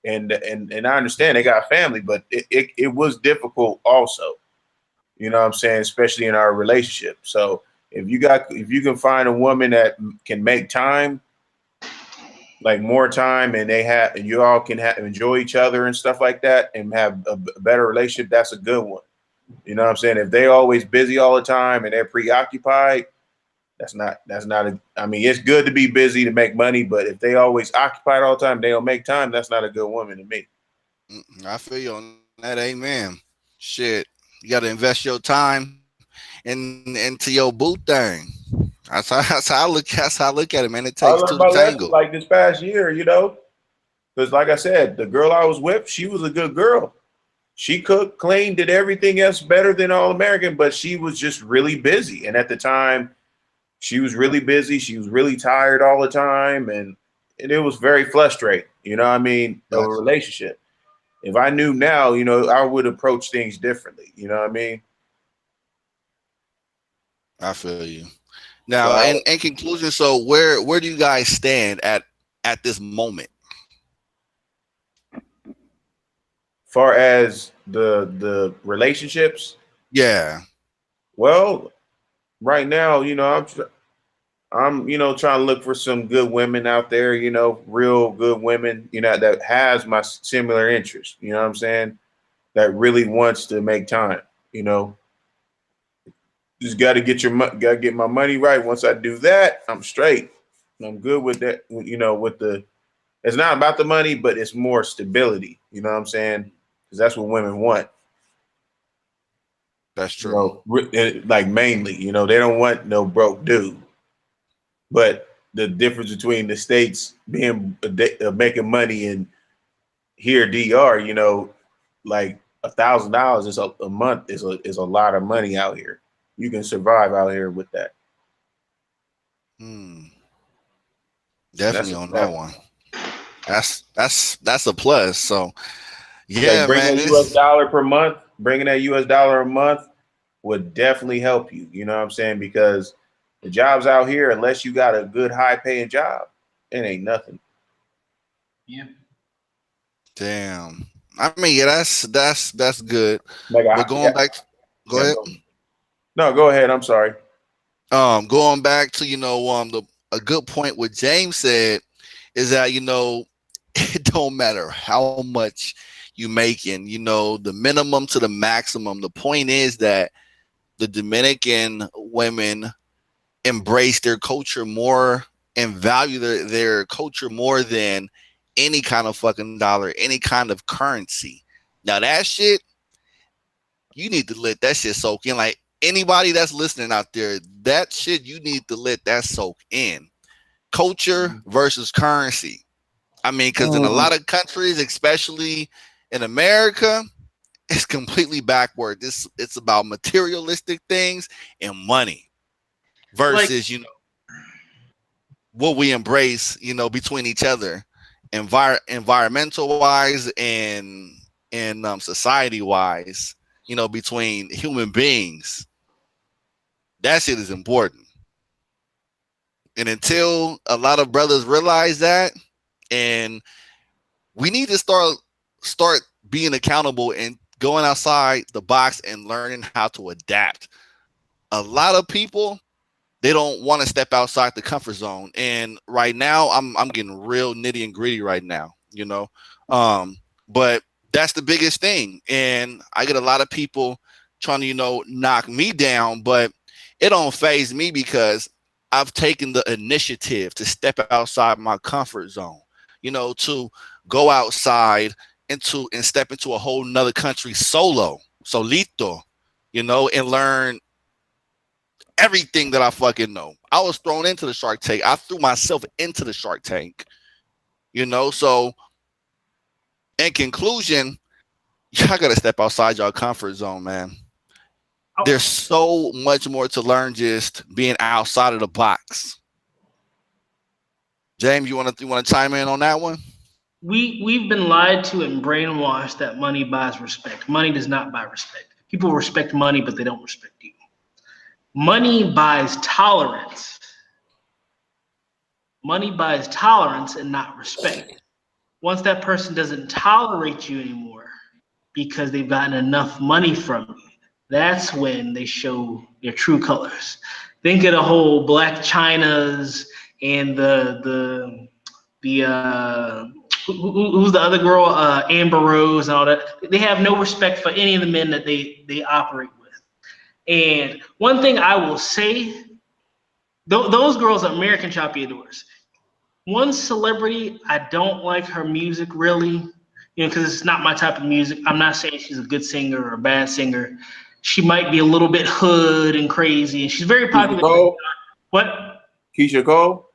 Speaker 2: And I understand they got a family, but it was difficult also. You know what I'm saying? Especially in our relationship. So if you can find a woman that can make time, like more time, and you all can enjoy each other and stuff like that and have a better relationship, that's a good one. You know what I'm saying? If they always busy all the time and they're preoccupied, that's not I mean, it's good to be busy to make money, but if they always occupied all the time, they don't make time, that's not a good woman to me.
Speaker 1: I feel you on that. Amen. shit, you got to invest your time into your boot thing. That's how I look at it, man. It
Speaker 2: I
Speaker 1: takes two
Speaker 2: learned
Speaker 1: to
Speaker 2: my lesson
Speaker 1: tangle.
Speaker 2: like this past year, you know, because like I said, the girl I was with, she was a good girl. She cooked, cleaned, did everything else better than All American, but she was just really busy. And at the time, she was really busy. She was really tired all the time, and it was very frustrating. You know what I mean? Of a
Speaker 1: Gotcha.
Speaker 2: relationship. If I knew now, you know, I would approach things differently. You know what I mean?
Speaker 1: I feel you.
Speaker 2: So,
Speaker 1: Now, in conclusion, so where do you guys stand at this moment?
Speaker 2: far as the relationships,
Speaker 1: Yeah,
Speaker 2: well, right now, you know, I'm you know trying to look for some good women out there, you know, real good women, you know, that has my similar interests. You know what I'm saying? That really wants to make time. You know, just got to get got to get my money right. Once I do that, I'm straight. I'm good with that. You know, with the it's not about the money, but it's more stability. You know what I'm saying? Because that's what women want.
Speaker 1: that's
Speaker 2: You
Speaker 1: true.
Speaker 2: know, like mainly, you know, they don't want no broke dude. But the difference between the states being making money and here DR, you know, like $1,000 is a month is a lot of money out here. You can survive out here with that.
Speaker 1: Hmm.
Speaker 2: And that's
Speaker 1: Definitely
Speaker 2: a
Speaker 1: on that
Speaker 2: fact.
Speaker 1: one. That's a plus. So
Speaker 2: Like
Speaker 1: yeah,
Speaker 2: bring
Speaker 1: man.
Speaker 2: that US
Speaker 1: This
Speaker 2: dollar per month, bringing that US dollar a month would definitely help you. You know what I'm saying? Because the jobs out here, unless you got a good high paying job, it ain't nothing.
Speaker 3: Yeah.
Speaker 1: damn. I mean, yeah, that's good.
Speaker 2: Like
Speaker 1: But
Speaker 2: yeah,
Speaker 1: going back, go
Speaker 2: yeah,
Speaker 1: ahead.
Speaker 2: go. No, go ahead. I'm sorry.
Speaker 1: Going back to the a good point what James said is that it don't matter how much you making, the minimum to the maximum. The point is that the Dominican women embrace their culture more and value their culture more than any kind of fucking dollar, any kind of currency. Now that shit, you need to let that shit soak in. Like anybody that's listening out there, that shit you need to let that soak in. Culture versus currency. I mean, because in a
Speaker 2: Mm.
Speaker 1: lot of countries, especially in America, it's completely backward. It's about materialistic things and money
Speaker 3: Like,
Speaker 1: versus what we embrace, between each other, environmental wise and society wise, between human beings. That shit is important. And until a lot of brothers realize that, and we need to start being accountable and going outside the box and learning how to adapt. A lot of people, they don't want to step outside the comfort zone. And right now, I'm getting real nitty and gritty right now, But that's the biggest thing. And I get a lot of people trying to, knock me down, but it don't phase me because I've taken the initiative to step outside my comfort zone, to go outside and step into a whole nother country solito, and learn everything that I fucking know. I was thrown into the Shark Tank. I threw myself into the Shark Tank, So in conclusion, y'all gotta step outside your comfort zone, man. There's so much more to learn just being outside of the box. James, you wanna chime in on that one?
Speaker 3: we've been lied to and brainwashed that money buys respect. Money does not buy respect. People respect money, but they don't respect you. Money buys tolerance. Money buys tolerance and not respect. Once that person doesn't tolerate you anymore because they've gotten enough money from you, that's when they show their true colors. Think of the whole Black Chinas and the who's the other girl, Amber Rose and all that. They have no respect for any of the men that they operate with. And one thing I will say, those girls are American chapeadores. One celebrity, I don't like her music really. because it's not my type of music. I'm not saying she's a good singer or a bad singer. She might be a little bit hood and crazy, and she's very
Speaker 2: Keisha
Speaker 3: popular.
Speaker 2: Cole?
Speaker 3: What?
Speaker 2: Keisha Cole?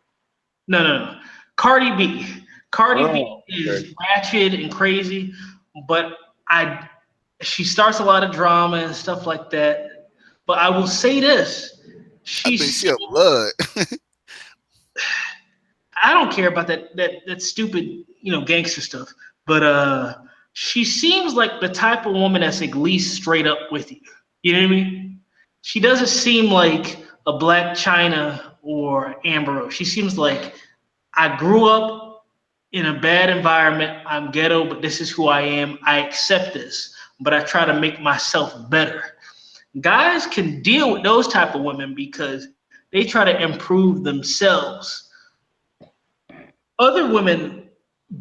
Speaker 3: No. Cardi B. Cardi B
Speaker 2: Oh,
Speaker 3: is
Speaker 2: okay.
Speaker 3: ratchet and crazy, but she starts a lot of drama and stuff like that. But I will say this:
Speaker 1: I think she a blood.
Speaker 3: I don't care about that stupid gangster stuff, but she seems like the type of woman that's at least straight up with you. You know what I mean? She doesn't seem like a Black China or Amber Rose. She seems like I grew up in a bad environment. I'm ghetto, but this is who I am. I accept this, but I try to make myself better. Guys can deal with those type of women because they try to improve themselves. Other women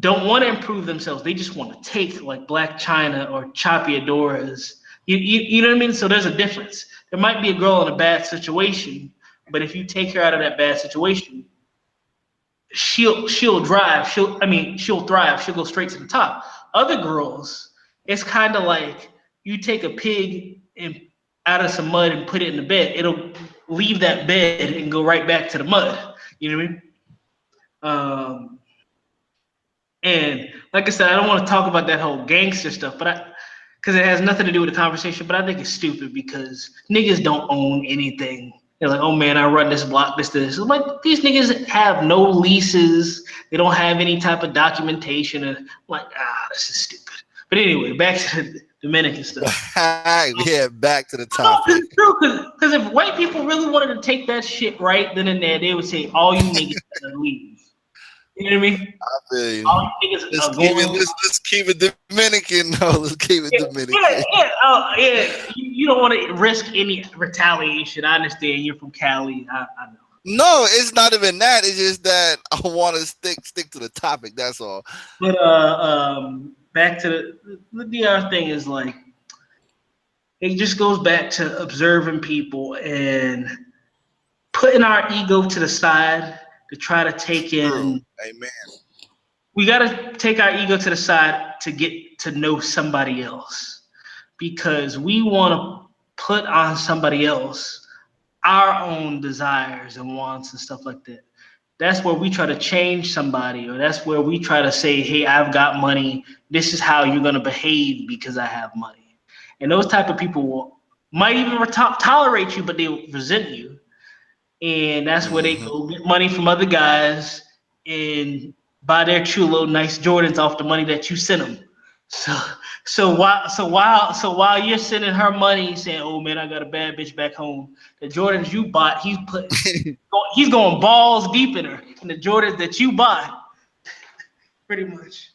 Speaker 3: don't want to improve themselves. They just want to take, like Black China or choppy adoras. You know what I mean? So there's a difference. There might be a girl in a bad situation, but if you take her out of that bad situation, she'll drive. She'll thrive. She'll go straight to the top. Other girls, it's kind of like you take a pig and out of some mud and put it in the bed. It'll leave that bed and go right back to the mud. You know what I mean? And like I said, I don't want to talk about that whole gangster stuff, because it has nothing to do with the conversation. But I think it's stupid because niggas don't own anything. They're like, oh man, I run this block, this. I'm like, these niggas have no leases. They don't have any type of documentation. And I'm like, this is stupid. But anyway, back to the Dominican stuff.
Speaker 1: Yeah, back to the
Speaker 3: No,
Speaker 1: topic.
Speaker 3: it's true, because if white people really wanted to take that shit right then and there, they would say, all you niggas gotta leave. You know what I mean?
Speaker 1: I feel you.
Speaker 3: All you niggas
Speaker 1: Let's
Speaker 3: are
Speaker 1: keep
Speaker 3: going.
Speaker 1: let's keep it Dominican. No, let's keep it Dominican.
Speaker 3: Yeah. You don't want to risk any retaliation. I understand. You're from Cali. I know.
Speaker 1: No, it's not even that. It's just that I want to stick to the topic. That's all.
Speaker 3: But back to the DR thing is like it just goes back to observing people and putting our ego to the side to try to take
Speaker 1: True.
Speaker 3: in.
Speaker 1: Amen.
Speaker 3: We got to take our ego to the side to get to know somebody else because we want to put on somebody else our own desires and wants and stuff like that. That's where we try to change somebody, or that's where we try to say, hey, I've got money. This is how you're going to behave because I have money. And those type of people might even tolerate you, but they resent you. And that's where they go get money from other guys and buy their chulo nice Jordans off the money that you sent them. So while you're sending her money saying, oh man, I got a bad bitch back home, the Jordans you bought, he's going balls deep in her. And the Jordans that you bought, pretty much.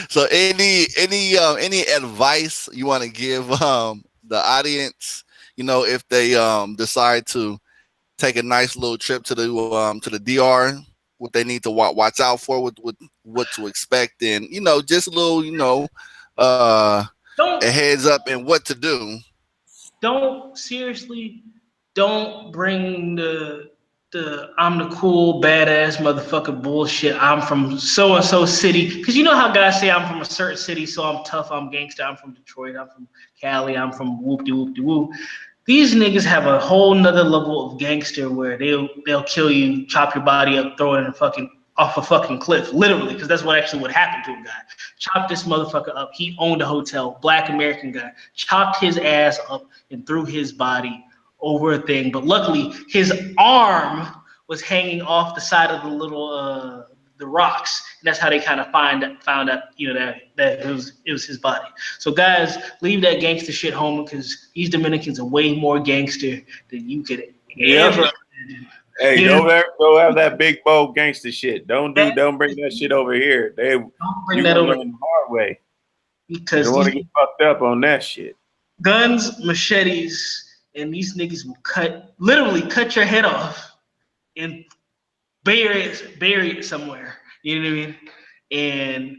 Speaker 1: So any advice you want to give the audience, if they decide to take a nice little trip to the DR, what they need to watch out for, what to expect, and just a little a heads up and what to do.
Speaker 3: Don't bring the I'm the cool badass motherfucker bullshit. I'm from so and so city, because you know how guys say I'm from a certain city, so I'm tough, I'm gangster. I'm from Detroit, I'm from Cali, I'm from whoop-de-whoop-de-woo. These niggas have a whole nother level of gangster where they'll kill you, chop your body up, throw it in off a fucking cliff, literally, because that's what happened to a guy. Chopped this motherfucker up. He owned a hotel, Black American guy, chopped his ass up and threw his body over a thing. But luckily, his arm was hanging off the side of the little the rocks, and that's how they kind of found out, that it was his body. So guys, leave that gangster shit home, because these Dominicans are way more gangster than you could ever imagine.
Speaker 2: Hey, don't have that big bold gangster shit. Don't bring that shit over here.
Speaker 3: Don't bring
Speaker 2: you
Speaker 3: that over
Speaker 2: the hard way.
Speaker 3: because
Speaker 2: you don't want to get fucked up on that shit.
Speaker 3: Guns, machetes, and these niggas will literally cut your head off and bury it somewhere. You know what I mean? And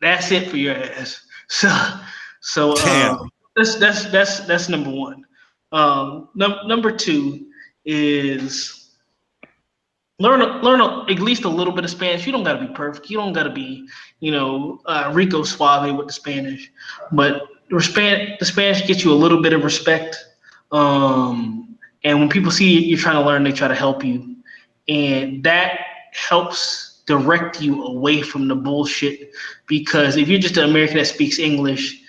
Speaker 3: that's it for your ass. So that's number one. Number two is learn at least a little bit of Spanish. You don't got to be perfect. You don't got to be, Rico Suave with the Spanish, but the Spanish gets you a little bit of respect. And when people see you're trying to learn, they try to help you, and that helps direct you away from the bullshit. Because if you're just an American that speaks English,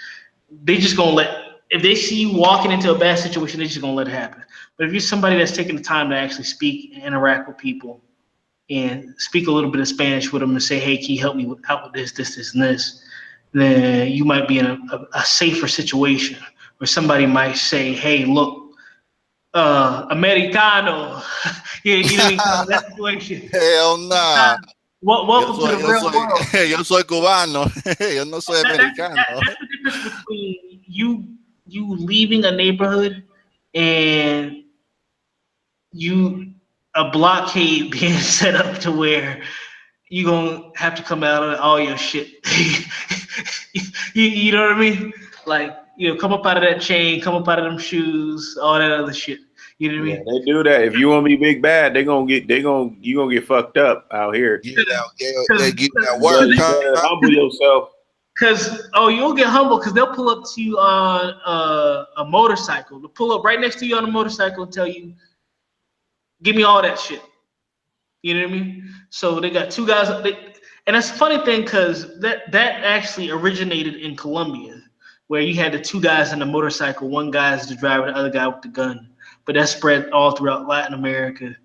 Speaker 3: they just gonna let. If they see you walking into a bad situation, they're just gonna let it happen. But if you're somebody that's taking the time to actually speak and interact with people and speak a little bit of Spanish with them and say, hey, can you help me out with this, and this, then you might be in a safer situation where somebody might say, hey, look, Americano, you know what I mean? Kind of that situation.
Speaker 1: Hell nah.
Speaker 3: Welcome to the real world.
Speaker 1: Yo soy cubano. Yo no soy americano.
Speaker 3: That's the difference between you leaving a neighborhood and a blockade being set up to where you gonna have to come out of all your shit. you know what I mean? Like, come up out of that chain, come up out of them shoes, all that other shit. You know what I mean?
Speaker 2: They do that. If you want to be big bad, you gonna get fucked up out here.
Speaker 1: Get that work.
Speaker 2: You better humble yourself.
Speaker 3: Because you'll get humble because they'll pull up to you on a motorcycle. They'll pull up right next to you on a motorcycle and tell you, give me all that shit. You know what I mean? So they got two guys, and that's a funny thing because that actually originated in Colombia, where you had the two guys on the motorcycle. One guy is the driver, the other guy with the gun. But that spread all throughout Latin America.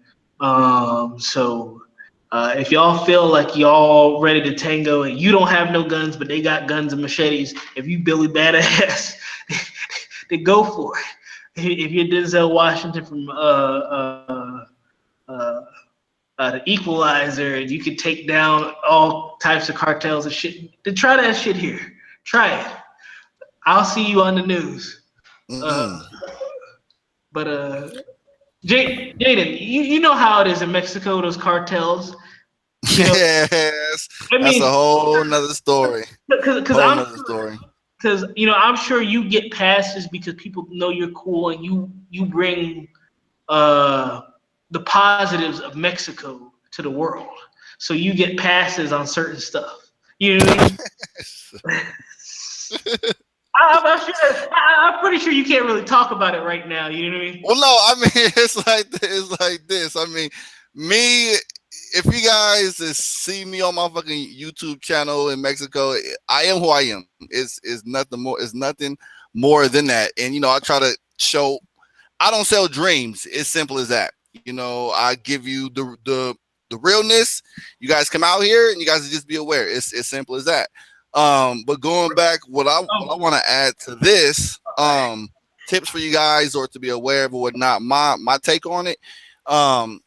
Speaker 3: So if y'all feel like y'all ready to tango and you don't have no guns, but they got guns and machetes, if you Billy Badass, then go for it. If you're Denzel Washington from the Equalizer, and you can take down all types of cartels and shit, then try that shit here. Try it. I'll see you on the news. But Jaden, you know how it is in Mexico, those cartels.
Speaker 1: Yes, that's a whole nother story.
Speaker 3: Because I'm sure you get passes because people know you're cool and you bring the positives of Mexico to the world. So you get passes on certain stuff. You know what I mean? I'm pretty sure you can't really talk about it right now. You know what I mean?
Speaker 1: Well, no, I mean it's like this. I mean, me. If you guys see me on my fucking YouTube channel in Mexico, I am who I am. It's nothing more. It's nothing more than that. And I try to show. I don't sell dreams. It's simple as that. I give you the realness. You guys come out here and you guys just be aware. It's as simple as that. But going back, what I want to add to this, tips for you guys or to be aware of or whatnot. My take on it,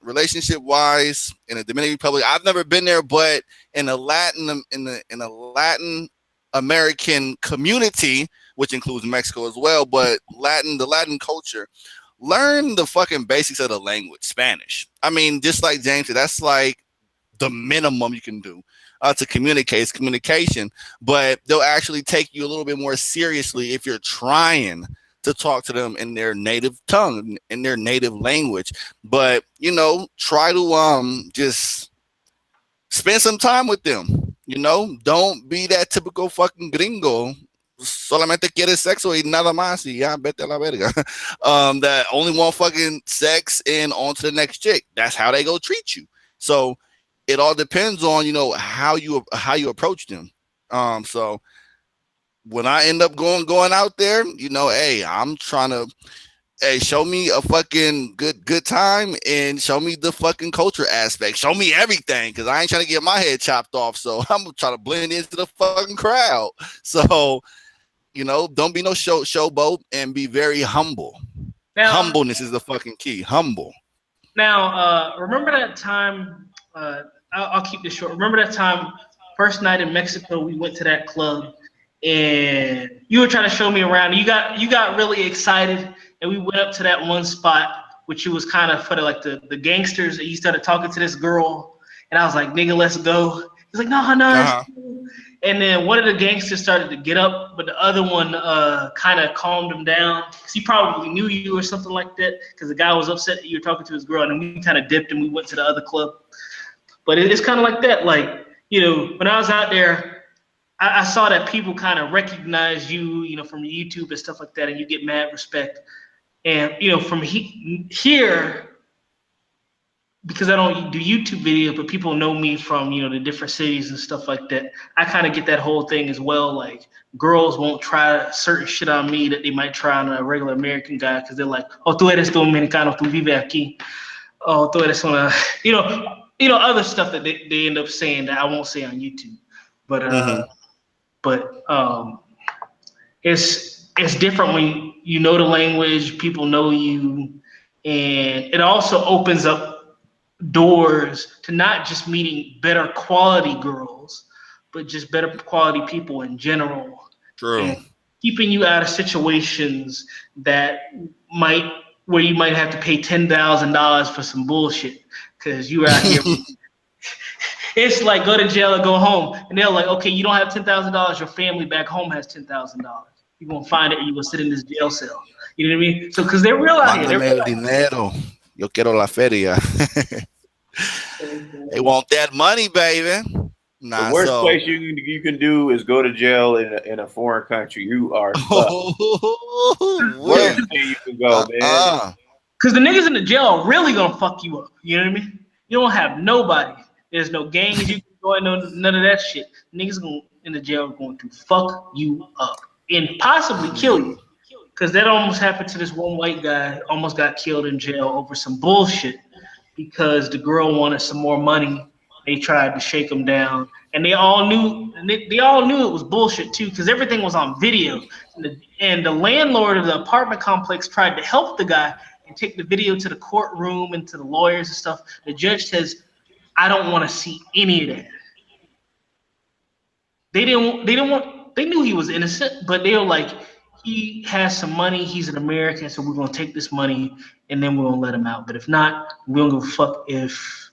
Speaker 1: relationship wise, in the Dominican Republic, I've never been there, but in a Latin American community, which includes Mexico as well, but the Latin culture, learn the fucking basics of the language, Spanish. I mean, just like James said, that's like the minimum you can do. To communicate. It's communication, but they'll actually take you a little bit more seriously if you're trying to talk to them in their native tongue, in their native language. But try to just spend some time with them. Don't be that typical fucking gringo. Solamente quiere sexo y nada más y ya vete a la verga. That only want fucking sex and on to the next chick. That's how they go treat you. So it all depends on, how you approach them. So when I end up going out there, hey, I'm trying to, show me a fucking good time and show me the fucking culture aspect. Show me everything, because I ain't trying to get my head chopped off. So I'm gonna try to blend into the fucking crowd. So, don't be no showboat and be very humble. Now, humbleness is the fucking key. Humble.
Speaker 3: Now, remember that time? I'll keep this short. Remember that time, first night in Mexico, we went to that club, and you were trying to show me around. You got really excited, and we went up to that one spot, which was kind of for the gangsters. And you started talking to this girl, and I was like, "Nigga, let's go." He's like, "No." And then one of the gangsters started to get up, but the other one kind of calmed him down because he probably knew you or something like that. Because the guy was upset that you were talking to his girl, and then we kind of dipped and we went to the other club. But it's kind of like that. Like, you know, when I was out there, I saw that people kind of recognize you, you know, from YouTube and stuff like that, and you get mad respect. And you know, from here. Because I don't do YouTube videos, but people know me from, you know, the different cities and stuff like that. I kind of get that whole thing as well. Like, girls won't try certain shit on me that they might try on a regular American guy because they're like, oh, tú eres dominicano, tú vives aquí. Oh, tú eres una, you know, other stuff that they end up saying that I won't say on YouTube. But it's different when you know the language, people know you, and it also opens up doors to not just meeting better quality girls, but just better quality people in general.
Speaker 1: True.
Speaker 3: And keeping you out of situations that where you might have to pay $10,000 for some bullshit because you're out here. It's like go to jail or go home, and they're like, okay, you don't have $10,000. Your family back home has $10,000. You're gonna find it, and you're gonna sit in this jail cell. You know what I mean? So because they're real out here.
Speaker 1: Mándame el dinero. Yo quiero la feria. They want that money, baby. Nah,
Speaker 2: the worst place you can do is go to jail in a foreign country. You are fucked. Worst thing you can go, man.
Speaker 3: Because the niggas in the jail are really gonna fuck you up. You know what I mean? You don't have nobody. There's no gangs you can join, none of that shit. Niggas in the jail are going to fuck you up and possibly kill you. Because that almost happened to this one white guy. Almost got killed in jail over some bullshit. Because the girl wanted some more money, they tried to shake him down, and they all knew it was bullshit too, because everything was on video. And the landlord of the apartment complex tried to help the guy and take the video to the courtroom and to the lawyers and stuff. The judge says, "I don't want to see any of that." They knew he was innocent, but they were like, he has some money, he's an American, so we're gonna take this money and then we're gonna let him out. But if not, we don't give a fuck if,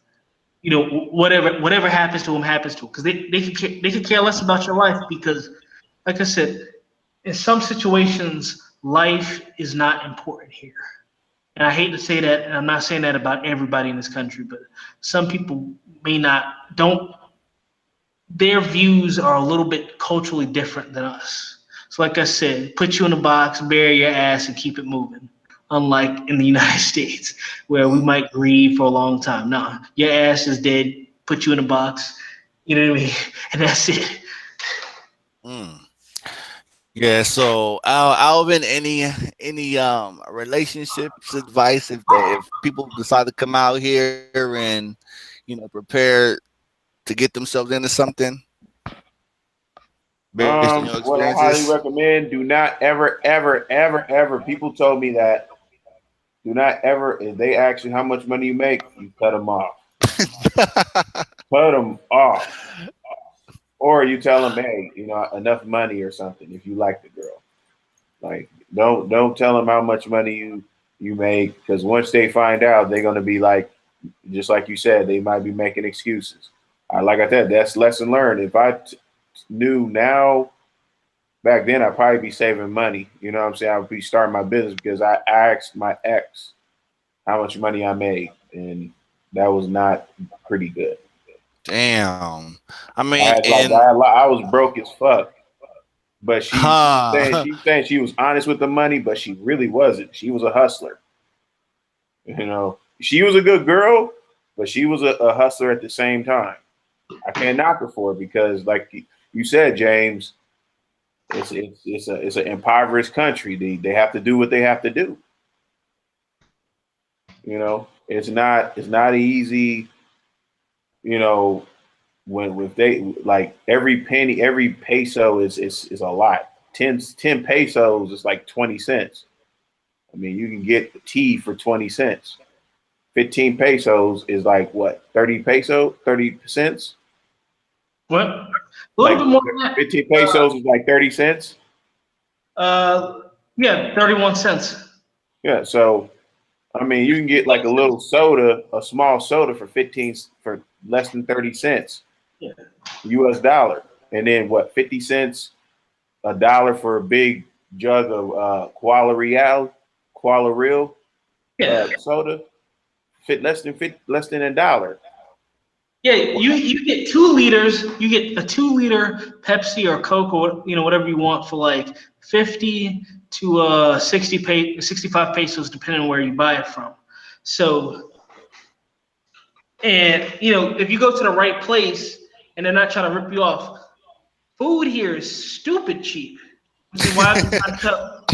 Speaker 3: you know, whatever happens to him happens to him. Because they could care less about your life because, like I said, in some situations, life is not important here. And I hate to say that, and I'm not saying that about everybody in this country, but some people their views are a little bit culturally different than us. So like I said, put you in a box, bury your ass, and keep it moving. Unlike in the United States, where we might grieve for a long time. Nah, your ass is dead, put you in a box, you know what I mean? And that's it.
Speaker 1: Yeah, so Alvin, any relationships advice if people decide to come out here and, you know, prepare to get themselves into something?
Speaker 2: What I highly recommend, do not ever. People told me that. Do not ever. If they ask you how much money you make, you cut them off. Cut them off. Or you tell them, hey, you know, enough money or something if you like the girl. Like, don't tell them how much money you make, because once they find out, they're gonna be like, just like you said, they might be making excuses. Like I said, that's lesson learned. If I knew now, back then I'd probably be saving money. You know what I'm saying? I would be starting my business because I asked my ex how much money I made, and that was not pretty good.
Speaker 1: Damn. I mean,
Speaker 2: I was broke as fuck. But she's saying she was honest with the money, but she really wasn't. She was a hustler. You know, she was a good girl, but she was a hustler at the same time. I can't knock her for it because, like you said, James, it's an impoverished country. They have to do what they have to do. You know, it's not easy. You know, when they like every penny, every peso is a lot. 10 pesos is like 20 cents. I mean, you can get tea for 20 cents. 15 pesos is like what? 30 cents?
Speaker 3: What? A little bit more than that.
Speaker 2: 15 pesos is like 30 cents.
Speaker 3: Yeah, 31 cents.
Speaker 2: Yeah, so I mean, you can get like a little soda, a small soda for less than 30 cents. Yeah. US dollar. and then what, 50 cents, $1 for a big jug of Koala Real soda. Fit less than $1.
Speaker 3: Yeah, you get 2 liters. You get a 2-liter Pepsi or Coke or whatever you want for like 50 to 65 pesos, depending on where you buy it from. So, and if you go to the right place and they're not trying to rip you off, food here is stupid cheap. Which is why I'm trying to tell.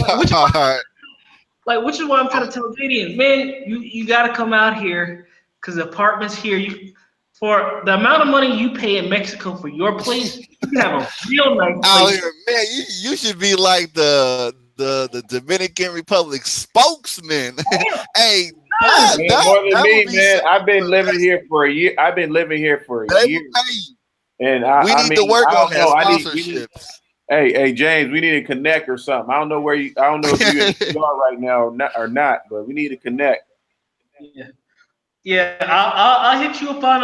Speaker 3: Which is why I'm trying to tell Canadians, man, you got to come out here because the apartments here, for the amount of money you pay in Mexico for your place, you can have a real nice place.
Speaker 1: Here, man, you should be like the Dominican Republic spokesman. Hey,
Speaker 2: more than me, man. I've been living here for a year. And
Speaker 1: we need to work on that sponsorships.
Speaker 2: Hey, James, we need to connect or something. I don't know if you are right now or not, but we need to connect.
Speaker 3: Yeah, I'll hit you up on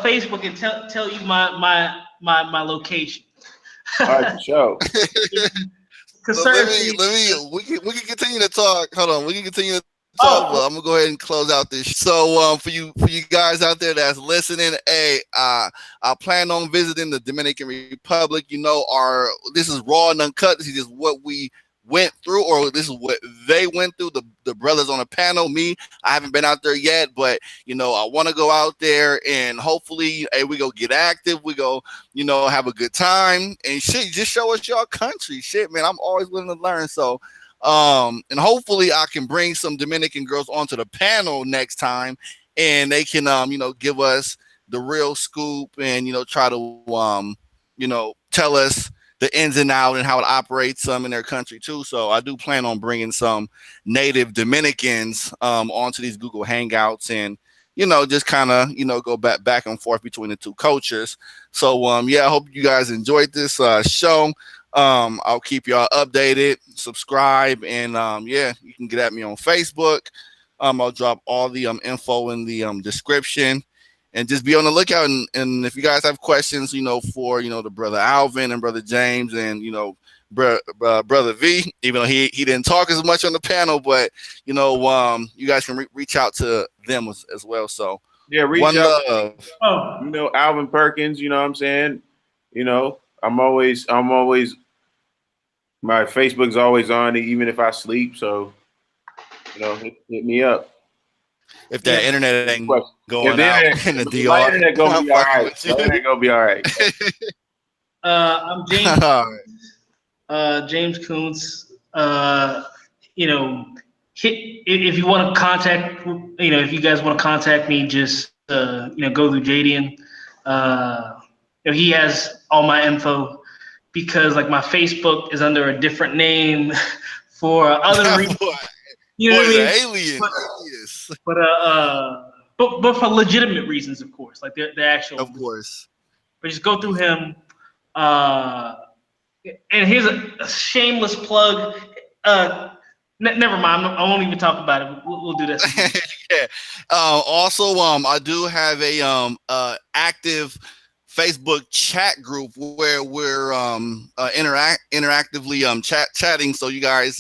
Speaker 3: Facebook and tell you my location.
Speaker 2: All right, for sure.
Speaker 1: We can continue to talk. Hold on, we can continue to talk. But I'm gonna go ahead and close out this. So for you guys out there that's listening, hey, I plan on visiting the Dominican Republic. This is raw and uncut. This is just what we went through, or this is what they went through. The brothers on the panel. I haven't been out there yet, but I want to go out there and hopefully, hey, we go get active. We go, have a good time and shit. Just show us your country, shit, man. I'm always willing to learn. So, and hopefully, I can bring some Dominican girls onto the panel next time, and they can, give us the real scoop and try to, tell us the ins and outs and how it operates in their country too. So I do plan on bringing some native Dominicans onto these Google Hangouts and just kind of go back and forth between the two cultures. So I hope you guys enjoyed this show. I'll keep y'all updated. Subscribe and you can get at me on Facebook. I'll drop all the info in the description. And just be on the lookout. And if you guys have questions, for the brother Alvin and brother James and brother V, even though he didn't talk as much on the panel, but you guys can reach out to them as well. So
Speaker 2: reach out. Alvin Perkins. You know what I'm saying? I'm always my Facebook's always on, even if I sleep. So hit me up.
Speaker 1: If that internet ain't going out in the DR,
Speaker 2: my internet gonna be all right. Internet gonna be all right.
Speaker 3: I'm James. James Kuntz. If you want to contact, if you guys want to contact me, just go through Jadian. He has all my info because like my Facebook is under a different name for other reasons. You know what I mean?
Speaker 1: Alien.
Speaker 3: But for legitimate reasons, of course, like the actual.
Speaker 1: Of course.
Speaker 3: But just go through him. And here's a shameless plug. Never mind. I won't even talk about it. We'll do this.
Speaker 1: Yeah. Also, I do have a active Facebook chat group where we're interactively chatting, so you guys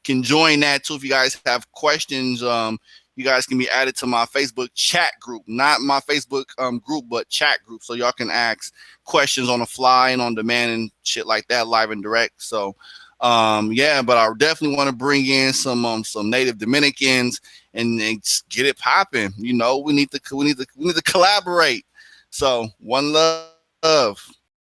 Speaker 1: can join that too. If you guys have questions, you guys can be added to my Facebook chat group, not my Facebook group, but chat group, so y'all can ask questions on the fly and on demand and shit like that, live and direct. So but I definitely want to bring in some native Dominicans and get it popping. We need to collaborate. So one love.